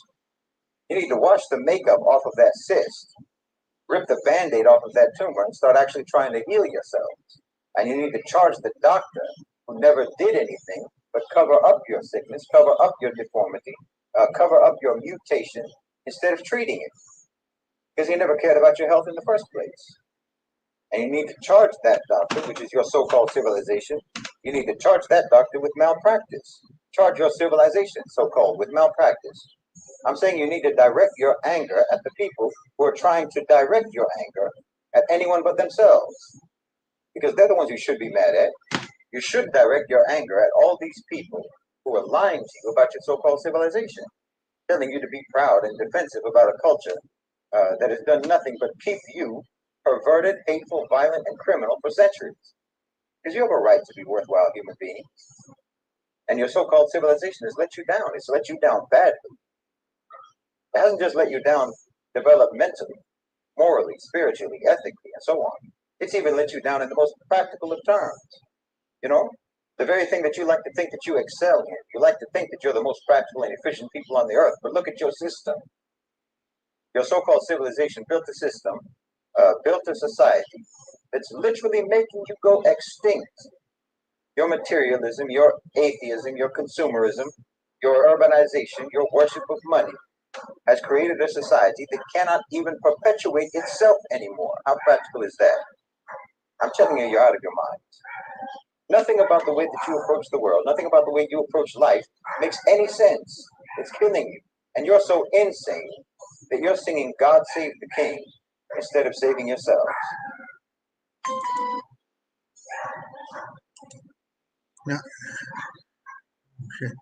You need to wash the makeup off of that cyst, rip the Band-Aid off of that tumor and start actually trying to heal yourselves. And you need to charge the doctor who never did anything but cover up your sickness, cover up your deformity, cover up your mutation instead of treating it. Because he never cared about your health in the first place. And you need to charge that doctor, which is your so-called civilization, you need to charge that doctor with malpractice. Charge your civilization, so-called, with malpractice. I'm saying you need to direct your anger at the people who are trying to direct your anger at anyone but themselves. Because they're the ones you should be mad at. You should direct your anger at all these people who are lying to you about your so-called civilization, telling you to be proud and defensive about a culture that has done nothing but keep you perverted, hateful, violent, and criminal for centuries. Because you have a right to be worthwhile human beings. And your so-called civilization has let you down. It's let you down badly. It hasn't just let you down developmentally, morally, spiritually, ethically, and so on. It's even let you down in the most practical of terms. You know, the very thing that you like to think that you excel in. You like to think that you're the most practical and efficient people on the earth, but look at your system. Your so-called civilization built a system, built a society that's literally making you go extinct. Your materialism, your atheism, your consumerism, your urbanization, your worship of money has created a society that cannot even perpetuate itself anymore. How practical is that? I'm telling you, you're out of your mind. Nothing about the way that you approach the world, nothing about the way you approach life makes any sense. It's killing you. And you're so insane that you're singing God Save the King instead of saving yourselves. Now, shit.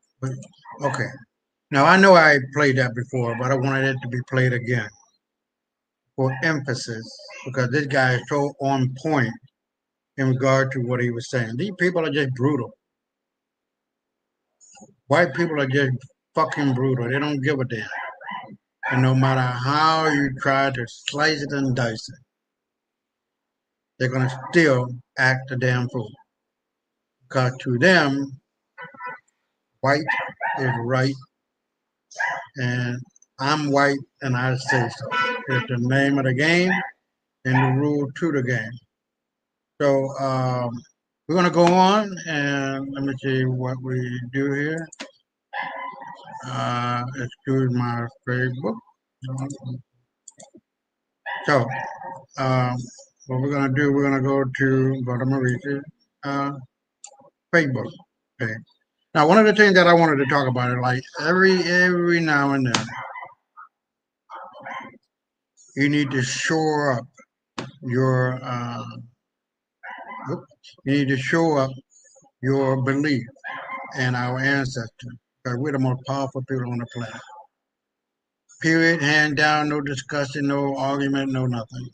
Okay. Now, I know I played that before, but I wanted it to be played again for emphasis because this guy is so on point in regard to what he was saying. These people are just brutal. White people are just fucking brutal. They don't give a damn. And no matter how you try to slice it and dice it, they're going to still act a damn fool. Because to them, white is right, and I'm white, and I say so. It's the name of the game and the rule to the game. So We're going to go on and let me see what we do here. Excuse my Facebook. So, what we're going to do, we're going to go to Maurice's Facebook page. Now, one of the things that I wanted to talk about is like every now and then, you need to shore up your you need to show up your belief in our ancestors because we're the most powerful people on the planet. Period, hand down, no discussion, no argument, no nothing.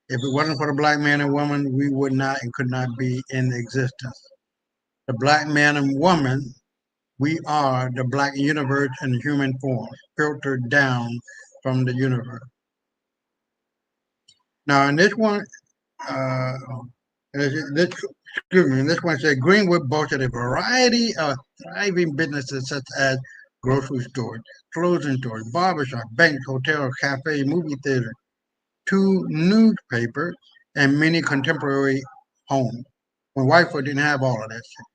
If it wasn't for the black man and woman, we would not and could not be in existence. The black man and woman, we are the black universe in human form, filtered down from the universe. Now, in this one, this one says Greenwood boasted a variety of thriving businesses such as grocery stores, clothing stores, barbershop, banks, hotels, cafe, movie theater, 2 newspapers, and many contemporary homes. When white folk didn't have all of that shit.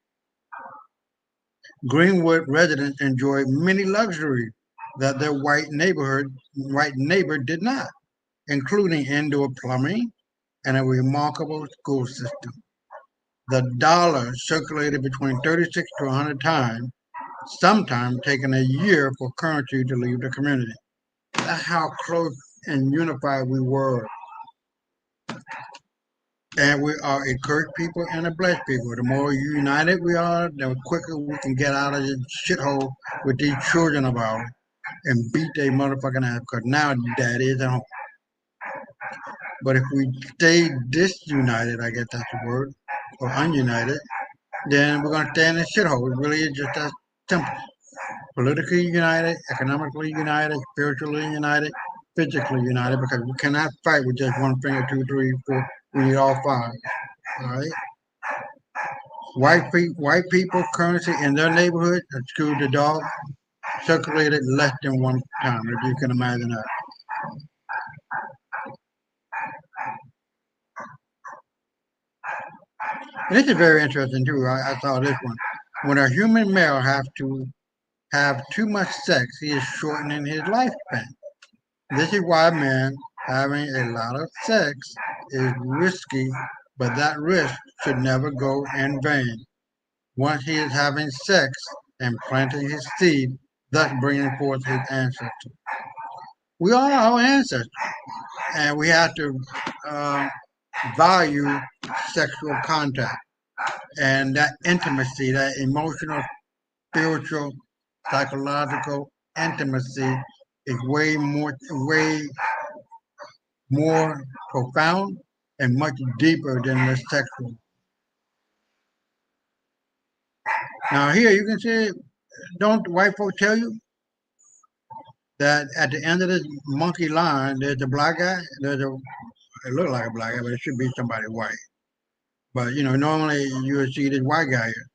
Greenwood residents enjoyed many luxuries that their white neighbor did not, including indoor plumbing and a remarkable school system. The dollar circulated between 36 to 100 times, sometimes taking a year for currency to leave the community. That's how close and unified we were. And we are a cursed people and a blessed people. The more united we are, the quicker we can get out of this shithole with these children of ours and beat their motherfucking ass because now daddy is at home. But if we stay disunited, I guess that's the word, or ununited, then we're going to stay in this shithole. It really is just that simple. Politically united, economically united, spiritually united, physically united, because we cannot fight with just one finger, 2, 3, 4. We need all 5. All right. White people currency in their neighborhood, excuse the dog, circulated less than 1 time, if you can imagine that. And this is very interesting too. I saw this one. When a human male have too much sex, he is shortening his lifespan. This is why men having a lot of sex is risky, but that risk should never go in vain. Once he is having sex and planting his seed, thus bringing forth his ancestors. We are our ancestors, and we have to value sexual contact and that intimacy, that emotional, spiritual, psychological intimacy is way more profound and much deeper than the sexual. Now here you can see, don't white folks tell you that at the end of this monkey line, there's a black guy, it looks like a black guy, but it should be somebody white. But normally you would see this white guy here.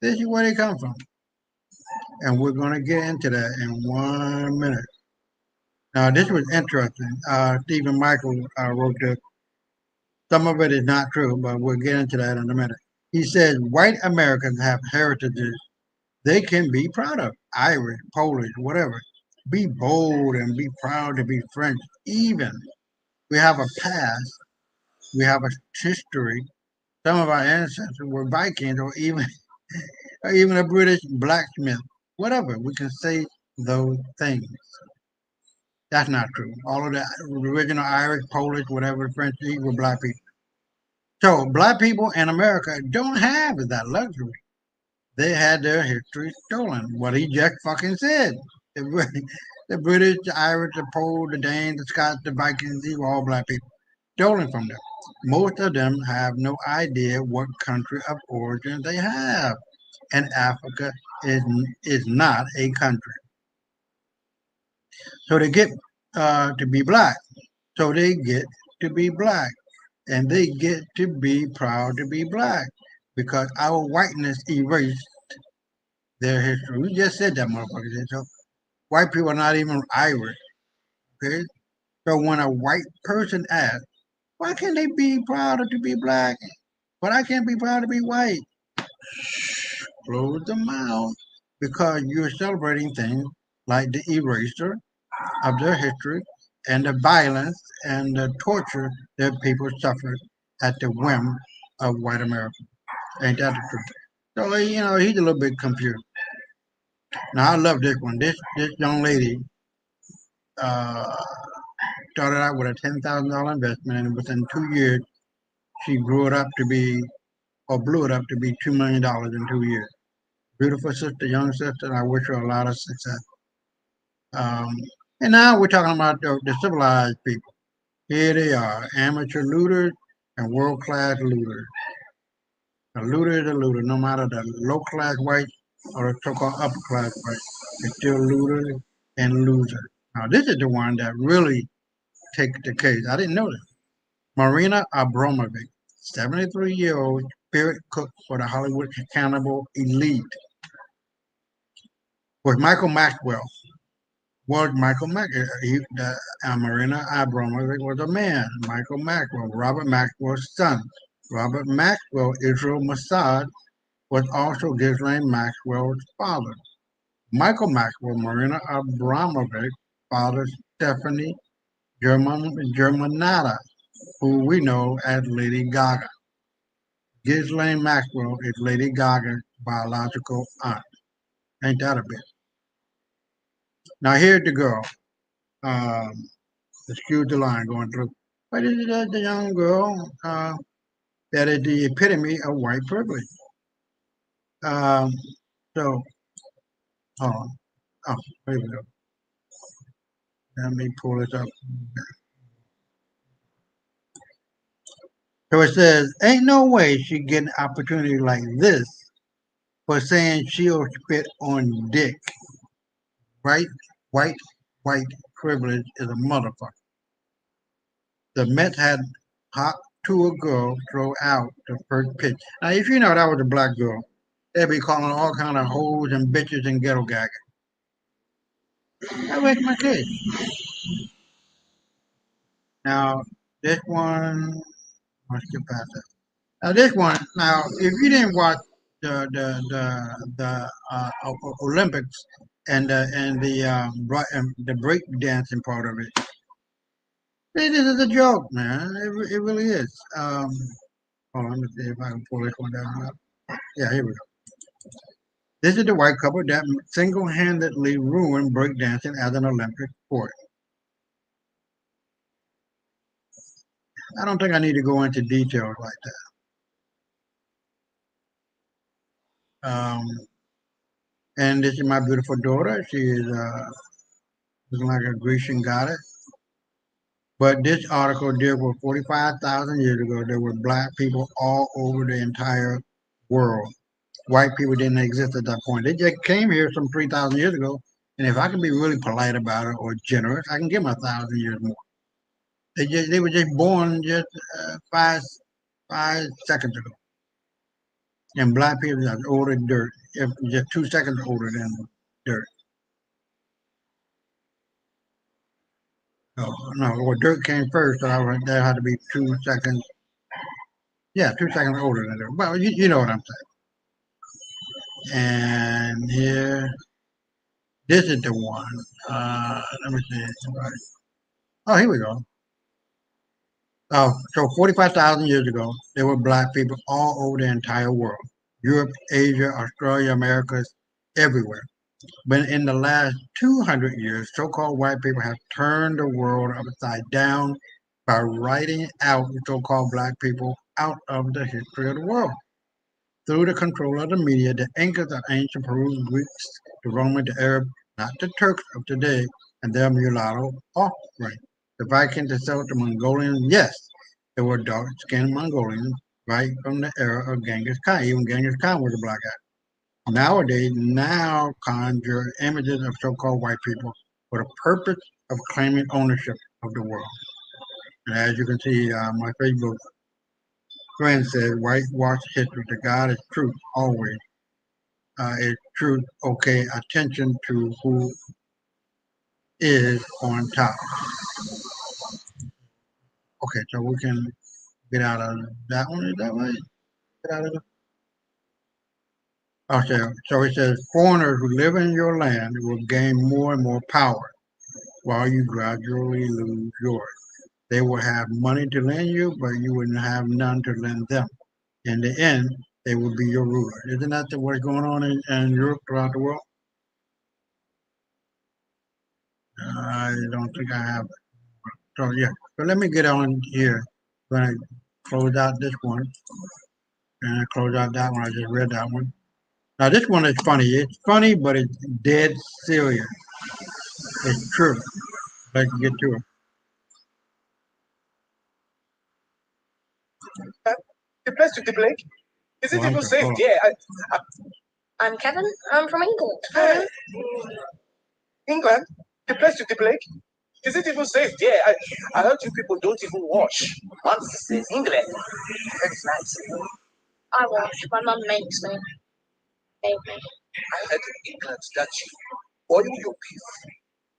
This is where they come from. And we're going to get into that in 1 minute. Now, this was interesting. Stephen Michael wrote this. Some of it is not true, but we'll get into that in a minute. He says, white Americans have heritages they can be proud of. Irish, Polish, whatever. Be bold and be proud to be French. Even we have a past. We have a history. Some of our ancestors were Vikings or even a British blacksmith. Whatever. We can say those things. That's not true. All of the original Irish, Polish, whatever, French, these were black people. So black people in America don't have that luxury. They had their history stolen. What he just fucking said. The British, the Irish, the Poles, the Danes, the Scots, the Vikings, these were all black people. Stolen from them. Most of them have no idea what country of origin they have. And Africa is not a country. So they get to be black. So they get to be black. And they get to be proud to be black. Because our whiteness erased their history. We just said that, motherfucker. So white people are not even Irish. Okay? So when a white person asks, why can't they be proud to be black? but I can't be proud to be white. Close the mouth, because you're celebrating things like the eraser of their history and the violence and the torture that people suffered at the whim of white America. Ain't that the truth? So he's a little bit confused. Now I love this one. This young lady uh, started out with a $10,000 investment, and within 2 years she grew it up to be, or blew it up to be $2 million in 2 years. Beautiful sister, young sister, and I wish her a lot of success. Um, and now we're talking about the civilized people. Here they are, amateur looters and world-class looters. A looter is a looter, no matter the low-class white or the so-called upper-class white. It's still looters and losers. Now, this is the one that really takes the case. I didn't know this. Marina Abramovic, 73-year-old spirit cook for the Hollywood cannibal elite, was Michael Maxwell. Marina Abramovic was a man. Michael Maxwell, Robert Maxwell's son. Robert Maxwell, Israel Mossad, was also Ghislaine Maxwell's father. Michael Maxwell, Marina Abramovic, father Stephanie Germanata, who we know as Lady Gaga. Ghislaine Maxwell is Lady Gaga's biological aunt. Ain't that a bit? Now here's the girl. Excuse the line going through. But this is the young girl that is the epitome of white privilege. Um, so, hold on. Oh, here we go. Let me pull this up. So it says, ain't no way she get an opportunity like this for saying she'll spit on dick. Right? White privilege is a motherfucker. The Mets had hot to a girl throw out the first pitch. Now, if you know that was a black girl, they'd be calling all kind of hoes and bitches and ghetto gaggers. That was my case. Now, this one, let's get past that. Now, this one, now, if you didn't watch the Olympics and the break dancing part of it, this is a joke, man. It really is. Hold on, let me see if I can pull this one down. Yeah, here we go. This is the white couple that single-handedly ruined breakdancing as an Olympic sport. I don't think I need to go into details like that. And this is my beautiful daughter. She is like a Grecian goddess. But this article deals with 45,000 years ago. There were black people all over the entire world. White people didn't exist at that point. They just came here some 3,000 years ago. And if I can be really polite about it or generous, I can give them 1,000 years more. They were just born just 5 seconds ago. And black people are older than dirt, if just 2 seconds older than dirt. No, well, dirt came first, so there had to be 2 seconds. Yeah, 2 seconds older than dirt. Well, you know what I'm saying. And here, this is the one. Let me see. Oh, here we go. Oh, so 45,000 years ago, there were black people all over the entire world. Europe, Asia, Australia, Americas, everywhere. But in the last 200 years, so-called white people have turned the world upside down by writing out so-called black people out of the history of the world. Through the control of the media, the Incas of ancient Peru, Greeks, the Roman, the Arab, not the Turks of today, and their mulatto offspring. The Vikings, the Celts, the Mongolians, yes, there were dark-skinned Mongolians right from the era of Genghis Khan. Even Genghis Khan was a black guy. Nowadays, now conjure images of so-called white people for the purpose of claiming ownership of the world. And as you can see, my Facebook friend said, whitewash history. The God is truth always. Is truth okay? Attention to who is on top. Okay, so we can get out of that one. Is that right? Get out of there. Okay, so it says foreigners who live in your land will gain more and more power while you gradually lose yours. They will have money to lend you, but you wouldn't have none to lend them. In the end, they will be your ruler. Isn't that what's going on in Europe throughout the world? I don't think I have it. So yeah, but let me get on here. I'm gonna close out this one and close out that one. I just read that one. Now this one is funny. It's funny, but it's dead serious. It's true. Let's get to it. The place to the Blake? Is it Oh, I'm even sorry. safe? Hold on. Yeah, I'm Kevin. I'm from England. Hey, England? The place to the Blake? Is it even safe? Yeah, I heard you people don't even wash. Once is England. It's nice. I wash. My mum makes me. Made me. I heard in England that you boil your beef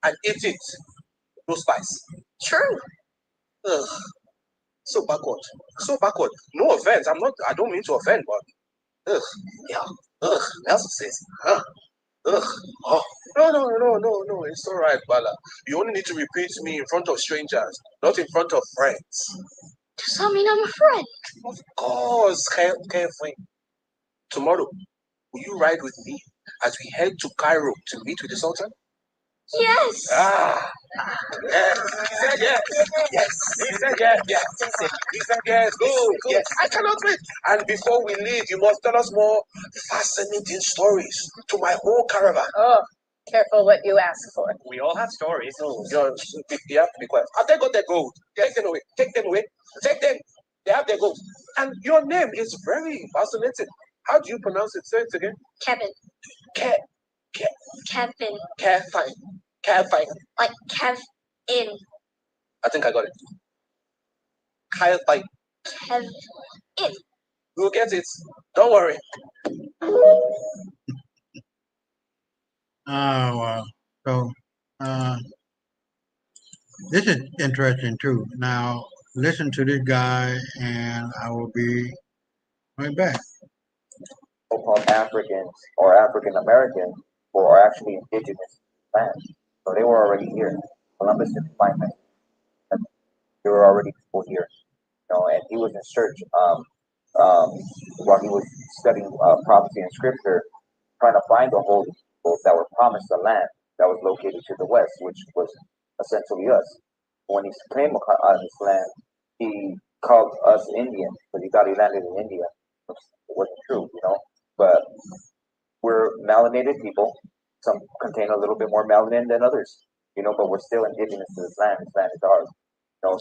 and eat it. No spice. True. Ugh, so backward. So backward. No offense. I don't mean to offend, but ugh, yeah. Ugh, Nelson says, huh? Ugh. Oh. No. It's all right, Bala. You only need to repeat me in front of strangers, not in front of friends. Does that mean I'm a friend? Of course, careful. Tomorrow, will you ride with me as we head to Cairo to meet with the Sultan? Yes. Yes. He said yes. Yes. He said yes. Yes. He said yes. Go. Yes. I cannot wait. And before we leave, you must tell us more fascinating stories to my whole caravan. Oh, careful what you ask for. We all have stories. No, you have to be quiet. They got their gold. Take them away. Take them away. Take them. They have their gold. And your name is very fascinating. How do you pronounce it? Say it again. Kevin. Kevin. Kevin. Like Kev-in. I think I got it. Kevin. Kev-in. You'll get it. Don't worry. Oh, wow. So this is interesting too. Now listen to this guy, and I will be right back. So-called Africans or African Americans who are actually indigenous land. So they were already here. Columbus didn't find them. There were already people here. And he was in search while he was studying prophecy and scripture, trying to find the holy people that were promised the land that was located to the west, which was essentially us. When he came on this land, he called us Indians because he thought he landed in India, which wasn't true. But we're melanated people. Some contain a little bit more melanin than others, but we're still indigenous to this land. This land is ours.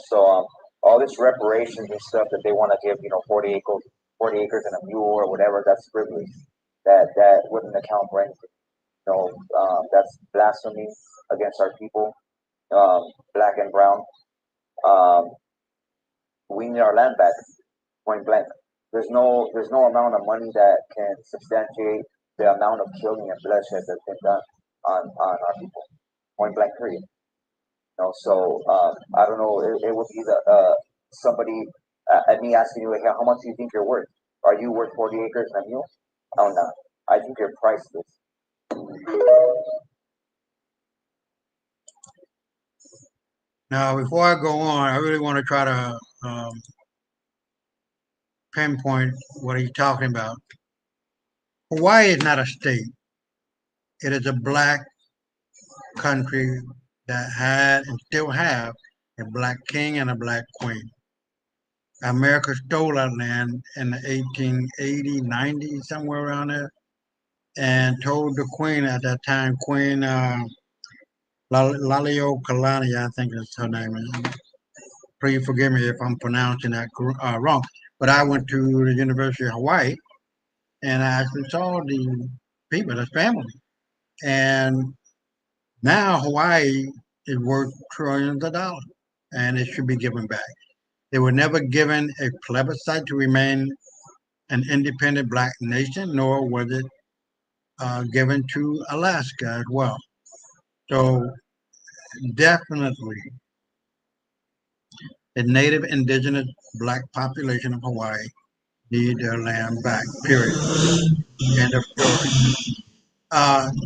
So all this reparations and stuff that they want to give, 40 acres and a mule or whatever, that's privilege. That wouldn't account for anything. That's blasphemy against our people, black and brown. We need our land back, point blank. There's no amount of money that can substantiate the amount of killing and bloodshed that's been done on our people, point blank period. So I don't know. It would be somebody at me asking you, hey, how much do you think you're worth? Are you worth 40 acres and a mule? Oh no, I think you're priceless. Now, before I go on, I really want to try to pinpoint what he's talking about. Hawaii is not a state. It is a black country that had and still have a black king and a black queen. America stole that land in the 1880, 90, somewhere around there, and told the queen at that time, Queen Kalani, I think is her name. Please forgive me if I'm pronouncing that wrong. But I went to the University of Hawaii, and I actually saw the people, the family. And now Hawaii is worth trillions of dollars, and it should be given back. They were never given a plebiscite to remain an independent black nation, nor was it given to Alaska as well. So definitely, the native indigenous black population of Hawaii need their land back. Period. End of story.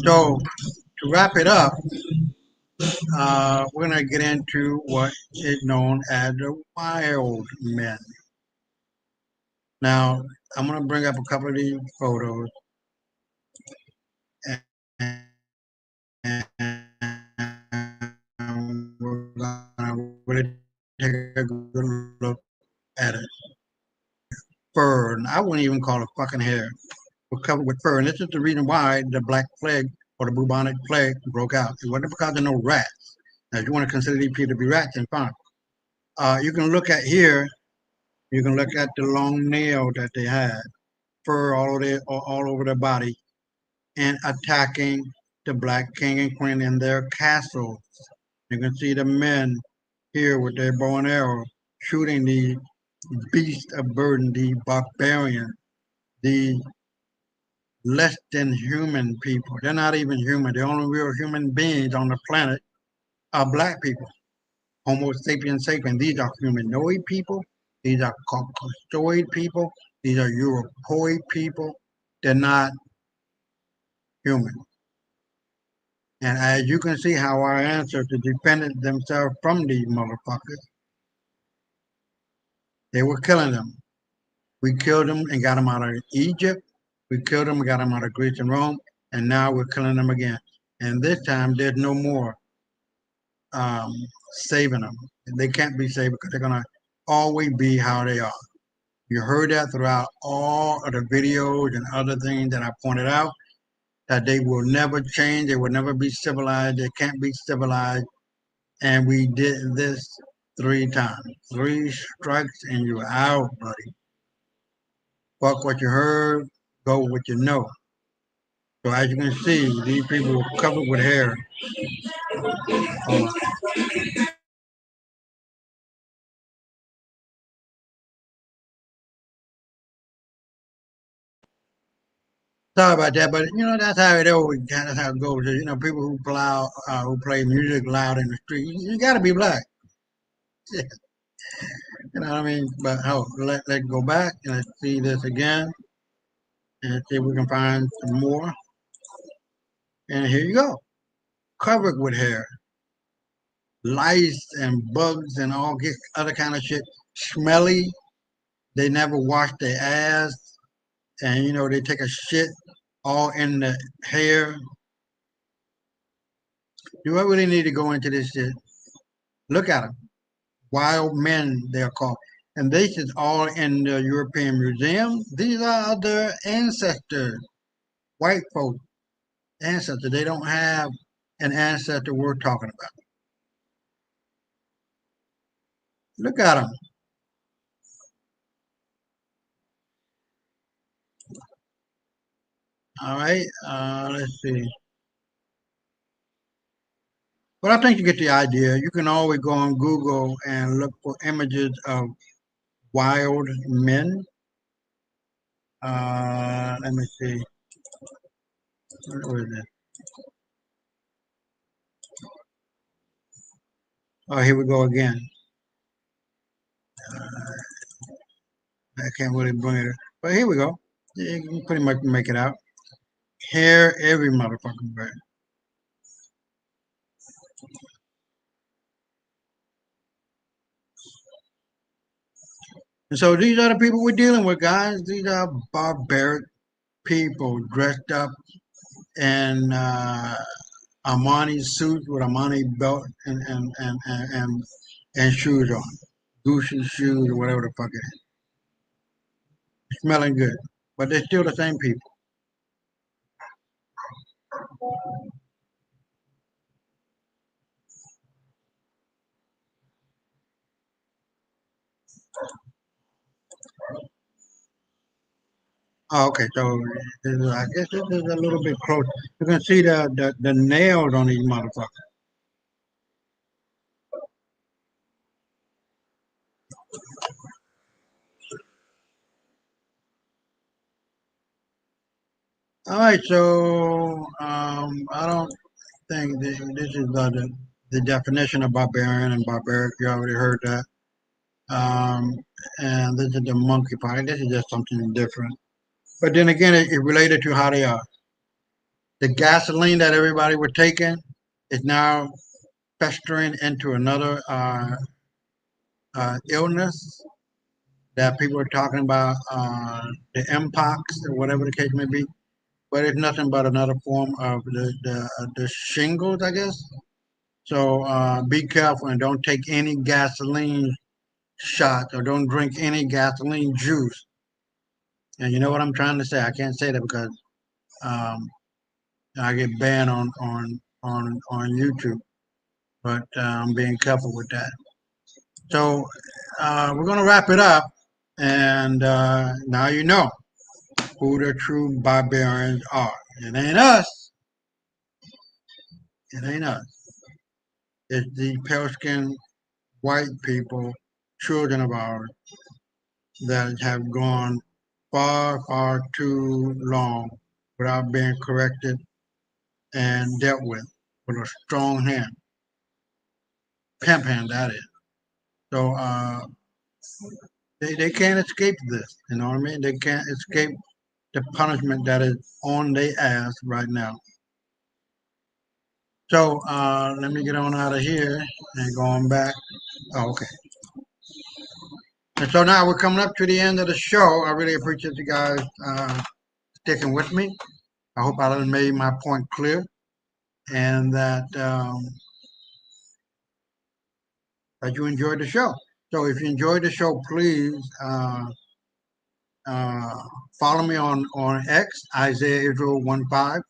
So to wrap it up, we're going to get into what is known as the wild men. Now, I'm going to bring up a couple of these photos, and we're going to really take a good look at it. Fur, and I wouldn't even call it fucking hair. We're covered with fur, and this is the reason why the Black Plague or the bubonic plague broke out. It wasn't because of no rats. Now, if you want to consider these people to be rats, then fine. You can look at here. You can look at the long nail that they had, fur all over their body, and attacking the Black King and Queen in their castles. You can see the men here with their bow and arrow shooting the beasts of burden, the barbarians, the less than human people. They're not even human. The only real human beings on the planet are black people. Homo sapiens sapiens. These are humanoid people. These are Caucasoid people. These are Europoid people. They're not human. And as you can see how our ancestors defended themselves from these motherfuckers, they were killing them. We killed them and got them out of Egypt. We killed them and got them out of Greece and Rome. And now we're killing them again. And this time there's no more saving them. They can't be saved because they're going to always be how they are. You heard that throughout all of the videos and other things that I pointed out, that they will never change. They will never be civilized. They can't be civilized. And we did this 3 times. 3 strikes and you're out, buddy. Fuck what you heard, go with what you know. So as you can see, these people were covered with hair. Sorry about that, but you know that's how it always that's how it goes. You know, people who play music loud in the street, you got to be black. Yeah. You know what I mean? But let's go back and let's see this again, and see if we can find some more. And here you go, covered with hair, lice and bugs and all this other kind of shit. Smelly. They never wash their ass, and you know they take a shit all in the hair. Do I really need to go into this shit? Look at them. Wild men, they're called. And this is all in the European Museum. These are their ancestors, white folk ancestors. They don't have an ancestor we're talking about. Look at them. All right, let's see. But I think you get the idea. You can always go on Google and look for images of wild men. Let me see. Where is it? Oh, here we go again. I can't really bring it, but here we go. You can pretty much make it out. Hair every motherfucking way. And so these are the people we're dealing with, guys. These are barbaric people dressed up in Armani suits with Armani belt and shoes on. Gucci shoes or whatever the fuck it is. Smelling good. But they're still the same people. Oh, okay, so I guess this is a little bit close. You can see the nails on these motherfuckers. All right, so I don't think this is the definition of barbarian and barbaric. You already heard that. Um, and this is the monkeypox. This is just something different. But then again, it related to how they are. The gasoline that everybody was taking is now festering into another illness that people are talking about, the mpox or whatever the case may be. But it's nothing but another form of the shingles, I guess. So be careful and don't take any gasoline shots or don't drink any gasoline juice. And you know what I'm trying to say? I can't say that because um, I get banned on YouTube. But I'm being careful with that. So we're gonna wrap it up, and now you know who the true barbarians are. It ain't us. It ain't us. It's the pale-skinned white people, children of ours, that have gone far, far too long without being corrected and dealt with a strong hand, pimp hand that is. So they can't escape this. You know what I mean? They can't escape the punishment that is on their ass right now. So let me get on out of here and going back. Oh, okay. And so now we're coming up to the end of the show. I really appreciate you guys sticking with me. I hope I done made my point clear and that that you enjoyed the show. So if you enjoyed the show, please follow me on X, Isaiah Israel 15,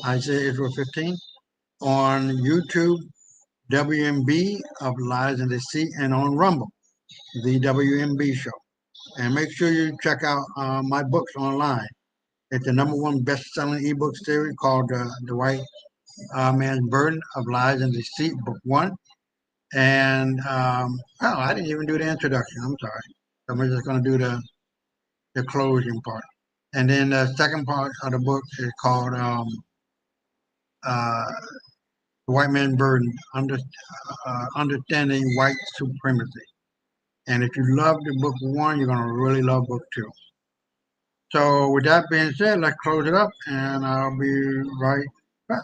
Isaiah Israel 15, on YouTube, WMB of Lies and Deceit, and on Rumble, the WMB show. And make sure you check out my books online. It's the #1 best-selling ebook series called The White Man's Burden of Lies and Deceit, Book 1. And oh, I didn't even do the introduction. I'm sorry. I'm just going to do the closing part. And then the second part of the book is called The White Man's Burden, Understanding White Supremacy. And if you love the book 1, you're going to really love book 2. So with that being said, let's close it up, and I'll be right back.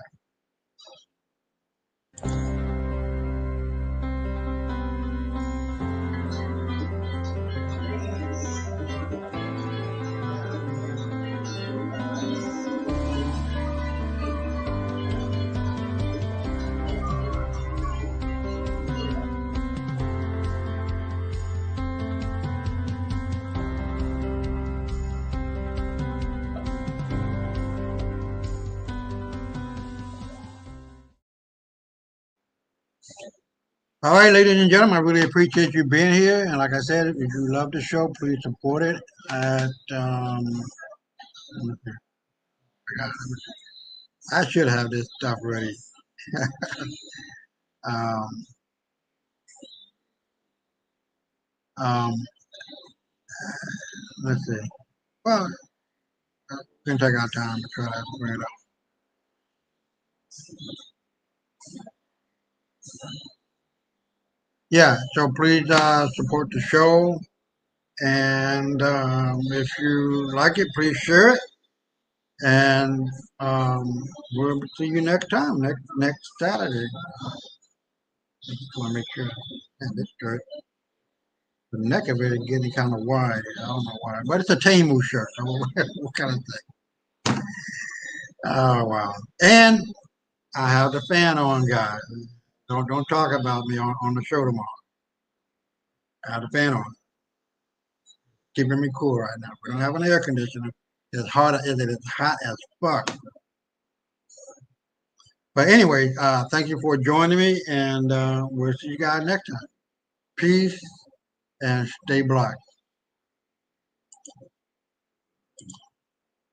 All right, ladies and gentlemen, I really appreciate you being here. And like I said, if you love the show, please support it at I should have this stuff ready. um, um, let's see. Well, we can take our time to try to bring it up. Yeah, so please support the show. And if you like it, please share it. And we'll see you next time, next Saturday. I just want to make sure I have this straight. The neck of it is getting kind of wide. I don't know why, but it's a Temu shirt. So what kind of thing? Oh wow! And I have the fan on, guys. Don't talk about me on the show tomorrow. I have the fan on, keeping me cool right now. We don't have an air conditioner. It's hot. It's hot as fuck. But anyway, thank you for joining me, and we'll see you guys next time. Peace and stay black.